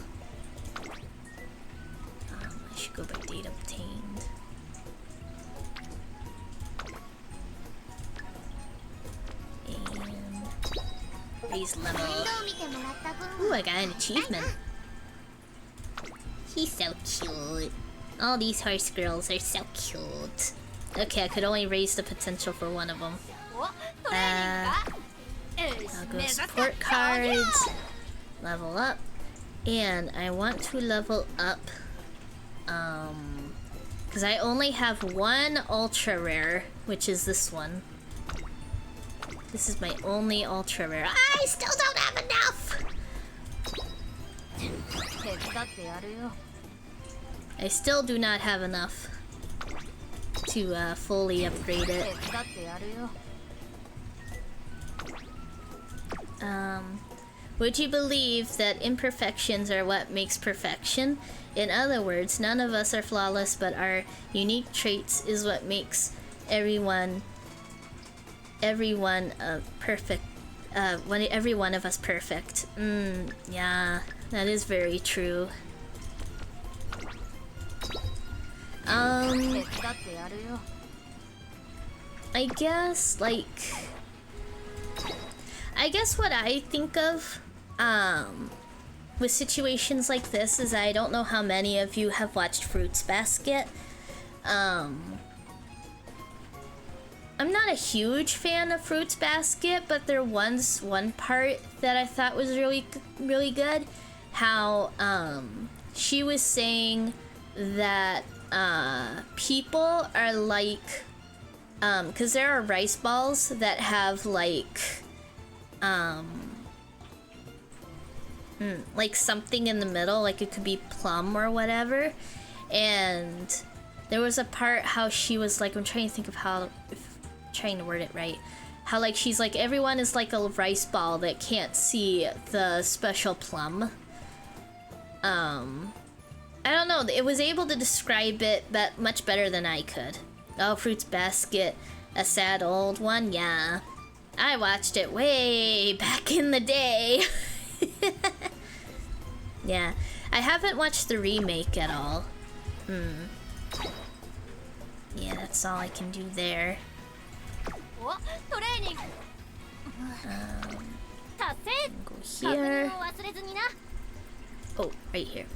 I should go by date obtained. And raise level. Ooh, I got an achievement. He's so cute. All these horse girls are so cute. Okay, I could only raise the potential for one of them. I'll go support cards. Level up. And I want to level up, because I only have one ultra rare, which is this one. This is my only ultra rare. I still don't have enough! I still do not have enough to fully upgrade it. Would you believe that imperfections are what makes perfection? In other words, none of us are flawless, but our unique traits is what makes every one perfect. Every one of us perfect. Yeah, that is very true. I guess, like, with situations like this is I don't know how many of you have watched Fruits Basket. I'm not a huge fan of Fruits Basket, but there was one part that I thought was really good. How she was saying that people are like, because there are rice balls that have like something in the middle, like it could be plum or whatever. And there was a part how she was like, I'm trying to think of trying to word it right, how like she's like, everyone is like a rice ball that can't see the special plum. I don't know, it was able to describe it much better than I could. Oh, Fruits Basket, a sad old one. Yeah, I watched it way back in the day. Yeah, I haven't watched the remake at all. Yeah, that's all I can do there. Go here. Oh, right here.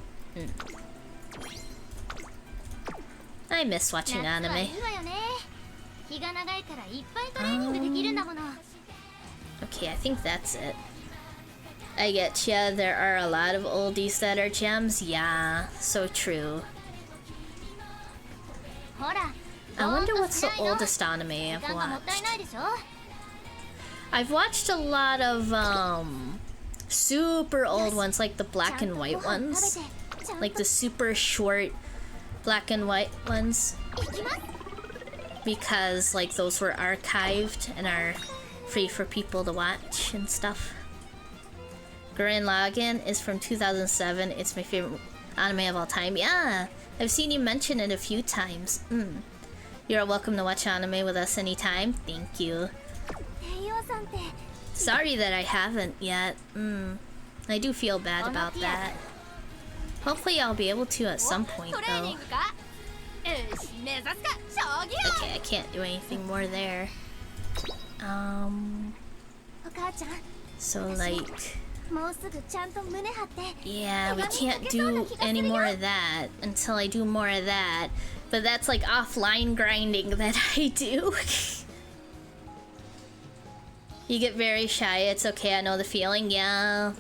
I miss watching anime. Okay, I think that's it. I get ya, there are a lot of oldies that are gems. Yeah, so true. I wonder what's the oldest anime I've watched. I've watched a lot of super old ones, like the black and white ones. Like the super short black and white ones. Because like those were archived and are free for people to watch and stuff. Gurren Lagann is from 2007. It's my favorite anime of all time. Yeah, I've seen you mention it a few times. You're welcome to watch anime with us anytime. Thank you. Sorry that I haven't yet. I do feel bad about that. Hopefully I'll be able to at some point though. Okay, I can't do anything more there. So like, yeah, we can't do any more of that until I do more of that. But that's like offline grinding that I do. You get very shy. It's okay, I know the feeling. Yeah.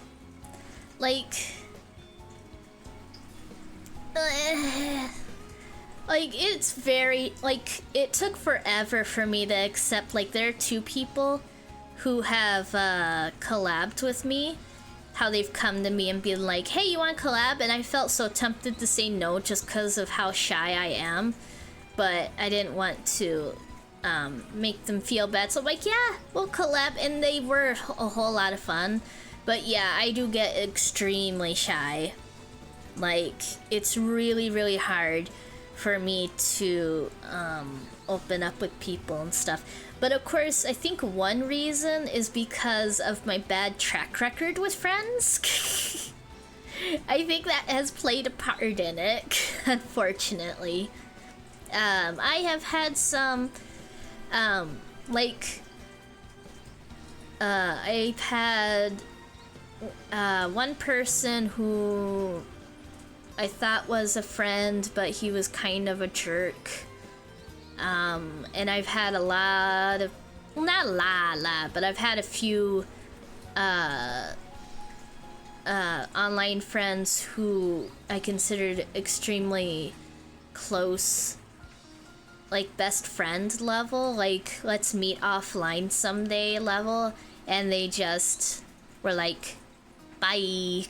Like it's very, like, it took forever for me to accept, like, there are two people who have collabed with me. How they've come to me and been like, hey, you want to collab? And I felt so tempted to say no just because of how shy I am. But I didn't want to make them feel bad. So I'm like, yeah, we'll collab. And they were a whole lot of fun. But yeah, I do get extremely shy. Like, it's really, really hard for me to open up with people and stuff. But of course, I think one reason is because of my bad track record with friends. I think that has played a part in it, unfortunately. I have had some, I've had one person who I thought was a friend, but he was kind of a jerk. And I've had a lot of, well, not a lot, but I've had a few online friends who I considered extremely close, like best friend level, like let's meet offline someday level, and they just were like, bye.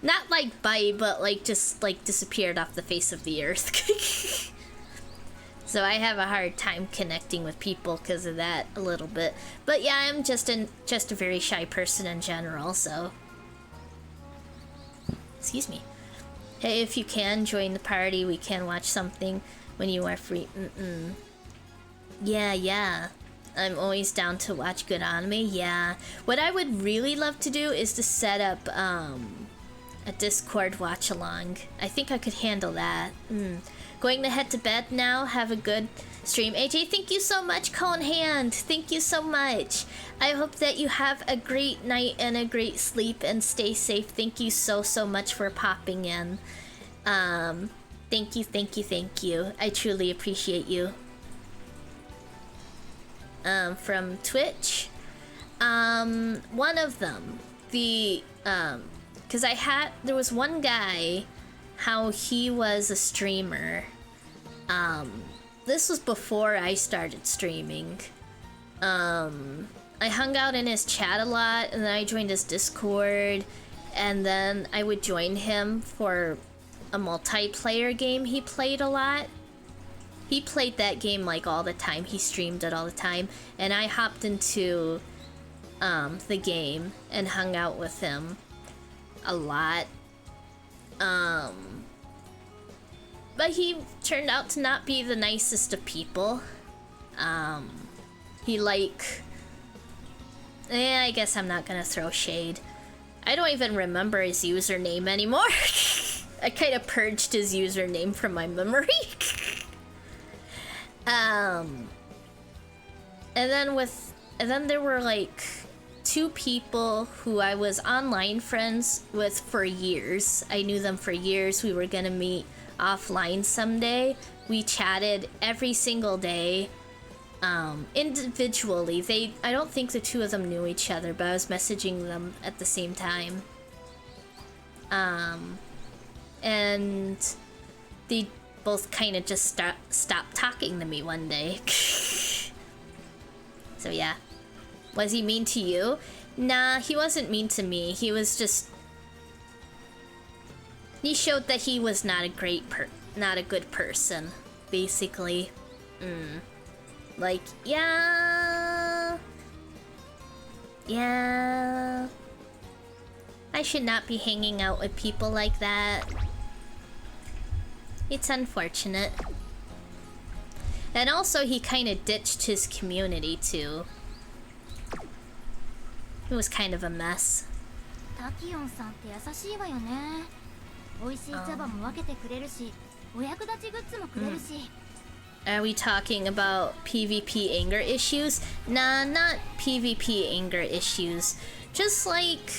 Not like bye, but like just like disappeared off the face of the earth. So I have a hard time connecting with people because of that a little bit. But yeah, I'm just a very shy person in general, so. Excuse me. Hey, if you can join the party, we can watch something when you are free. Yeah. I'm always down to watch good anime. Yeah. What I would really love to do is to set up a Discord watch along. I think I could handle that. going to head to bed now. Have a good stream. AJ, thank you so much. Cone Hand, thank you so much. I hope that you have a great night and a great sleep and stay safe. Thank you so much for popping in. Thank you. I truly appreciate you. From Twitch, one of them, because there was one guy, how he was a streamer. This was before I started streaming. I hung out in his chat a lot, and then I joined his Discord, and then I would join him for a multiplayer game he played a lot. He played that game like all the time. He streamed it all the time, and I hopped into the game and hung out with him a lot. But he turned out to not be the nicest of people. I guess I'm not gonna throw shade. I don't even remember his username anymore. I kind of purged his username from my memory. And then there were like 2 people who I was online friends with for years. I knew them for years. We were gonna meet offline someday. We chatted every single day, individually. I don't think the 2 of them knew each other, but I was messaging them at the same time. And they both kind of just stopped talking to me one day. So yeah. Was he mean to you? Nah, he wasn't mean to me. He was just... He showed that he was not a good person, basically. Like, yeah... I should not be hanging out with people like that. It's unfortunate. And also, he kind of ditched his community, too. It was kind of a mess. Are we talking about PvP anger issues? Nah, not PvP anger issues. Just like...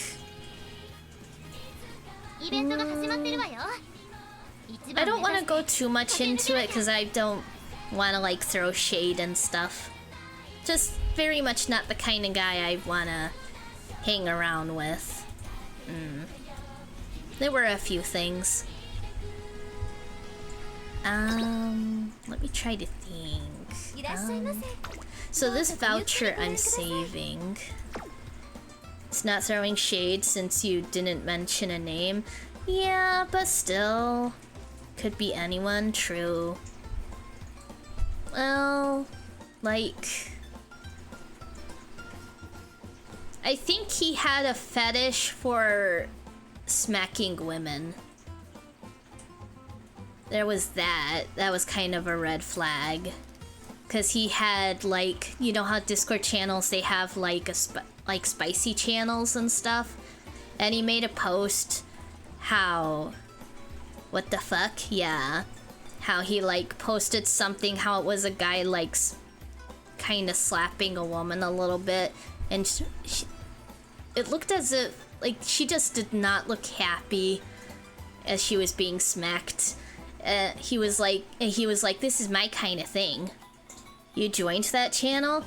I don't want to go too much into it because I don't want to like throw shade and stuff. Just very much not the kind of guy I want to hang around with. There were a few things. Let me try to think. So this voucher I'm saving. It's not throwing shade since you didn't mention a name. Yeah, but still. Could be anyone, true. Well, like... I think he had a fetish for smacking women. There was that. That was kind of a red flag. Because he had, like... You know how Discord channels, they have, like, spicy channels and stuff? And he made a post how... What the fuck? Yeah. How he, like, posted something, how it was a guy, like, kind of slapping a woman a little bit. And it looked as if, like, she just did not look happy as she was being smacked. He was like, this is my kind of thing. You joined that channel?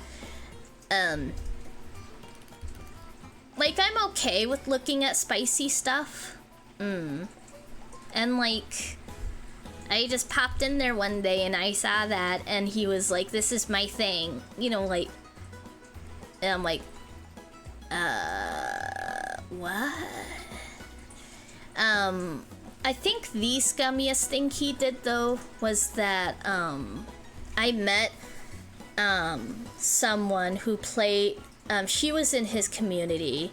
Like, I'm okay with looking at spicy stuff. And, like, I just popped in there one day and I saw that and he was like, this is my thing. You know, like... And I'm like... What? I think the scummiest thing he did, though, was that, I met, someone who played... she was in his community.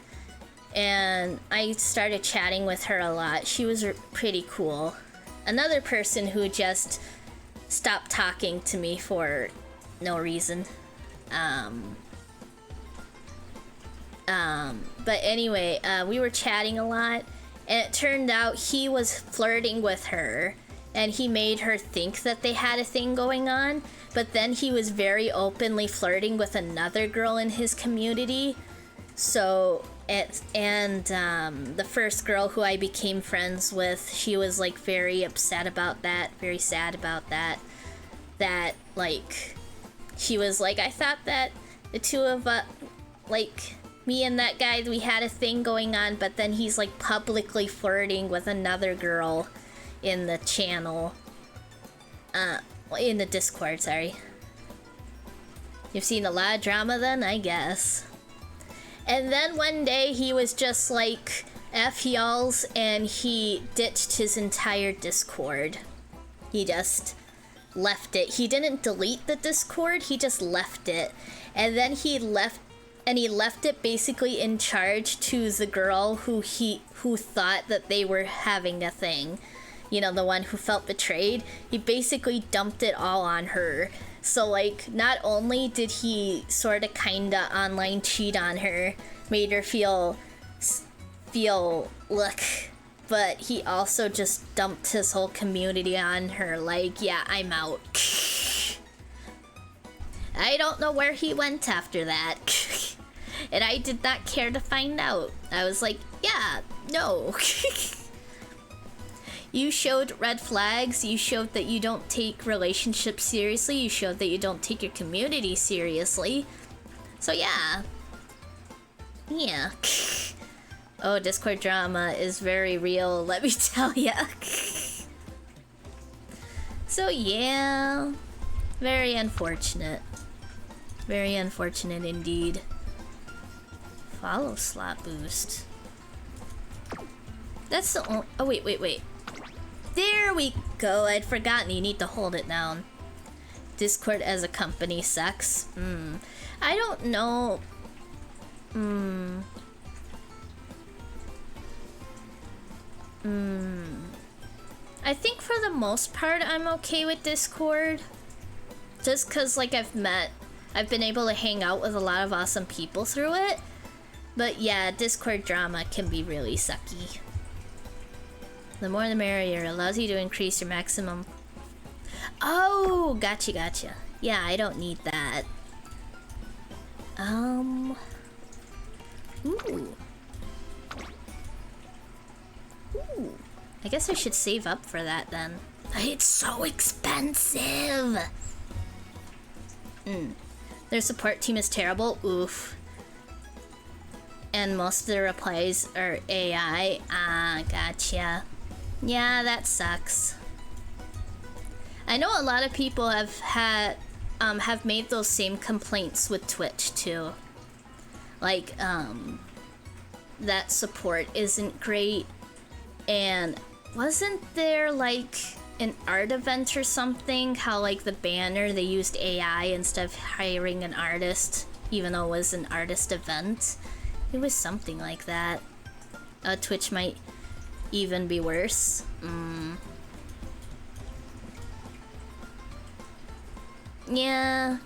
And I started chatting with her a lot. She was pretty cool. Another person who just stopped talking to me for no reason. But anyway, we were chatting a lot. And it turned out he was flirting with her. and he made her think that they had a thing going on, but then he was very openly flirting with another girl in his community. So the first girl who I became friends with, she was like very upset about that, very sad about that. That like she was like, I thought that the two of us, like me and that guy, we had a thing going on, but then he's like publicly flirting with another girl in the channel, in the Discord, sorry. You've seen a lot of drama then, I guess. And then one day he was just like, F y'alls, and he ditched his entire Discord. He just left it. He didn't delete the Discord, he just left it. And then he left it basically in charge to the girl who thought that they were having a thing. You know, the one who felt betrayed. He basically dumped it all on her. So like, not only did he sort of kinda online cheat on her, made her feel look, but he also just dumped his whole community on her. Like, yeah, I'm out. I don't know where he went after that. And I did not care to find out. I was like, yeah, no. You showed red flags, you showed that you don't take relationships seriously, you showed that you don't take your community seriously. So yeah. Yeah. Oh, Discord drama is very real, let me tell ya. So yeah. Very unfortunate. Very unfortunate indeed. Follow slot boost. That's the only... Oh, wait. There we go. I'd forgotten you need to hold it down. Discord as a company sucks. I don't know. I think for the most part I'm okay with Discord. Just cause like I've been able to hang out with a lot of awesome people through it. But yeah, Discord drama can be really sucky. The more the merrier. Allows you to increase your maximum. Oh, gotcha. Yeah, I don't need that. Ooh. I guess I should save up for that then. It's so expensive! Their support team is terrible. Oof. And most of the replies are AI. Ah, gotcha. Yeah, that sucks. I know a lot of people have made those same complaints with Twitch too. Like, that support isn't great. And wasn't there like an art event or something? How like the banner, they used AI instead of hiring an artist, even though it was an artist event. It was something like that. Twitch might even be worse. Yeah.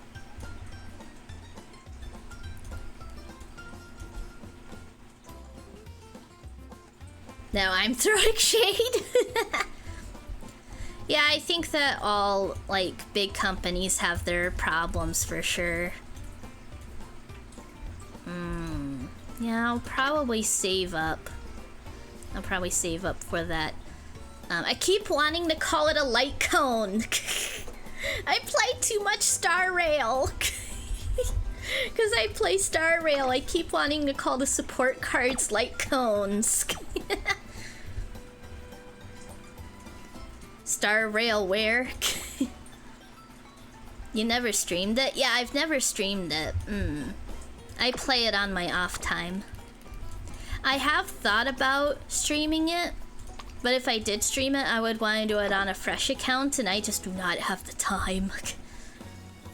Now I'm throwing shade. Yeah, I think that all like big companies have their problems for sure. Yeah, I'll probably save up. I'll probably save up for that. I keep wanting to call it a light cone. I play too much Star Rail. Because I play Star Rail, I keep wanting to call the support cards light cones. Star Rail where? You never streamed it? Yeah, I've never streamed it. I play it on my off time. I have thought about streaming it, but if I did stream it, I would want to do it on a fresh account, and I just do not have the time.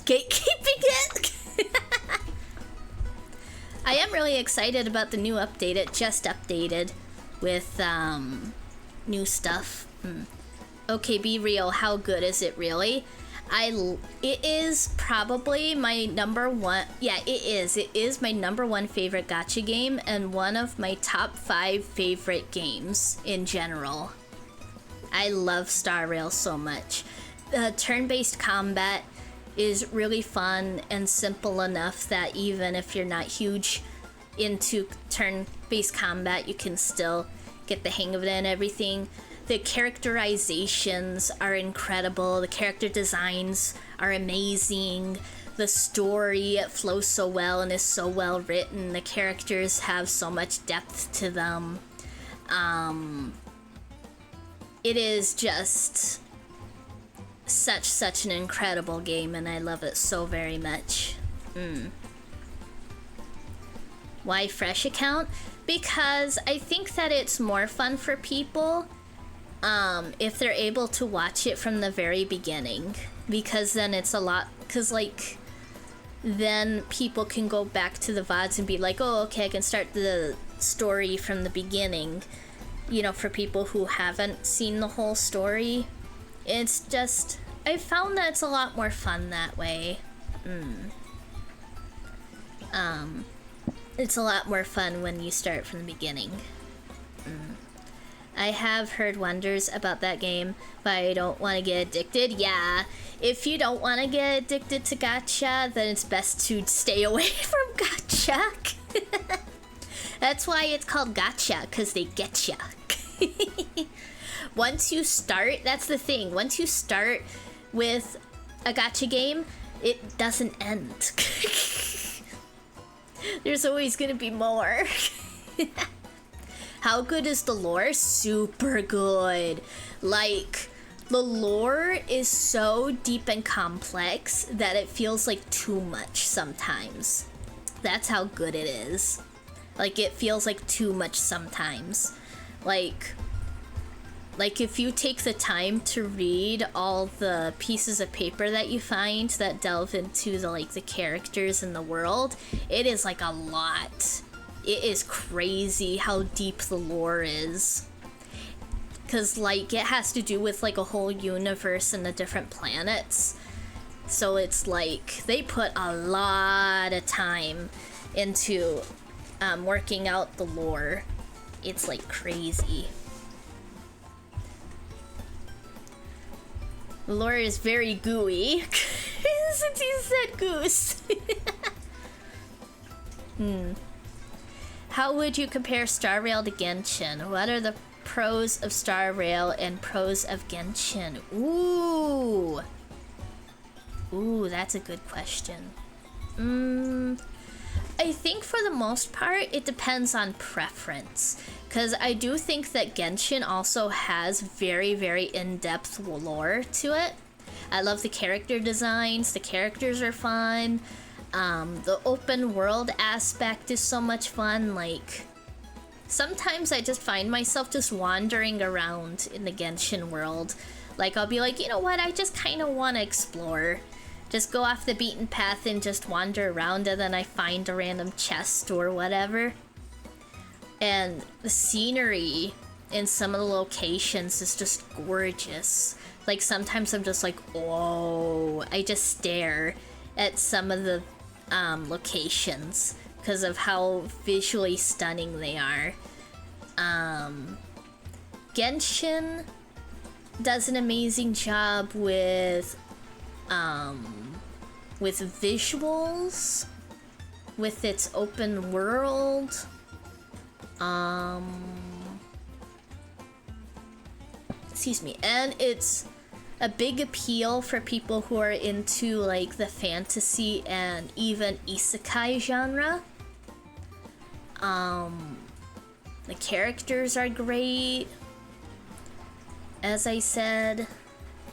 Gatekeeping it! I am really excited about the new update. It just updated with new stuff. Okay, be real. How good is it really? It is probably my number one. Yeah, it is. It is my number one favorite gacha game and one of my top 5 favorite games in general. I love Star Rail so much. Turn-based combat is really fun and simple enough that even if you're not huge into turn-based combat, you can still get the hang of it and everything. The characterizations are incredible. The character designs are amazing. The story, it flows so well and is so well written. The characters have so much depth to them. It is just such an incredible game, and I love it so very much. Why fresh account? Because I think that it's more fun for people if they're able to watch it from the very beginning, because then it's a lot, because like then people can go back to the VODs and be like, oh, okay, I can start the story from the beginning, you know, for people who haven't seen the whole story. It's just, I found that it's a lot more fun that way. It's a lot more fun when you start from the beginning. I have heard wonders about that game, but I don't want to get addicted. Yeah, if you don't want to get addicted to gacha, then it's best to stay away from gacha. That's why it's called gacha, because they get ya. Once you start, that's the thing. Once you start with a gacha game, it doesn't end. There's always gonna be more. How good is the lore? Super good. Like, the lore is so deep and complex that it feels like too much sometimes. That's how good it is. Like, it feels like too much sometimes. Like if you take the time to read all the pieces of paper that you find that delve into the characters in the world, it is like a lot. It is crazy how deep the lore is. Cause like it has to do with like a whole universe and the different planets. So it's like they put a lot of time into working out the lore. It's like crazy. The lore is very gooey. Since you said goose. How would you compare Star Rail to Genshin? What are the pros of Star Rail and pros of Genshin? Ooh, that's a good question. I think for the most part, it depends on preference. Because I do think that Genshin also has very, very in-depth lore to it. I love the character designs. The characters are fun. The open world aspect is so much fun. Like, sometimes I just find myself just wandering around in the Genshin world. Like, I'll be like, you know what? I just kind of want to explore. Just go off the beaten path and just wander around, and then I find a random chest or whatever. And the scenery in some of the locations is just gorgeous. Like, sometimes I'm just like, oh, I just stare at some of the locations because of how visually stunning they are. Genshin does an amazing job with visuals, with its open world. Excuse me, and it's a big appeal for people who are into like the fantasy and even isekai genre. The characters are great. As I said,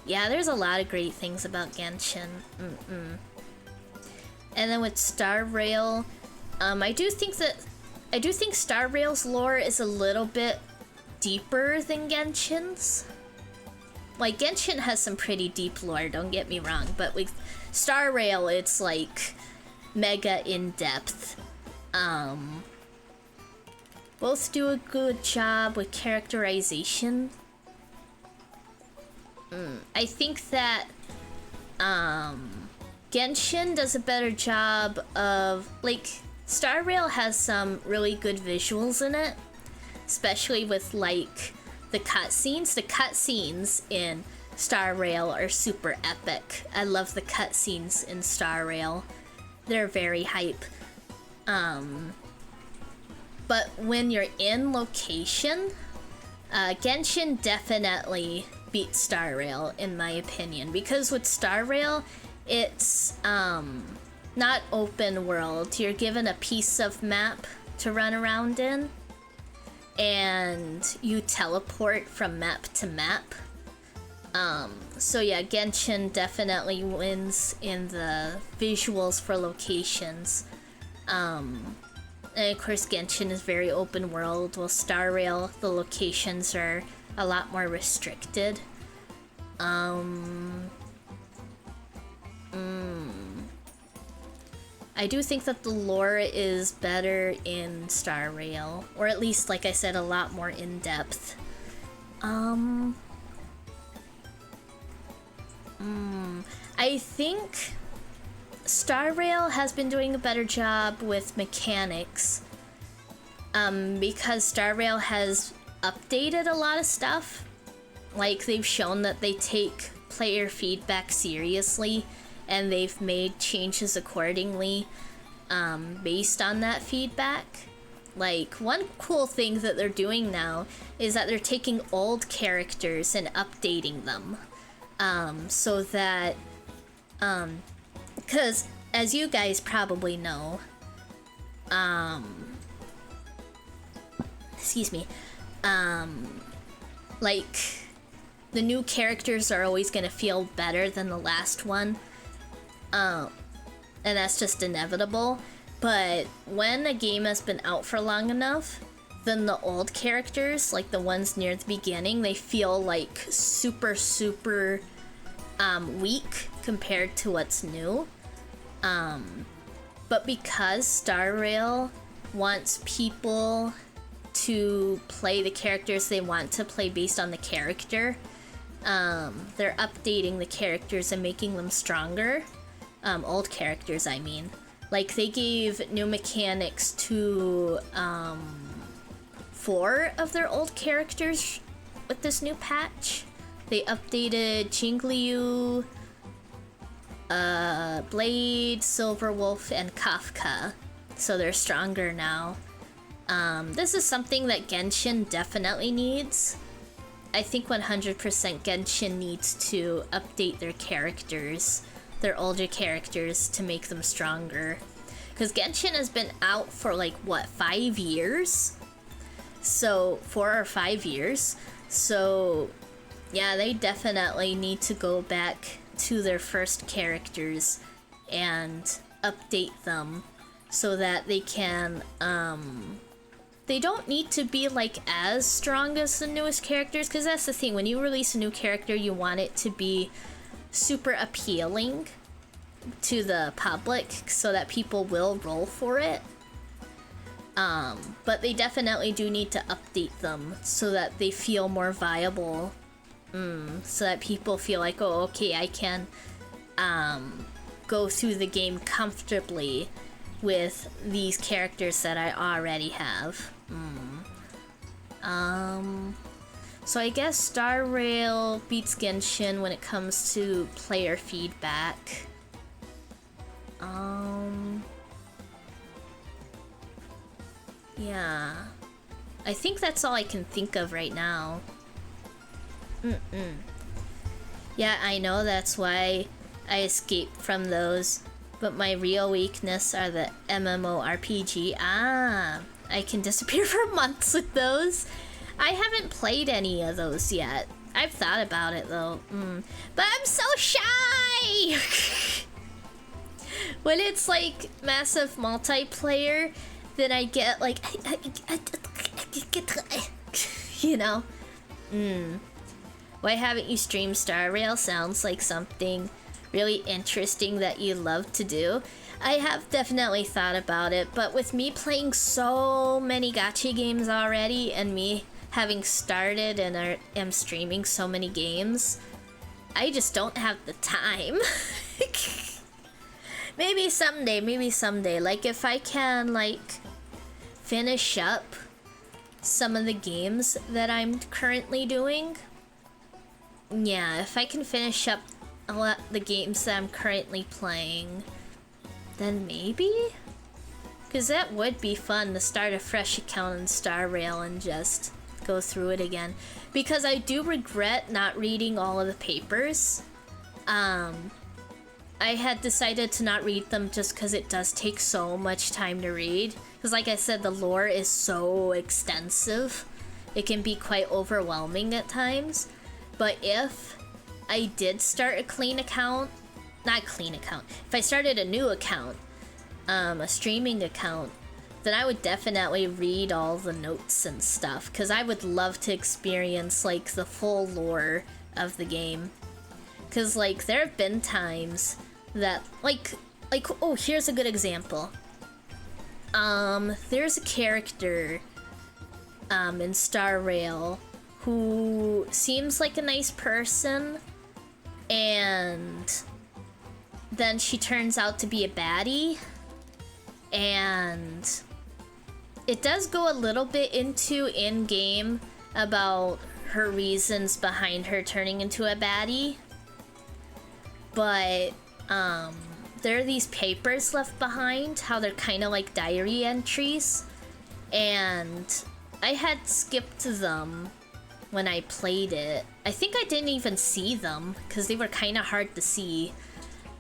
yeah, there's a lot of great things about Genshin. And then with Star Rail, I do think Star Rail's lore is a little bit deeper than Genshin's. Like, Genshin has some pretty deep lore, don't get me wrong, but with Star Rail, it's like mega in-depth. Both do a good job with characterization. I think that Genshin does a better job of, like, Star Rail has some really good visuals in it, especially with like the cutscenes. The cutscenes in Star Rail are super epic. I love the cutscenes in Star Rail. They're very hype. But when you're in location, Genshin definitely beats Star Rail in my opinion, because with Star Rail, it's not open world. You're given a piece of map to run around in, and you teleport from map to map. So yeah, Genshin definitely wins in the visuals for locations. And of course Genshin is very open world, while Star Rail, the locations are a lot more restricted. I do think that the lore is better in Star Rail, or at least, like I said, a lot more in-depth. I think Star Rail has been doing a better job with mechanics, because Star Rail has updated a lot of stuff. Like, they've shown that they take player feedback seriously, and they've made changes accordingly based on that feedback. Like, one cool thing that they're doing now is that they're taking old characters and updating them. So that, because as you guys probably know, excuse me, like, the new characters are always gonna feel better than the last one. And that's just inevitable. But when a game has been out for long enough, then the old characters, like the ones near the beginning, they feel like super weak compared to what's new. But because Star Rail wants people to play the characters they want to play based on the character, they're updating the characters and making them stronger. Old characters, I mean. Like, they gave new mechanics to 4 of their old characters with this new patch. They updated Qingliu, Blade, Silverwolf, and Kafka, so they're stronger now. This is something that Genshin definitely needs. I think 100% Genshin needs to update their characters, their older characters, to make them stronger. Because Genshin has been out for like, what, 5 years? So, 4 or 5 years. So, yeah, they definitely need to go back to their first characters and update them so that they can, they don't need to be like as strong as the newest characters, because that's the thing, when you release a new character, you want it to be super appealing to the public so that people will roll for it. But they definitely do need to update them so that they feel more viable. So that people feel like, oh, okay, I can go through the game comfortably with these characters that I already have. So I guess Star Rail beats Genshin when it comes to player feedback. Yeah. I think that's all I can think of right now. Yeah, I know, that's why I escaped from those. But my real weakness are the MMORPG. I can disappear for months with those. I haven't played any of those yet. I've thought about it though. But I'm so shy! When it's like massive multiplayer, then I get like, you know? Why haven't you streamed Star Rail? Sounds like something really interesting that you love to do. I have definitely thought about it, but with me playing so many gacha games already, and me having started and am streaming so many games, I just don't have the time. Maybe someday, like if I can like finish up some of the games that I'm currently doing. Yeah, if I can finish up a lot the games that I'm currently playing, then maybe? Because that would be fun to start a fresh account in Star Rail and just go through it again. Because I do regret not reading all of the papers. I had decided to not read them just because it does take so much time to read. Because like I said, the lore is so extensive. It can be quite overwhelming at times. But if I did start a clean account, not clean account, if I started a new account, a streaming account, then I would definitely read all the notes and stuff, because I would love to experience like the full lore of the game. Because like there have been times that like oh, here's a good example. There's a character in Star Rail who seems like a nice person, and then she turns out to be a baddie, and it does go a little bit into in-game about her reasons behind her turning into a baddie, but there are these papers left behind, how they're kind of like diary entries, and I had skipped them when I played it. I think I didn't even see them because they were kind of hard to see.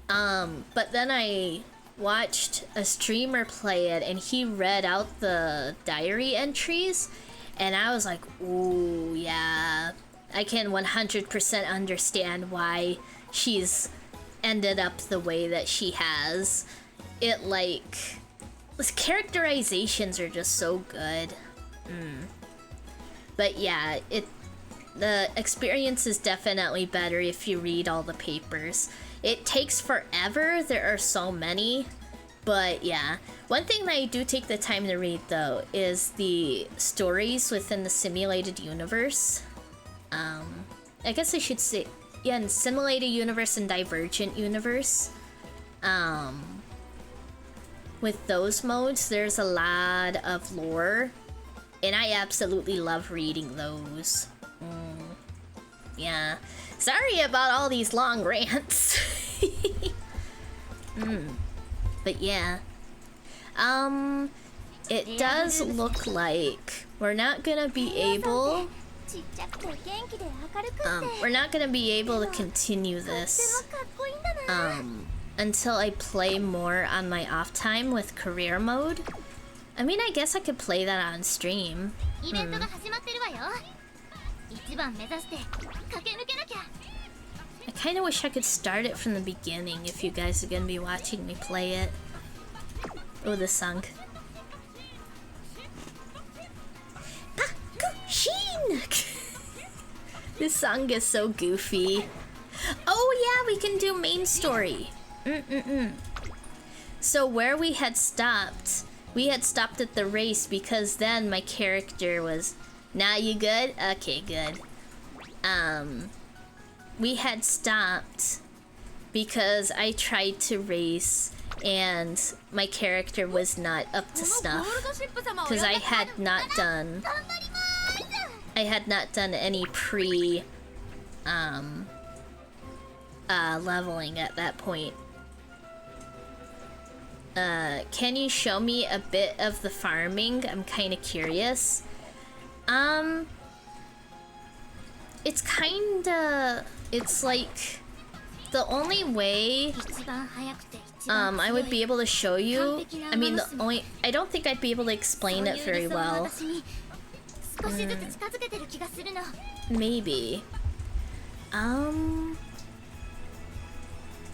But then I watched a streamer play it and he read out the diary entries, and I was like, ooh, yeah, I can 100% understand why she's ended up the way that she has. It like, the characterizations are just so good. But yeah, the experience is definitely better if you read all the papers. It takes forever, there are so many, but yeah. One thing that I do take the time to read though is the stories within the simulated universe. I guess I should say, yeah, in simulated universe and divergent universe. With those modes, there's a lot of lore, and I absolutely love reading those. Yeah. Sorry about all these long rants. But yeah. It does look like we're not gonna be able to continue this until I play more on my off time with career mode. I mean, I guess I could play that on stream. I kind of wish I could start it from the beginning if you guys are gonna be watching me play it. Oh, this song. This song is so goofy. Oh yeah, we can do main story. So where we had stopped at the race because then my character was, nah, you good? Okay, good. We had stopped because I tried to race and my character was not up to snuff because I had not done any pre leveling at that point. Can you show me a bit of the farming? I'm kind of curious. It's like the only way I would be able to show you. I mean, I don't think I'd be able to explain it very well. Maybe.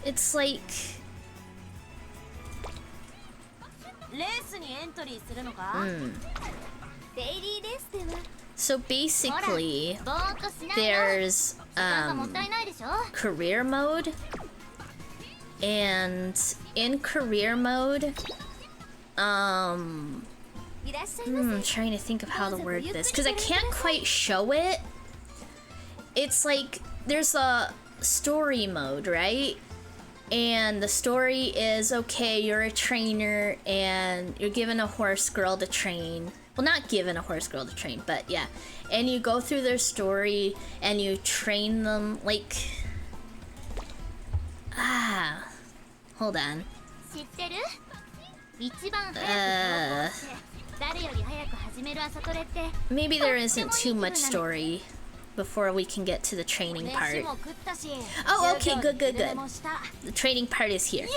It's like, so basically, there's career mode, and in career mode, I'm trying to think of how to word this because I can't quite show it. It's like there's a story mode, right? And the story is, okay, you're a trainer and you're given a horse girl to train. well, not given a horse girl to train, but yeah. And you go through their story and you train them, like... hold on. Maybe there isn't too much story before we can get to the training part. Oh, okay, good. The training part is here.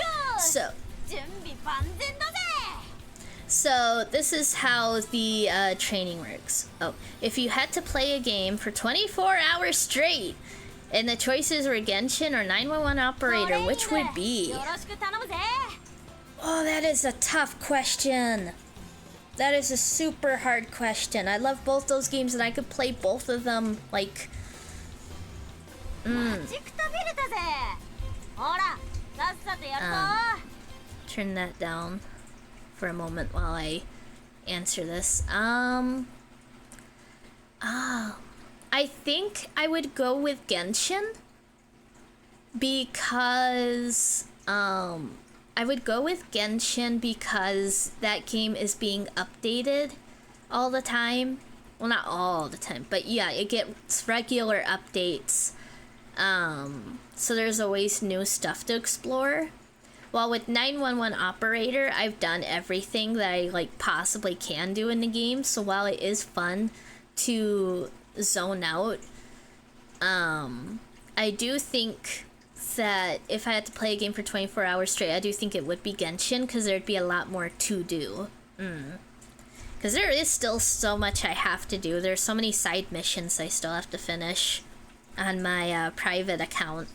So this is how the training works. Oh, if you had to play a game for 24 hours straight, and the choices were Genshin or 911 operator, which would be? Oh, that is a tough question. That is a super hard question. I love both those games and I could play both of them, like... turn that down for a moment while I answer this. I think I would go with Genshin because that game is being updated all the time. Well, not all the time, but yeah, it gets regular updates. So there's always new stuff to explore. While with 911 Operator, I've done everything that I like possibly can do in the game. So while it is fun to zone out, I do think that if I had to play a game for 24 hours straight, I do think it would be Genshin, because there'd be a lot more to do. Because there is still so much I have to do. There's so many side missions I still have to finish on my private account.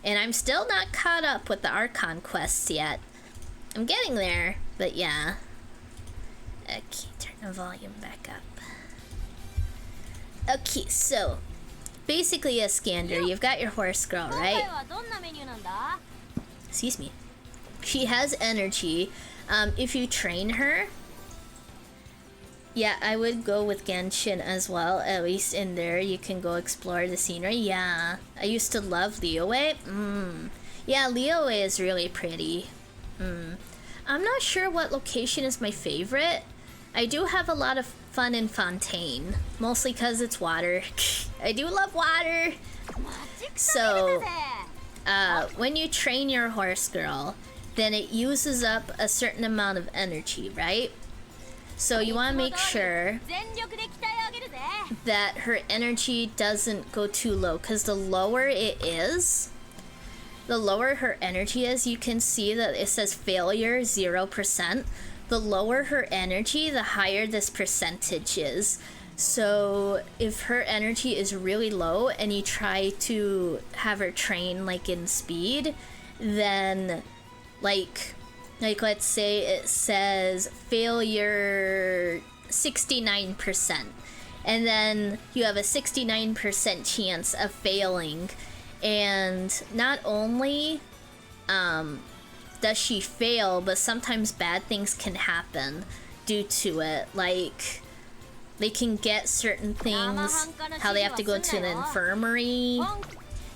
And I'm still not caught up with the Archon quests yet. I'm getting there, but yeah. Okay, turn the volume back up. Okay, so basically a Skander, you've got your horse girl, right? Excuse me. She has energy. If you train her, yeah, I would go with Genshin as well. At least in there, you can go explore the scenery. Yeah, I used to love Liyue. Yeah, Liyue is really pretty. I'm not sure what location is my favorite. I do have a lot of fun in Fontaine, mostly because it's water. I do love water. So, when you train your horse girl, then it uses up a certain amount of energy, right? So you want to make sure that her energy doesn't go too low, because the lower it is, the lower her energy is. You can see that it says failure 0%. The lower her energy, the higher this percentage is. So if her energy is really low and you try to have her train like in speed, then like let's say it says failure 69%, and then you have a 69% chance of failing, and not only does she fail, but sometimes bad things can happen due to it. Like, they can get certain things, how they have to go to an infirmary.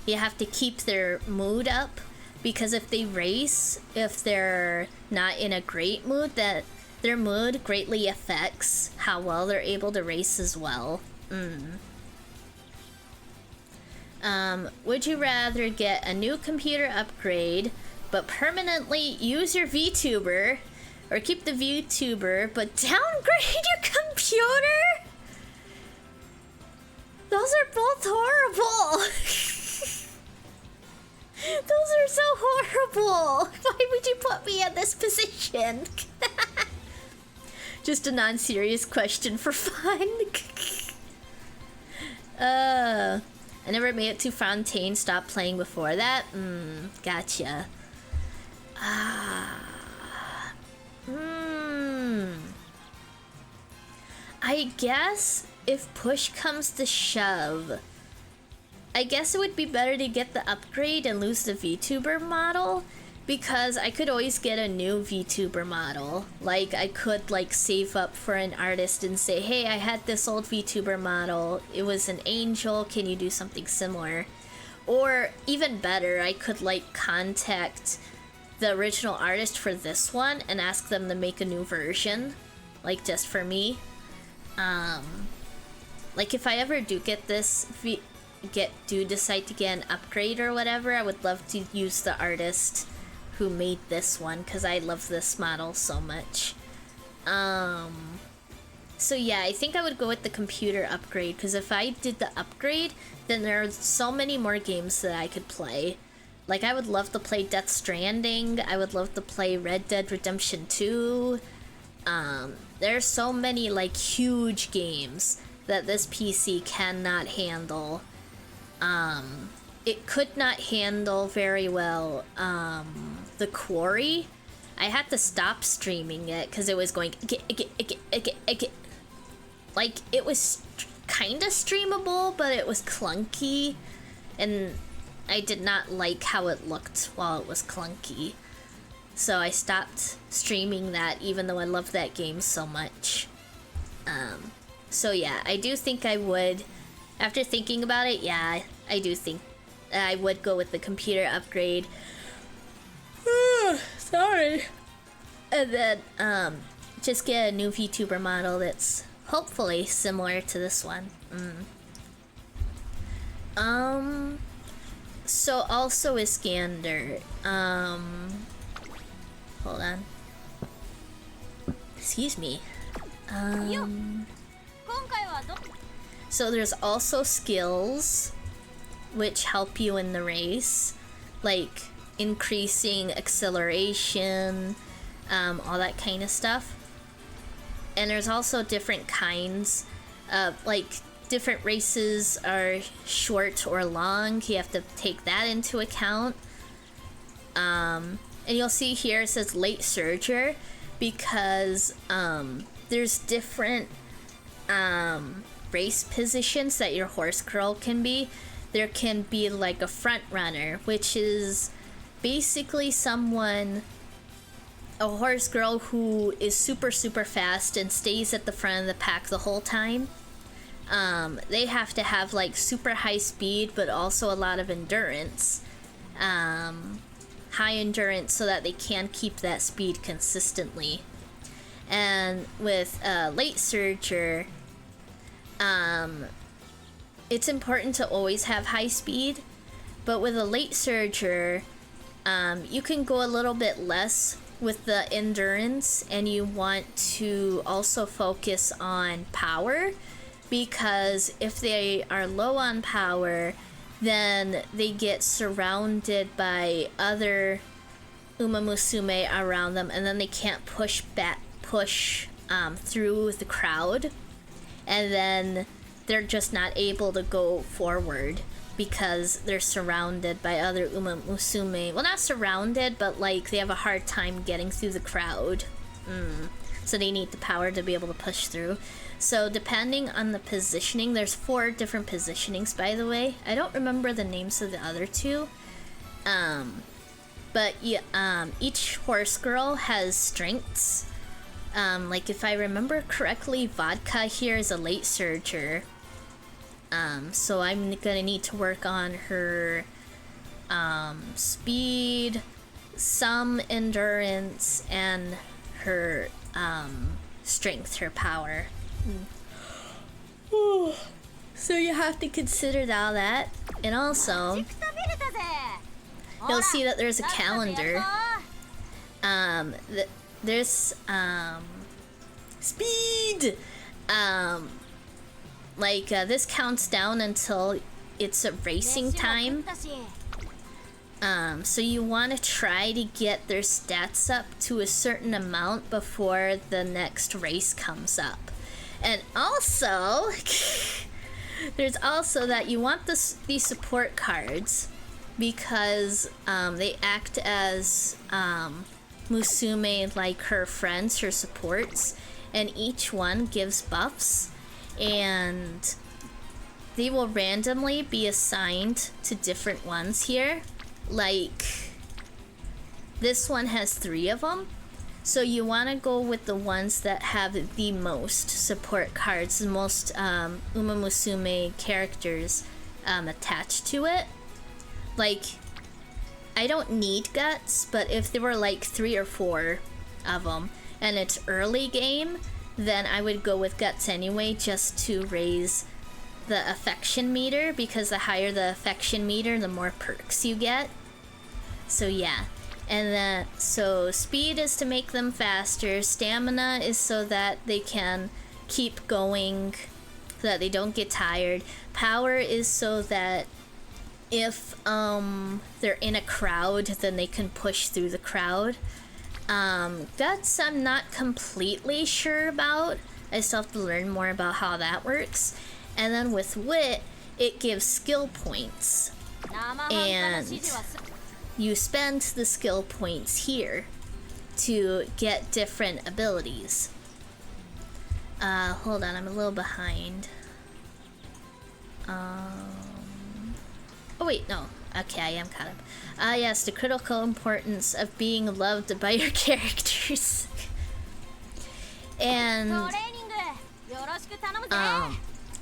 You have to keep their mood up, because if they race, if they're not in a great mood, that their mood greatly affects how well they're able to race as well. Would you rather get a new computer upgrade but permanently use your VTuber, or keep the VTuber but downgrade your computer? Those are both horrible. Those are so horrible. Why would you put me in this position? Just a non-serious question for fun. I never made it to Fontaine. Stopped playing before that. Gotcha. I guess if push comes to shove, I guess it would be better to get the upgrade and lose the VTuber model, because I could always get a new VTuber model. Like, I could like save up for an artist and say, hey, I had this old VTuber model, it was an angel, can you do something similar? Or even better, I could like contact the original artist for this one and ask them to make a new version, like just for me. like if I ever do get this, decide to get an upgrade or whatever, I would love to use the artist who made this one, because I love this model so much. So yeah, I think I would go with the computer upgrade, because if I did the upgrade, then there are so many more games that I could play. Like, I would love to play Death Stranding, I would love to play Red Dead Redemption 2. There's so many, like, huge games that this PC cannot handle. It could not handle very well, The Quarry. I had to stop streaming it because it was going like, it was kind of streamable, but it was clunky, and I did not like how it looked while it was clunky. So I stopped streaming that, even though I love that game so much. So yeah, I do think I would, after thinking about it, yeah, I do think I would go with the computer upgrade. Sorry. And then, just get a new VTuber model that's hopefully similar to this one. So also Iskander, hold on. Excuse me. So there's also skills which help you in the race, like increasing acceleration, all that kind of stuff. And there's also different kinds of, like, different races are short or long. You have to take that into account. And you'll see here it says late surger, because there's different race positions that your horse girl can be. There can be like a front runner, which is basically a horse girl who is super fast and stays at the front of the pack the whole time. They have to have like super high speed, but also a lot of endurance. High endurance so that they can keep that speed consistently. And with late surger, it's important to always have high speed, but with a late surger, you can go a little bit less with the endurance, and you want to also focus on power, because if they are low on power, then they get surrounded by other Musume around them, and then they can't push through the crowd, and then they're just not able to go forward because they're surrounded by other Musume. Well, not surrounded, but like they have a hard time getting through the crowd. So they need the power to be able to push through. So depending on the positioning, there's 4 different positionings, by the way. I don't remember the names of the other 2. But yeah, each horse girl has strengths. Like if I remember correctly, Vodka here is a late surger. So I'm gonna need to work on her speed, some endurance, and her strength, her power. So you have to consider all that. And also, you'll see that there's a calendar. There's speed. This counts down until it's a racing time. So you want to try to get their stats up to a certain amount before the next race comes up. And also, there's also that you want these support cards, because they act as Musume, like her friends, her supports, and each one gives buffs, and they will randomly be assigned to different ones here. Like, this one has 3 of them, so you want to go with the ones that have the most support cards, the most Musume characters attached to it. Like, I don't need guts, but if there were like 3 or 4 of them and it's early game, then I would go with Guts anyway, just to raise the affection meter, because the higher the affection meter, the more perks you get. So yeah. And then, so speed is to make them faster, stamina is so that they can keep going, so that they don't get tired. Power is so that if they're in a crowd, then they can push through the crowd. Guts I'm not completely sure about. I still have to learn more about how that works. And then with Wit, it gives skill points. And you spend the skill points here to get different abilities. Hold on, I'm a little behind. Oh wait, no. Okay, I am caught up. Yes, the critical importance of being loved by your characters. And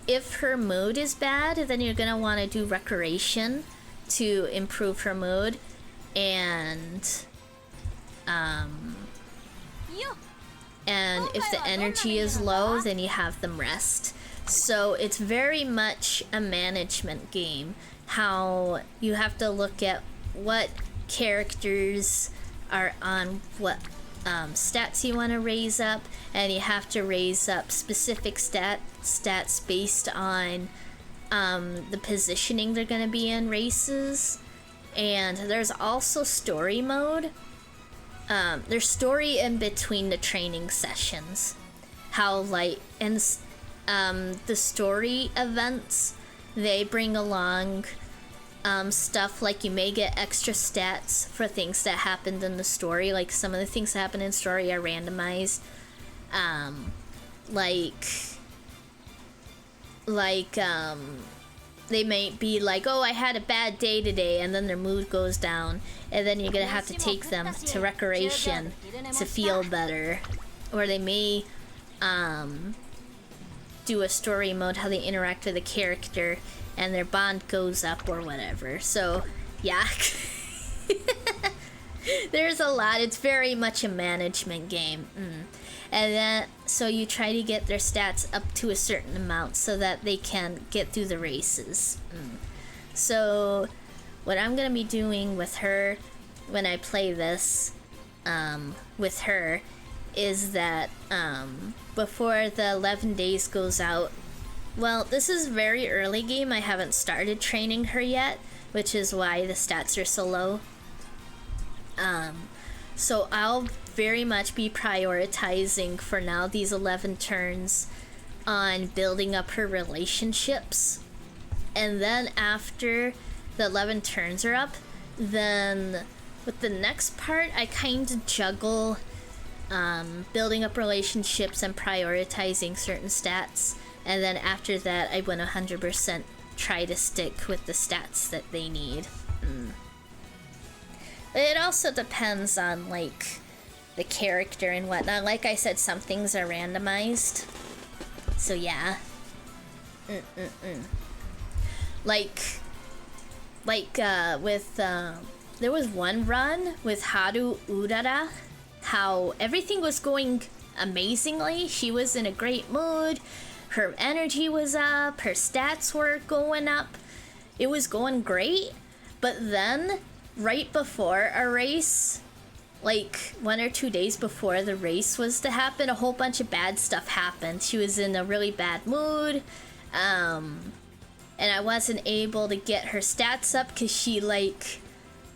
if her mood is bad, then you're gonna want to do Recreation to improve her mood. And if the energy is low, then you have them rest. So it's very much a management game. How you have to look at what characters are on what stats you want to raise up, and you have to raise up specific stats based on the positioning they're going to be in races. And there's also story mode. There's story in between the training sessions. How the story events, they bring along stuff like you may get extra stats for things that happened in the story. Like some of the things that happen in story are randomized. They might be like, oh, I had a bad day today, and then their mood goes down, and then you're gonna have to take them to Recreation to feel better. Or they may do a story mode, how they interact with a character, and their bond goes up or whatever. So, yeah. There's a lot. It's very much a management game. And then, so you try to get their stats up to a certain amount so that they can get through the races. So, what I'm going to be doing with her when I play this with her is that before the 11 days goes out, well, this is a very early game. I haven't started training her yet, which is why the stats are so low. So I'll very much be prioritizing for now these 11 turns on building up her relationships. And then after the 11 turns are up, then with the next part, I kind of juggle building up relationships and prioritizing certain stats. And then after that, I would 100% try to stick with the stats that they need. It also depends on, like, the character and whatnot. Like I said, some things are randomized. So, yeah. There was one run with Haru Urara, how everything was going amazingly. She was in a great mood. Her energy was up. Her stats were going up. It was going great. But then, right before a race, like 1 or 2 days before the race was to happen, a whole bunch of bad stuff happened. She was in a really bad mood. And I wasn't able to get her stats up because she, like,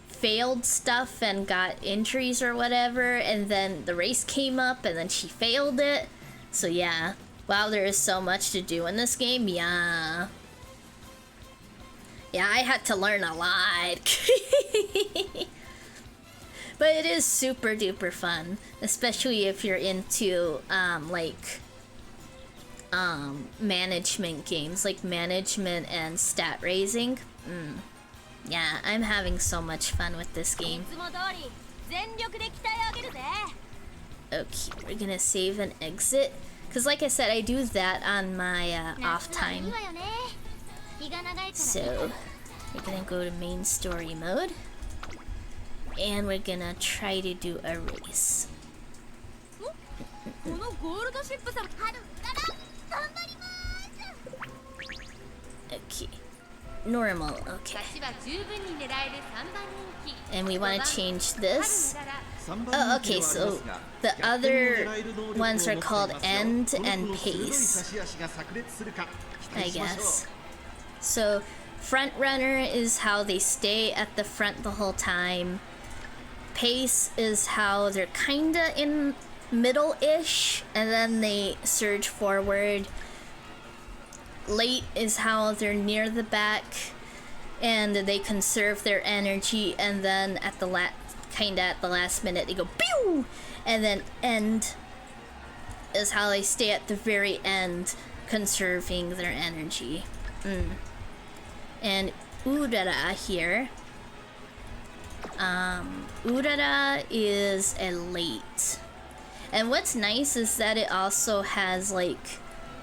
failed stuff and got injuries or whatever. And then the race came up and then she failed it. So, yeah. Wow, there is so much to do in this game. Yeah. Yeah, I had to learn a lot. But it is super duper fun. Especially if you're into, management games. Like management and stat raising. Yeah, I'm having so much fun with this game. Okay, we're gonna save and exit. Because like I said, I do that on my off time. So, we're gonna go to main story mode. And we're gonna try to do a race. Okay. Normal, okay. And we want to change this. Oh, okay, so the other ones are called end and pace, I guess. So front runner is how they stay at the front the whole time. Pace is how they're kinda in middle-ish and then they surge forward. Late is how they're near the back and they conserve their energy, and then at the last minute they go pew, and then end is how they stay at the very end conserving their energy. And Urara here, Urara is a late, and what's nice is that it also has like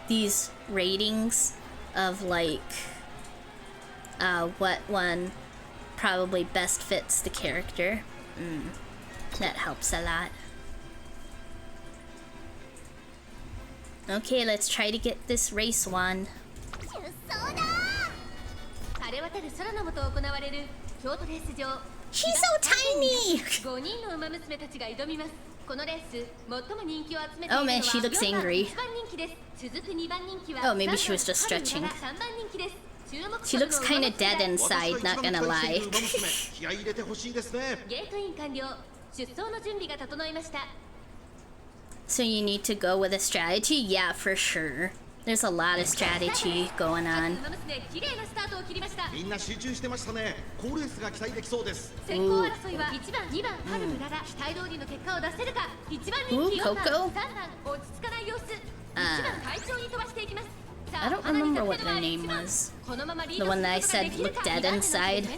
these ratings of like what one probably best fits the character. That helps a lot. Okay, let's try to get this race one. She's so tiny! Oh man, she looks angry. Oh, maybe she was just stretching. She looks kinda dead inside, not gonna lie. So you need to go with a strategy? Yeah, for sure. There's a lot of strategy going on. Ooh, Coco? I don't remember what their name was. The one that I said looked dead inside.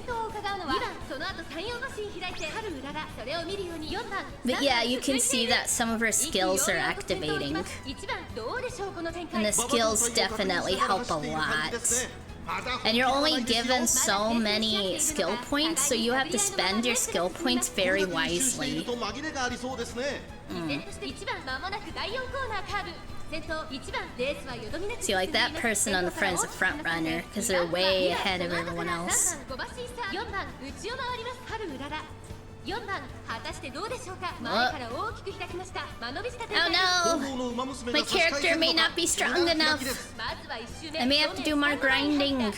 But yeah, you can see that some of her skills are activating. And the skills definitely help a lot. And you're only given so many skill points, so you have to spend your skill points very wisely. See, like that person on the front is a front runner because they're way ahead of everyone else. Oh no! My character may not be strong enough. I may have to do more grinding.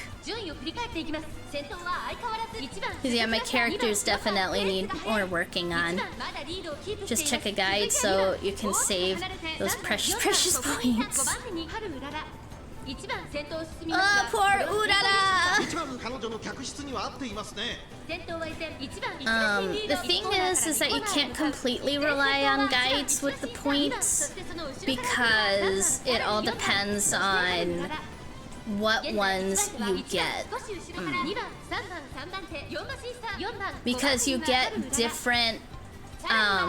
Because yeah, my characters definitely need more working on. Just check a guide so you can save those precious points. Oh, poor Urara! The thing is that you can't completely rely on guides with the points because it all depends on what ones you get. Because you get different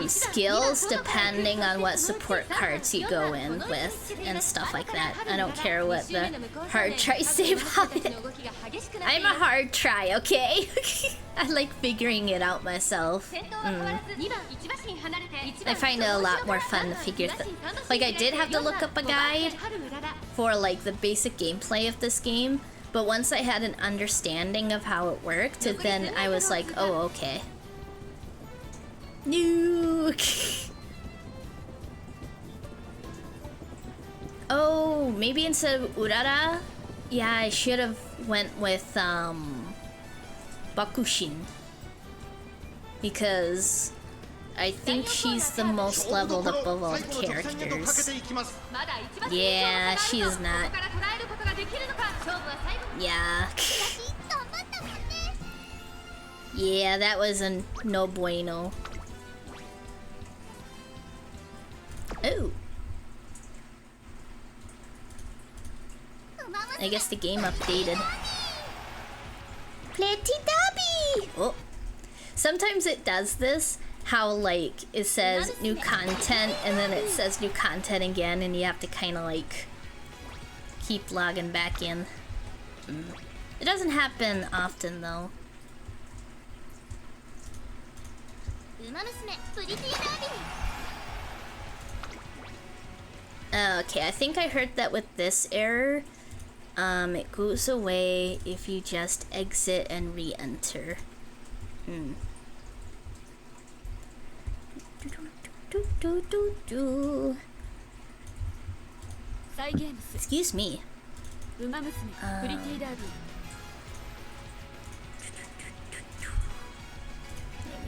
skills depending on what support cards you go in with and stuff like that. I don't care what the hard tries say about it. I'm a hard try, okay? I like figuring it out myself. I find it a lot more fun to figure like I did have to look up a guide for like the basic gameplay of this game, but once I had an understanding of how it worked, then I was like, oh, okay. Nuke! Oh, maybe instead of Urara? Yeah, I should have went with Bakushin. because I think she's the most leveled up of all the characters. Yeah, she's not. Yeah. Yeah, that was a no bueno. Oh. I guess the game updated. Teletubby! Oh. Sometimes it does this, how like it says new content and then it says new content again and you have to kind of like keep logging back in. It doesn't happen often though. Okay, I think I heard that with this error, it goes away if you just exit and re-enter. Excuse me. There we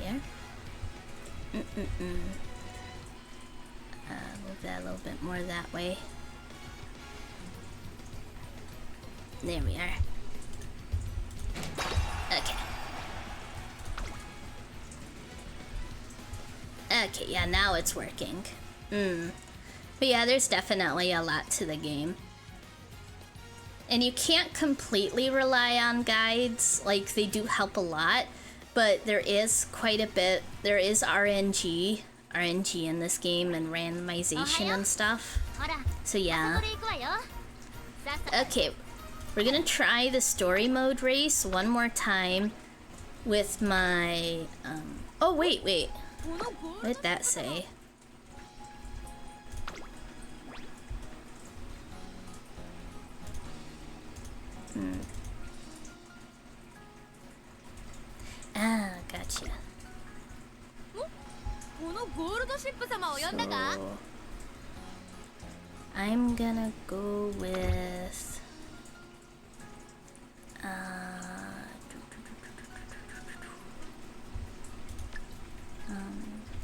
are. Move that a little bit more that way. There we are. Okay. Okay, yeah, now it's working. But yeah, there's definitely a lot to the game. And you can't completely rely on guides, like they do help a lot, but there is quite a bit. There is RNG in this game and randomization and stuff. So yeah. Okay, we're gonna try the story mode race one more time with my, oh wait. What did that say? Ah, gotcha. So, I'm gonna go with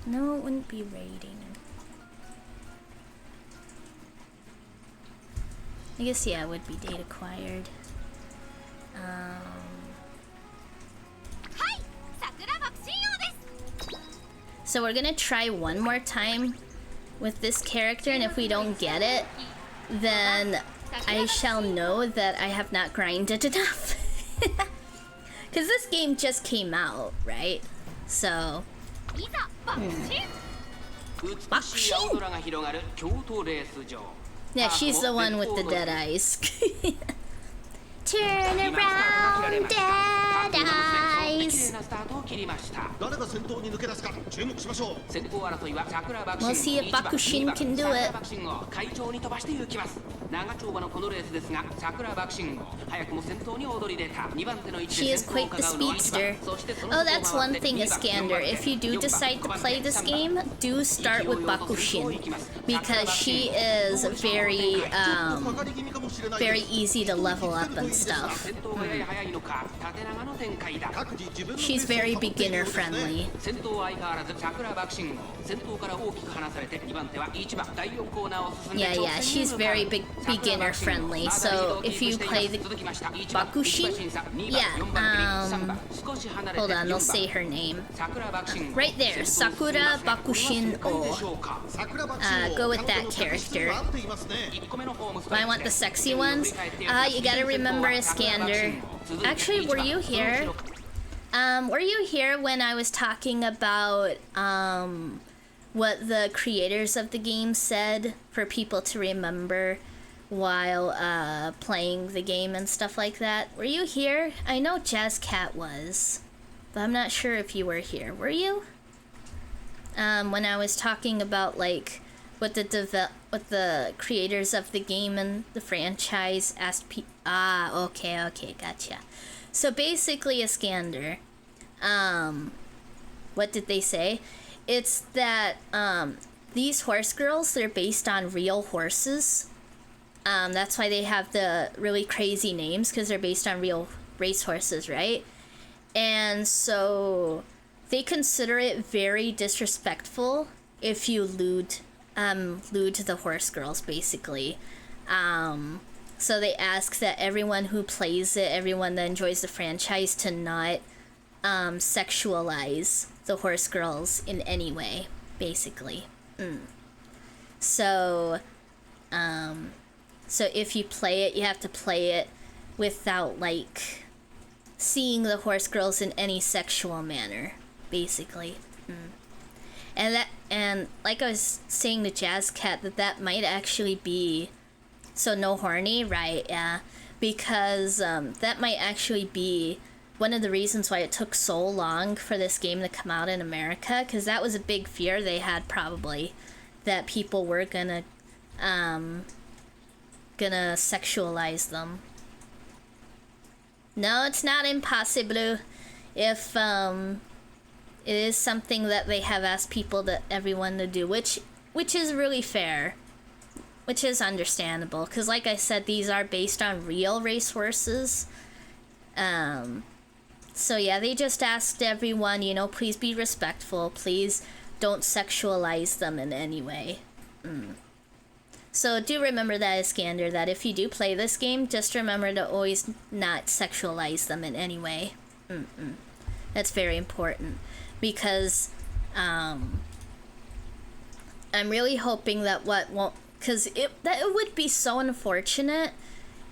no, it wouldn't be rating. I guess yeah, it would be data acquired. So we're gonna try one more time with this character, and if we don't get it, then I shall know that I have not grinded enough. Because this game just came out, right? So... Yeah, she's the one with the dead eyes. Turn around, dead eyes. We'll see if Bakushin can do it. She is quite the speedster. Oh, that's one thing, Iskander. If you do decide to play this game, do start with Bakushin, because she is very easy to level up and stuff. She's very beginner friendly. Yeah, she's very beginner friendly. So if you play the Bakushin, hold on, they'll say her name. Right there, Sakura Bakushin O. Go with that character. I want the sexy ones. You gotta remember Iskander. Actually, were you here? Were you here when I was talking about what the creators of the game said for people to remember while playing the game and stuff like that? Were you here? I know Jazz Cat was, but I'm not sure if you were here. Were you? When I was talking about like what the creators of the game and the franchise asked people. Ah, okay, gotcha. So basically, Iskander, what did they say? It's that these horse girls, they're based on real horses. That's why they have the really crazy names, because they're based on real race horses, right? And so they consider it very disrespectful if you lewd the horse girls, basically. So they ask that everyone who plays it, everyone that enjoys the franchise, to not sexualize the horse girls in any way, basically. So if you play it, you have to play it without like seeing the horse girls in any sexual manner, basically. And like I was saying to Jazz Cat, that might actually be, so no horny, right? Yeah, because that might actually be one of the reasons why it took so long for this game to come out in America, because that was a big fear they had, probably, that people were gonna gonna sexualize them. No, it's not impossible. If it is something that they have asked everyone to do, which is really fair, which is understandable, because like I said, these are based on real racehorses. So yeah, they just asked everyone, you know, please be respectful, please don't sexualize them in any way. So do remember that, Iskander, that if you do play this game, just remember to always not sexualize them in any way. That's very important, because I'm really hoping that because it would be so unfortunate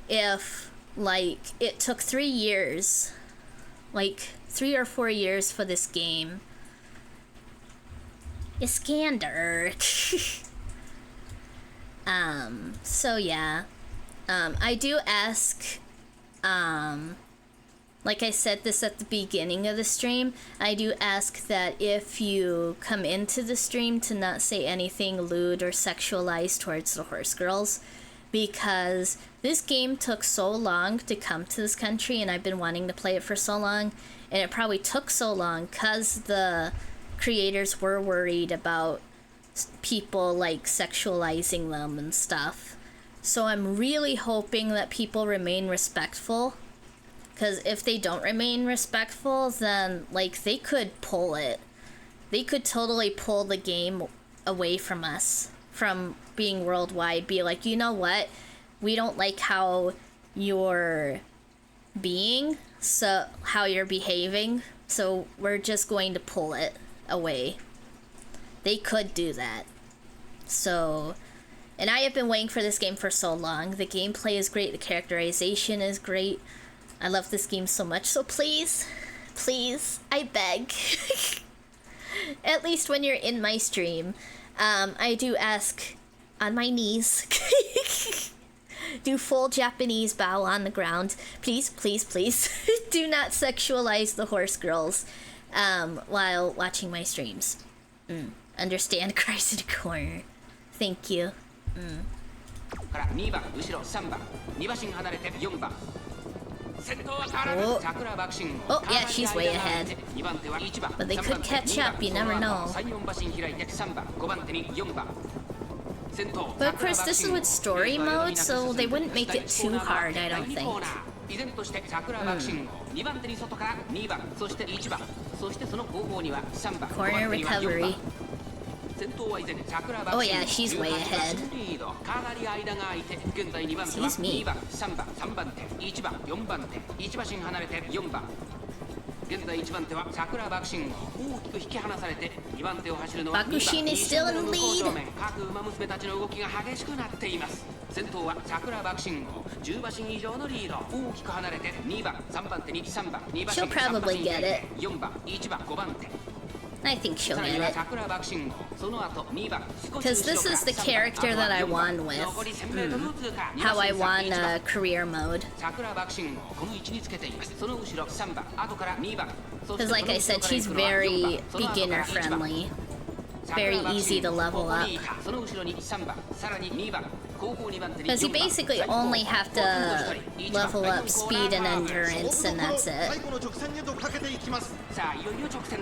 if, like, it took 3 years, like 3 or 4 years for this game. Iskander. So yeah, I do ask, like I said this at the beginning of the stream, I do ask that if you come into the stream to not say anything lewd or sexualized towards the horse girls, because this game took so long to come to this country, and I've been wanting to play it for so long, and it probably took so long because the creators were worried about people like sexualizing them and stuff. So I'm really hoping that people remain respectful, because if they don't remain respectful, then like they could pull it. They could totally pull the game away from us, from being worldwide. Be like, you know what, we don't like how you're being, so how you're behaving, so we're just going to pull it away. They could do that. So, and I have been waiting for this game for so long. The gameplay is great, the characterization is great. I love this game so much, so please, please, I beg. At least when you're in my stream, I do ask on my knees, do full Japanese bow on the ground. Please, please, please, do not sexualize the horse girls while watching my streams. Understand, Christ in the corner. Thank you. Oh, yeah, she's way ahead. But they could catch up, you never know. But of course, this is with story mode, so they wouldn't make it too hard, I don't think. Corner recovery. Oh yeah, she's way ahead. Excuse me. Bakushin is still in the lead. She'll probably get it. I think she'll get it. Because this is the character that I won with. How I won career mode. Because like I said, she's very beginner friendly. Very easy to level up. Because you basically only have to level up speed and endurance, and that's it.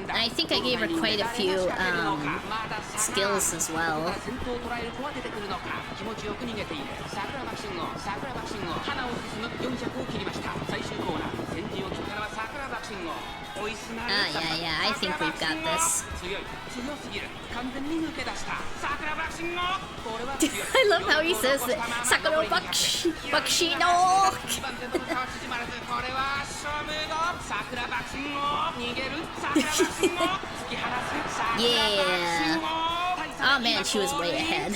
I think I gave her quite a few skills as well. Yeah, I think we've got this. I love how he says that. Sakura Bakshi no! Yeah. Oh man, she was way ahead.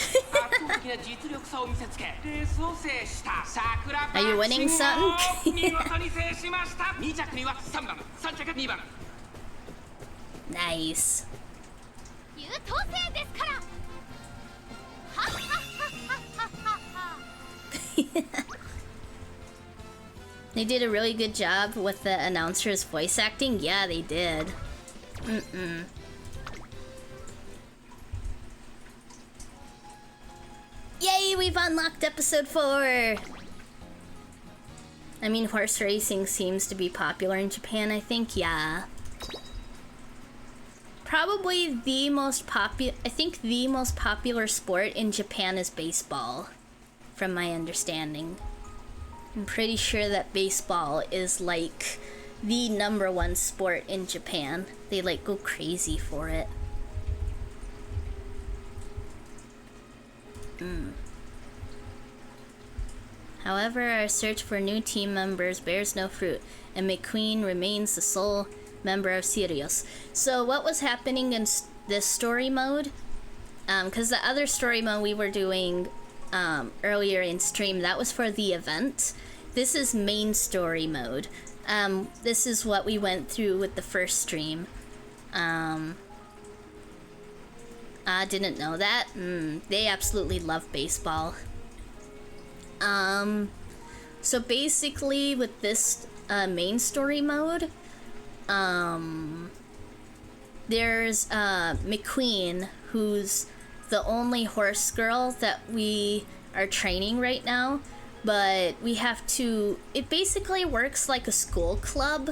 Are you winning something? Nice. They did a really good job with the announcer's voice acting. Yeah, they did. Yay, unlocked episode 4! I mean, horse racing seems to be popular in Japan, I think, yeah. Probably the most popular... I think the most popular sport in Japan is baseball, from my understanding. I'm pretty sure that baseball is, like, the #1 sport in Japan. They, like, go crazy for it. However, our search for new team members bears no fruit, and McQueen remains the sole member of Sirius. So what was happening in this story mode? Because the other story mode we were doing earlier in stream, that was for the event. This is main story mode. This is what we went through with the first stream. I didn't know that. They absolutely love baseball. So basically with this main story mode, there's McQueen, who's the only horse girl that we are training right now, but we have to... It basically works like a school club.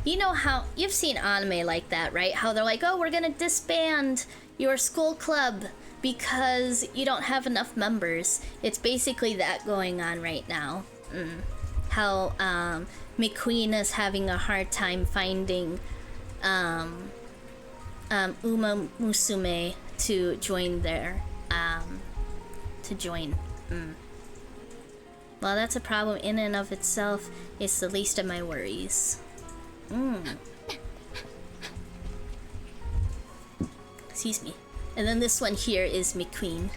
You know how... You've seen anime like that, right? How they're like, oh, we're gonna disband your school club because you don't have enough members. It's basically that going on right now. How McQueen is having a hard time finding Musume to join their Well, that's a problem in and of itself. It's the least of my worries. Excuse me. And then this one here is McQueen.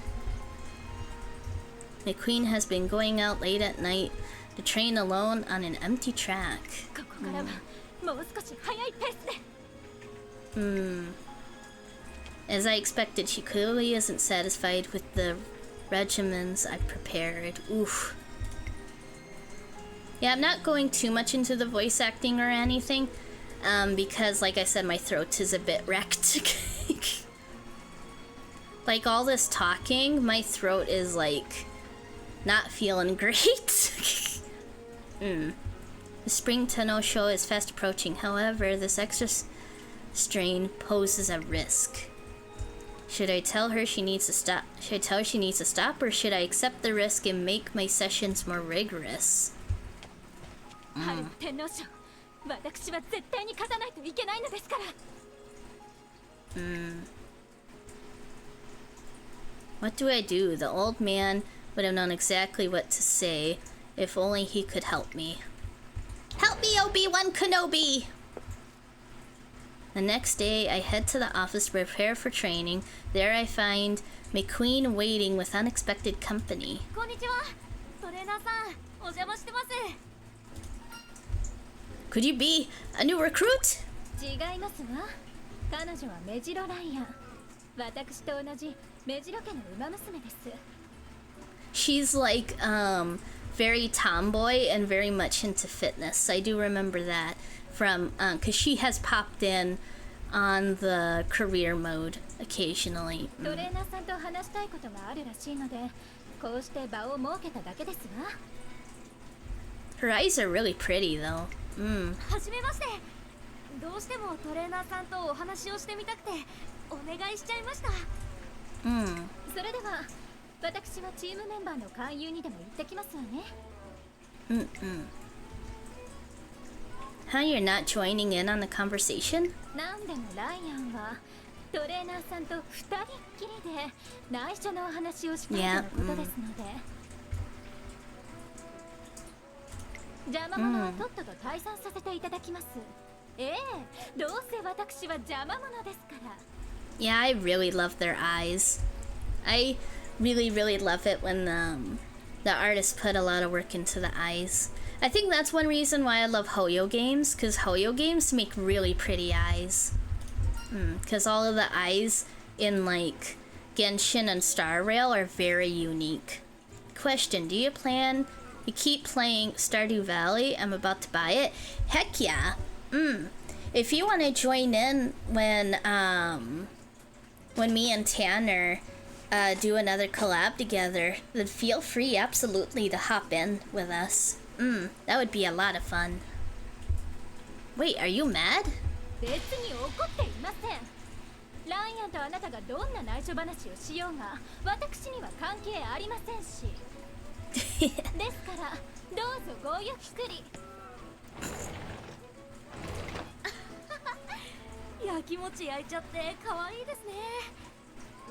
McQueen has been going out late at night to train alone on an empty track. As I expected, she clearly isn't satisfied with the regimens I prepared. Oof. Yeah, I'm not going too much into the voice acting or anything, because, like I said, my throat is a bit wrecked. Like, all this talking, my throat is, like, not feeling great. The Spring Tenno show is fast approaching. However, this extra strain poses a risk. Should I tell her she needs to stop? Should I tell her she needs to stop, or should I accept the risk and make my sessions more rigorous? What do I do? The old man would have known exactly what to say if only he could help me. Help me, Obi-Wan Kenobi! The next day, I head to the office to prepare for training. There I find McQueen waiting with unexpected company. Could you be a new recruit? She's like very tomboy and very much into fitness. I do remember that from because she has popped in on the career mode occasionally. Her eyes are really pretty though. Huh, you're not joining in on the conversation? Yeah. Yeah, I really love their eyes. I really love it when the artists put a lot of work into the eyes. I think that's one reason why I love Hoyo games, because Hoyo games make really pretty eyes. Because all of the eyes in like Genshin and Star Rail are very unique. Question, do you keep playing Stardew Valley? I'm about to buy it. Heck yeah. If you want to join in when me and Tanner do another collab together, then feel free absolutely to hop in with us. That would be a lot of fun. Wait, are you mad? 別に怒っていません。ライアンとあなたがどんな内緒話をしようが私には関係ありませんしですからどうぞごゆっくりやきもち焼いちゃって可愛いですね。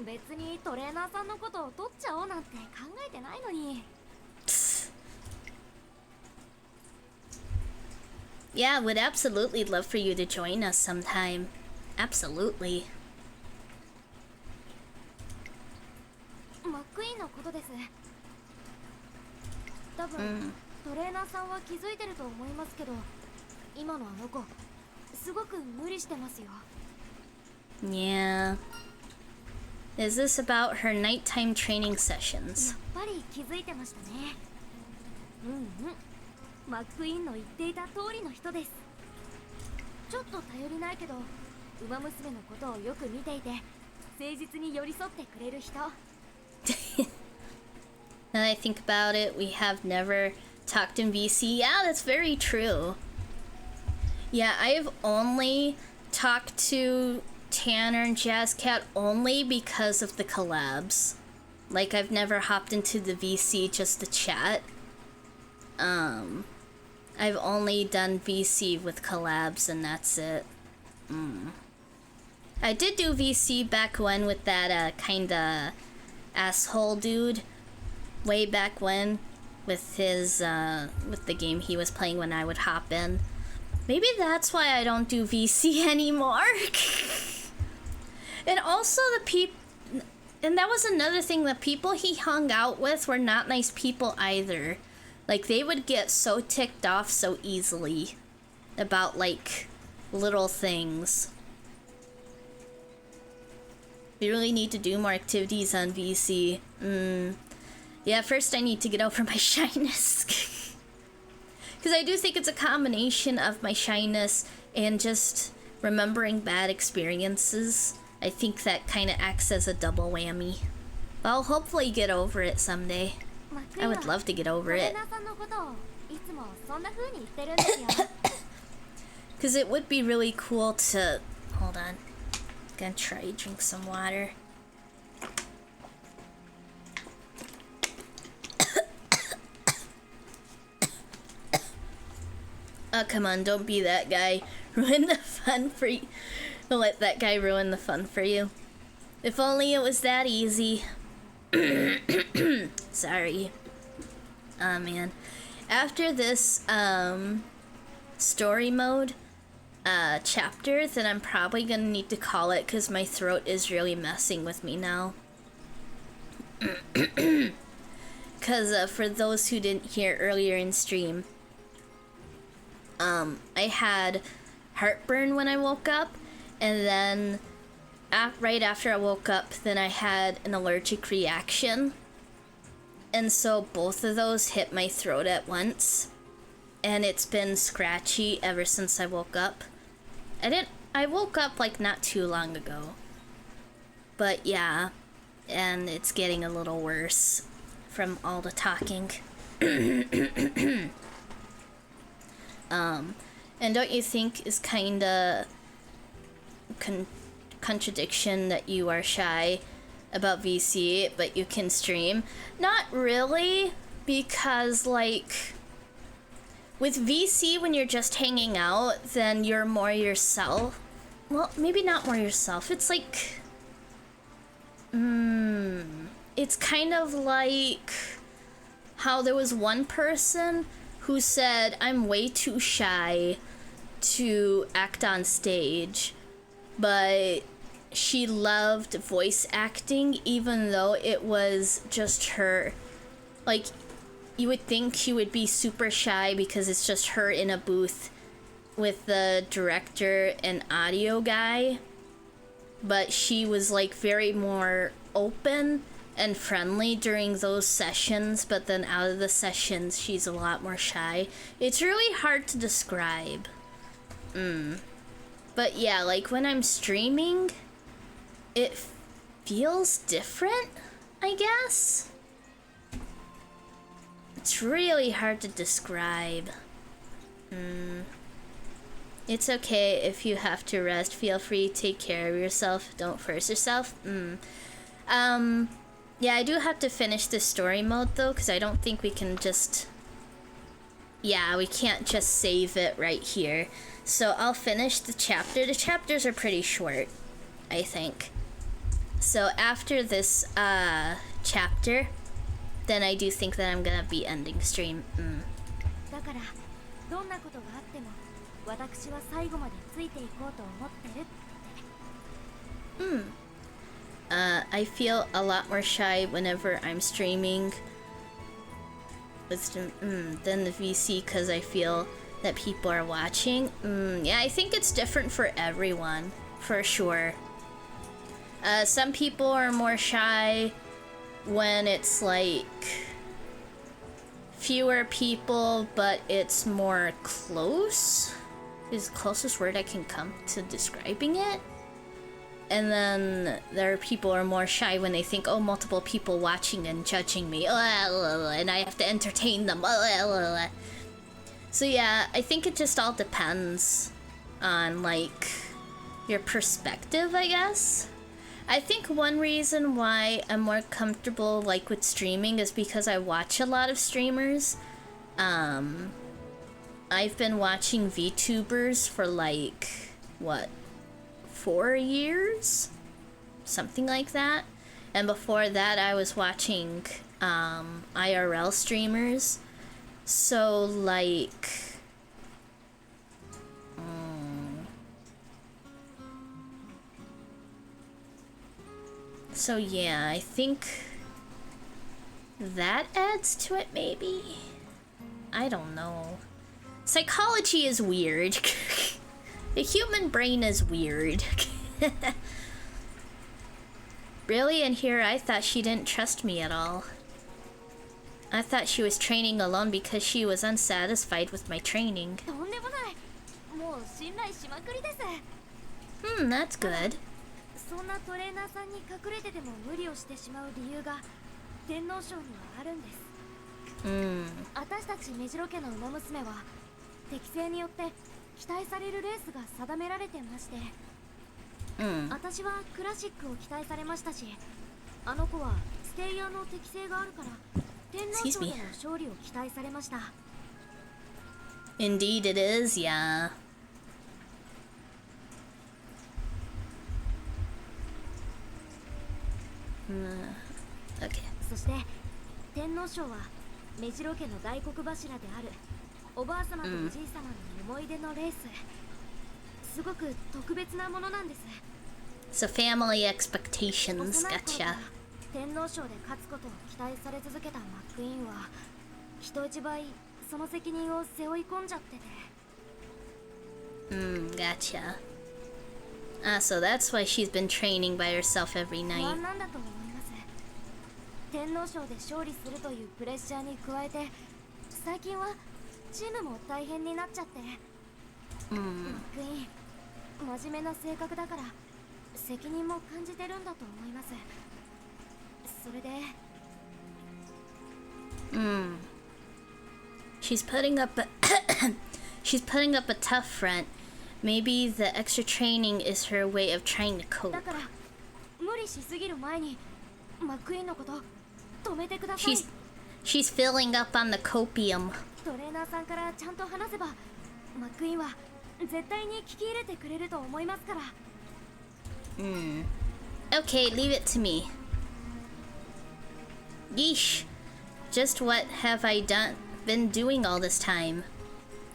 別にトレーナーさんのことを取っちゃおうなんて考えてないのに。Yeah, would absolutely love for you to join us sometime. Absolutely. マックイーンのことです。多分、トレーナーさんは気づいてると思いますけど、今のあの子すごく無理してますよ。Yeah. Is this about her nighttime training や sessions? っぱり気づいてましたね。マックイーンの言っていた通りの人です。ちょっと頼りないけど、ウマ娘のことをよく見ていて、誠実に寄り添ってくれる人。Now that I think about it, we have never talked in VC. Yeah, that's very true. Yeah, I've only talked to Tanner and Jazzcat only because of the collabs. Like, I've never hopped into the VC just to chat. I've only done VC with collabs and that's it. I did do VC back when with that kinda asshole dude. Way back when with his with the game he was playing when I would hop in. Maybe that's why I don't do VC anymore. And also and that was another thing, the people he hung out with were not nice people either. Like, they would get so ticked off so easily about, like, little things. We really need to do more activities on VC. Yeah, first I need to get over my shyness. Because I do think it's a combination of my shyness and just remembering bad experiences. I think that kind of acts as a double whammy. But I'll hopefully get over it someday. I would love to get over it. Because it would be really cool to... Hold on. Gonna try to drink some water. Oh, come on, don't be that guy. Ruin the fun for you. Don't let that guy ruin the fun for you. If only it was that easy. Sorry. Oh, man. After this, story mode, chapter, then I'm probably gonna need to call it because my throat is really messing with me now. Because, for those who didn't hear earlier in stream, I had heartburn when I woke up, and then right after I woke up, then I had an allergic reaction. And so both of those hit my throat at once. And it's been scratchy ever since I woke up. I woke up like not too long ago. But yeah, and it's getting a little worse from all the talking. And don't you think is kinda contradiction that you are shy about VC, but you can stream? Not really, because like with VC, when you're just hanging out, then you're more yourself. Well, maybe not more yourself. It's like, it's kind of like how there was one person who said, I'm way too shy to act on stage, but she loved voice acting even though it was just her. Like, you would think she would be super shy because it's just her in a booth with the director and audio guy, but she was like very more open and friendly during those sessions, but then out of the sessions she's a lot more shy. It's really hard to describe. But yeah, like when I'm streaming, it feels different. I guess. It's really hard to describe. It's okay if you have to rest. Feel free to take care of yourself. Don't force yourself. Yeah, I do have to finish this story mode though, because I don't think we can just... Yeah, we can't just save it right here. So I'll finish the chapter. The chapters are pretty short, I think. So after this chapter, then I do think that I'm gonna be ending stream. I feel a lot more shy whenever I'm streaming than the VC because I feel that people are watching. Yeah, I think it's different for everyone, for sure. Some people are more shy when it's like fewer people, but it's more close. Is the closest word I can come to describing it. And then there are people who are more shy when they think, oh, multiple people watching and judging me, and I have to entertain them. So yeah, I think it just all depends on like your perspective, I guess. I think one reason why I'm more comfortable like with streaming is because I watch a lot of streamers. I've been watching VTubers for like, what, 4 years? Something like that. And before that I was watching IRL streamers. So like... So yeah, I think that adds to it maybe? I don't know. Psychology is weird. The human brain is weird. Really? And here I thought she didn't trust me at all. I thought she was training alone because she was unsatisfied with my training. That's good. Excuse me. Indeed it is, yeah. Okay. そして天皇賞は目白家の大黒柱であるおばあ様とおじい様の思い出のレース、すごく特別なものなんです。 So family expectations, gotcha. 天皇賞で勝つことを期待され続けたマックイーンは人一倍その責任を背負い込んじゃってて。Gotcha. So that's why she's been training by herself every night. なんだと思います。天皇賞で勝利するというプレッシャーに加えて、最近はチームも大変になっちゃって。マックイーン、真面目な性格だから責任も感じてるんだと思います。それで。She's putting up a she's putting up a tough front. Maybe the extra training is her way of trying to cope. だから無理しすぎる前にマックイーンのこと止めてください。She's filling up on the copium. トレーナーさんからちゃんと話せばマックイーンは絶対に聞き入れてくれると思いますから。Okay, leave it to me. Yeesh. Just what have I been doing all this time?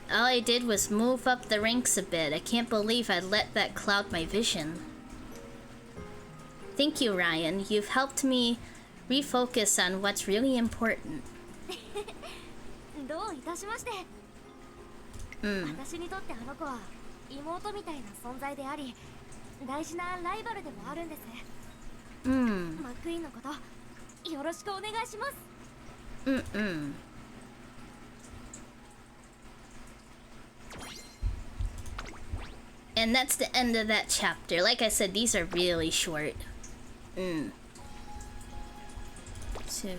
All I did was move up the ranks a bit. I can't believe I let that cloud my vision. Thank you, Ryan. You've helped me refocus on what's really important. どういたしまして。私にとってあの子は妹みたいな存在であり、大事なライバルでもあるんです。マックイーンのことよろしくお願いします。And that's the end of that chapter. Like I said, these are really short. to...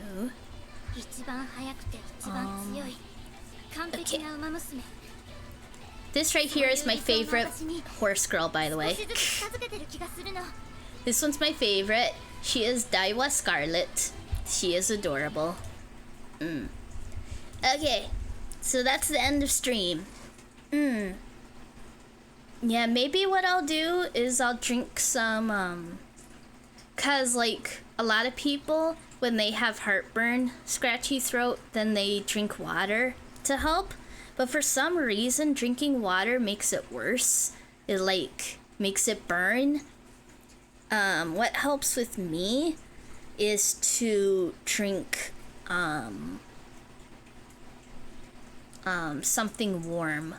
一番速くて一番強い完璧な馬娘 This right here is my favorite horse girl, by the way. 少しずつ近づけてる気がするの This one's my favorite. She is Daiwa Scarlet. She is adorable. Okay, so that's the end of stream. Yeah, maybe what I'll do is I'll drink some, cause like a lot of people, when they have heartburn, scratchy throat, then they drink water to help. But for some reason, drinking water makes it worse. It like makes it burn. What helps with me is to drink something warm.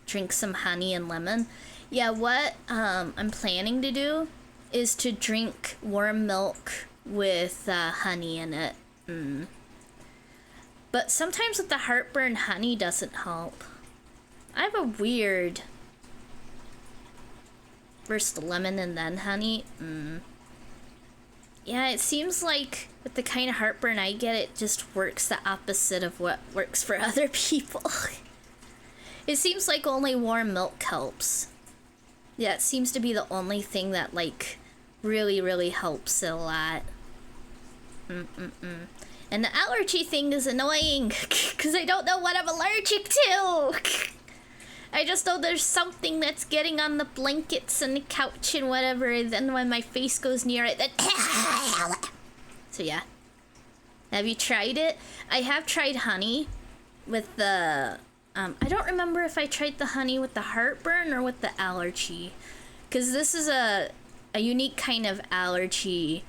Drink some honey and lemon. Yeah, what I'm planning to do is to drink warm milk with honey in it. But sometimes with the heartburn, honey doesn't help. I have a weird... First lemon and then honey. Yeah, it seems like with the kind of heartburn I get, it just works the opposite of what works for other people. It seems like only warm milk helps. Yeah, it seems to be the only thing that like really, really helps it a lot. And the allergy thing is annoying because I don't know what I'm allergic to. I just know there's something that's getting on the blankets and the couch and whatever, and then when my face goes near it, then... So yeah. Have you tried it? I have tried honey with the... I don't remember if I tried the honey with the heartburn or with the allergy. Because this is a unique kind of allergy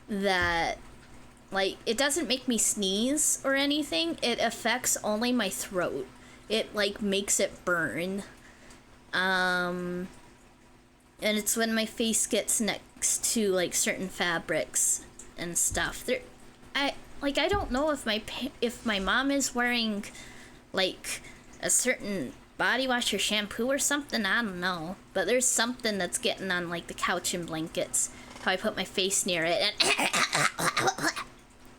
that... Like, it doesn't make me sneeze or anything. It affects only my throat. It, like, makes it burn. And it's when my face gets next to, like, certain fabrics and stuff. I don't know if my mom is wearing, like, a certain body wash or shampoo or something. I don't know. But there's something that's getting on, like, the couch and blankets. How I put my face near it and...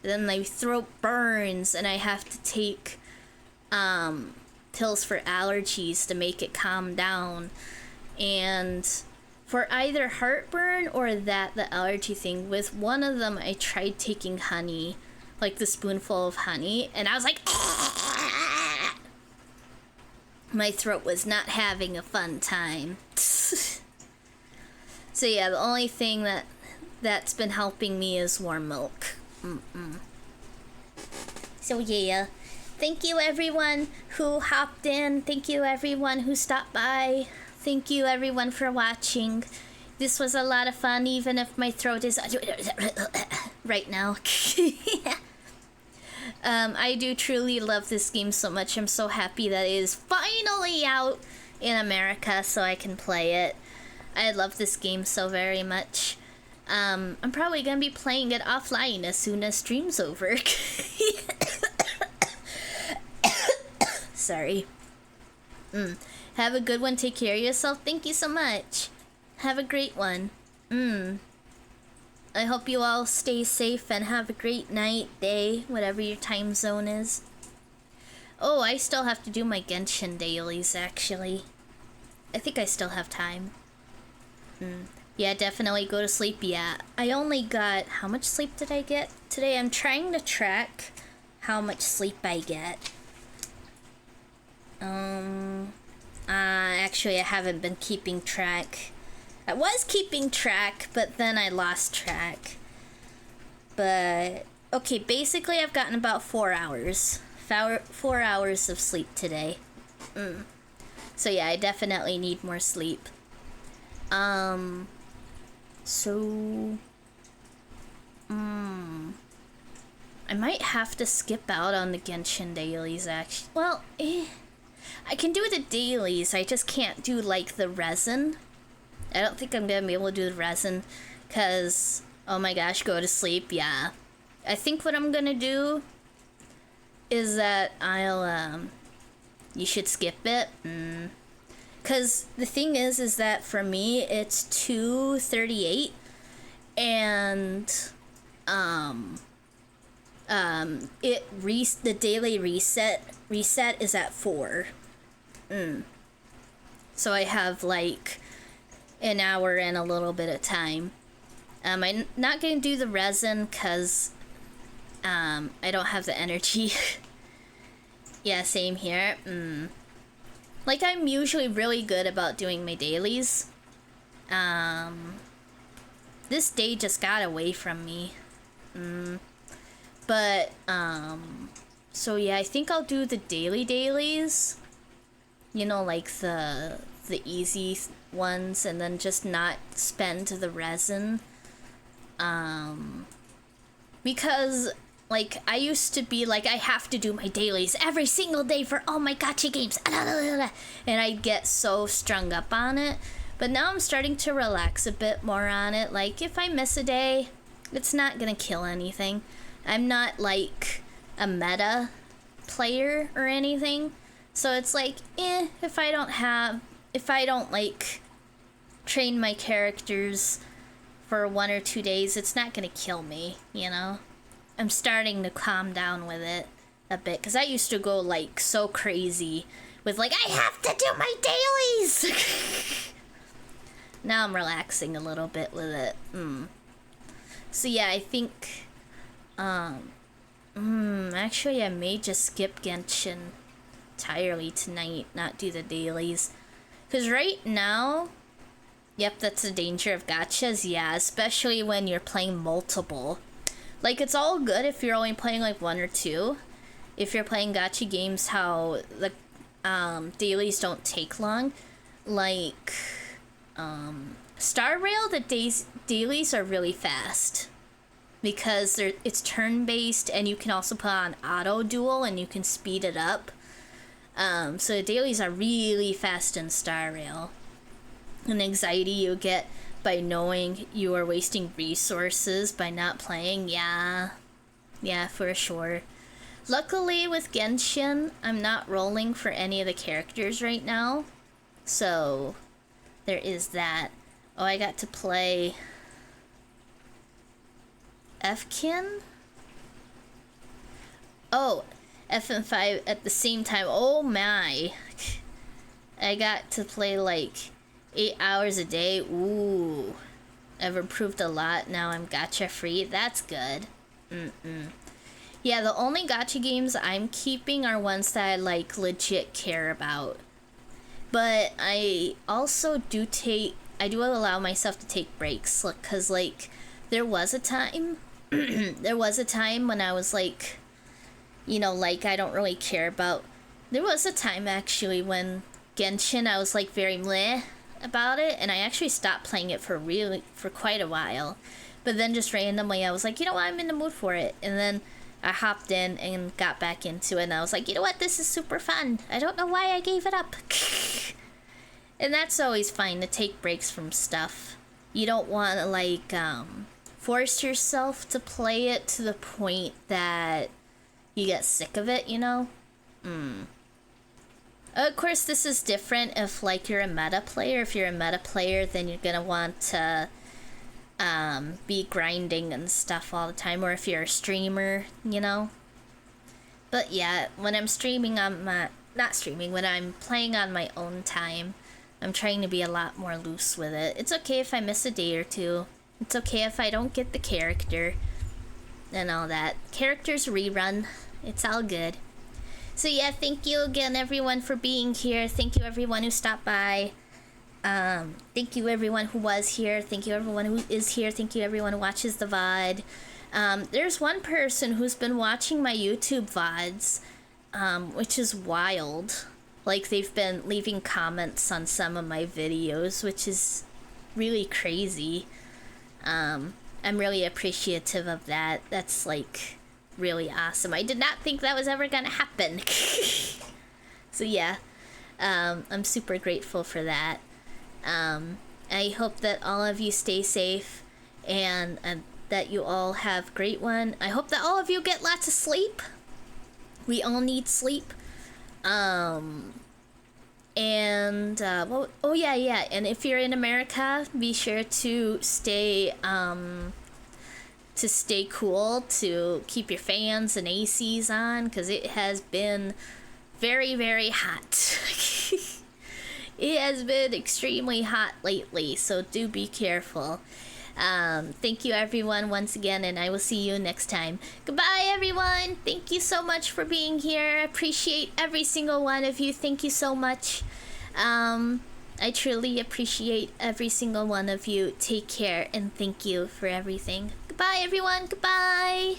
Then my throat burns and I have to take pills for allergies to make it calm down. And for either heartburn or the allergy thing, with one of them I tried taking honey, like the spoonful of honey, and I was like, my throat was not having a fun time. So yeah, the only thing that's been helping me is warm milk. So yeah, thank you everyone who hopped in. Thank you everyone who stopped by. Thank you everyone for watching. This was a lot of fun, even if my throat is right now. I do truly love this game so much. I'm so happy that it is finally out in America so I can play it. I love this game so very much. I'm probably gonna be playing it offline as soon as stream's over. Sorry. Have a good one. Take care of yourself. Thank you so much. Have a great one. I hope you all stay safe and have a great night, day, whatever your time zone is. Oh, I still have to do my Genshin dailies, actually. I think I still have time. Yeah, definitely go to sleep. Yeah, I only got... How much sleep did I get today? I'm trying to track how much sleep I get. Actually, I haven't been keeping track. I was keeping track, but then I lost track. But, okay, basically I've gotten about 4 hours. 4 hours of sleep today. So yeah, I definitely need more sleep. So... I might have to skip out on the Genshin dailies, actually. Well, I can do the dailies, I just can't do, like, the resin. I don't think I'm gonna be able to do the resin, because, oh my gosh, go to sleep, yeah. I think what I'm gonna do is that you should skip it. Because the thing is that for me, it's 2:38, and, the daily reset is at 4. So I have like an hour and a little bit of time. I'm not gonna do the resin because I don't have the energy. Yeah, same here. Like, I'm usually really good about doing my dailies. This day just got away from me. But so yeah, I think I'll do the dailies. You know, like the easy ones, and then just not spend the resin. Because like, I used to be like, I have to do my dailies every single day for all my gacha games. And I get so strung up on it. But now I'm starting to relax a bit more on it. Like, if I miss a day, it's not gonna kill anything. I'm not like a meta player or anything. So it's like, if I don't like train my characters for 1 or 2 days, it's not gonna kill me, you know? I'm starting to calm down with it a bit, because I used to go like so crazy with like, I have to do my dailies. Now I'm relaxing a little bit with it. So yeah, I think actually I may just skip Genshin entirely tonight, not do the dailies, because right now, yep, that's the danger of gachas. Yeah, especially when you're playing multiple. Like, it's all good if you're only playing like 1 or 2. If you're playing gacha games, how the dailies don't take long. Like, Star Rail, the dailies are really fast. Because it's turn-based, and you can also put on auto duel, and you can speed it up. So the dailies are really fast in Star Rail. And anxiety you get by knowing you are wasting resources by not playing, yeah, for sure. Luckily with Genshin, I'm not rolling for any of the characters right now, so there is that. Oh, I got to play Fkin? Oh, FN5 at the same time. Oh my. I got to play like 8 hours a day. Ooh. I've improved a lot. Now I'm gacha free. That's good. Yeah, the only gacha games I'm keeping are ones that I like legit care about. But I also do allow myself to take breaks, because like there was a time when I was like, you know, like I don't really care about. There was a time actually when Genshin I was like very meh about it, and I actually stopped playing it for quite a while. But then just randomly I was like, you know what, I'm in the mood for it, and then I hopped in and got back into it, and I was like, you know what, this is super fun. I don't know why I gave it up. And that's always fine, to take breaks from stuff. You don't want to like force yourself to play it to the point that you get sick of it, you know? Of course, this is different if like you're a meta player. If you're a meta player, then you're gonna want to be grinding and stuff all the time, or if you're a streamer, you know? But yeah, when I'm streaming on when I'm playing on my own time, I'm trying to be a lot more loose with it. It's okay if I miss a day or two. It's okay if I don't get the character and all that. Characters rerun. It's all good. So yeah, thank you again everyone for being here. Thank you everyone who stopped by. Thank you everyone who was here. Thank you everyone who is here. Thank you everyone who watches the VOD. There's one person who's been watching my YouTube VODs, which is wild. Like, they've been leaving comments on some of my videos, which is really crazy. I'm really appreciative of that. That's like really awesome. I did not think that was ever gonna happen. So yeah, I'm super grateful for that. I hope that all of you stay safe, and that you all have a great one. I hope that all of you get lots of sleep. We all need sleep. And well, oh yeah, and if you're in America, be sure to stay to stay cool, to keep your fans and ACs on, because it has been very, very hot. It has been extremely hot lately, so do be careful. Thank you everyone once again, and I will see you next time. Goodbye everyone. Thank you so much for being here. I appreciate every single one of you. Thank you so much. I truly appreciate every single one of you. Take care and thank you for everything. Goodbye everyone. Goodbye.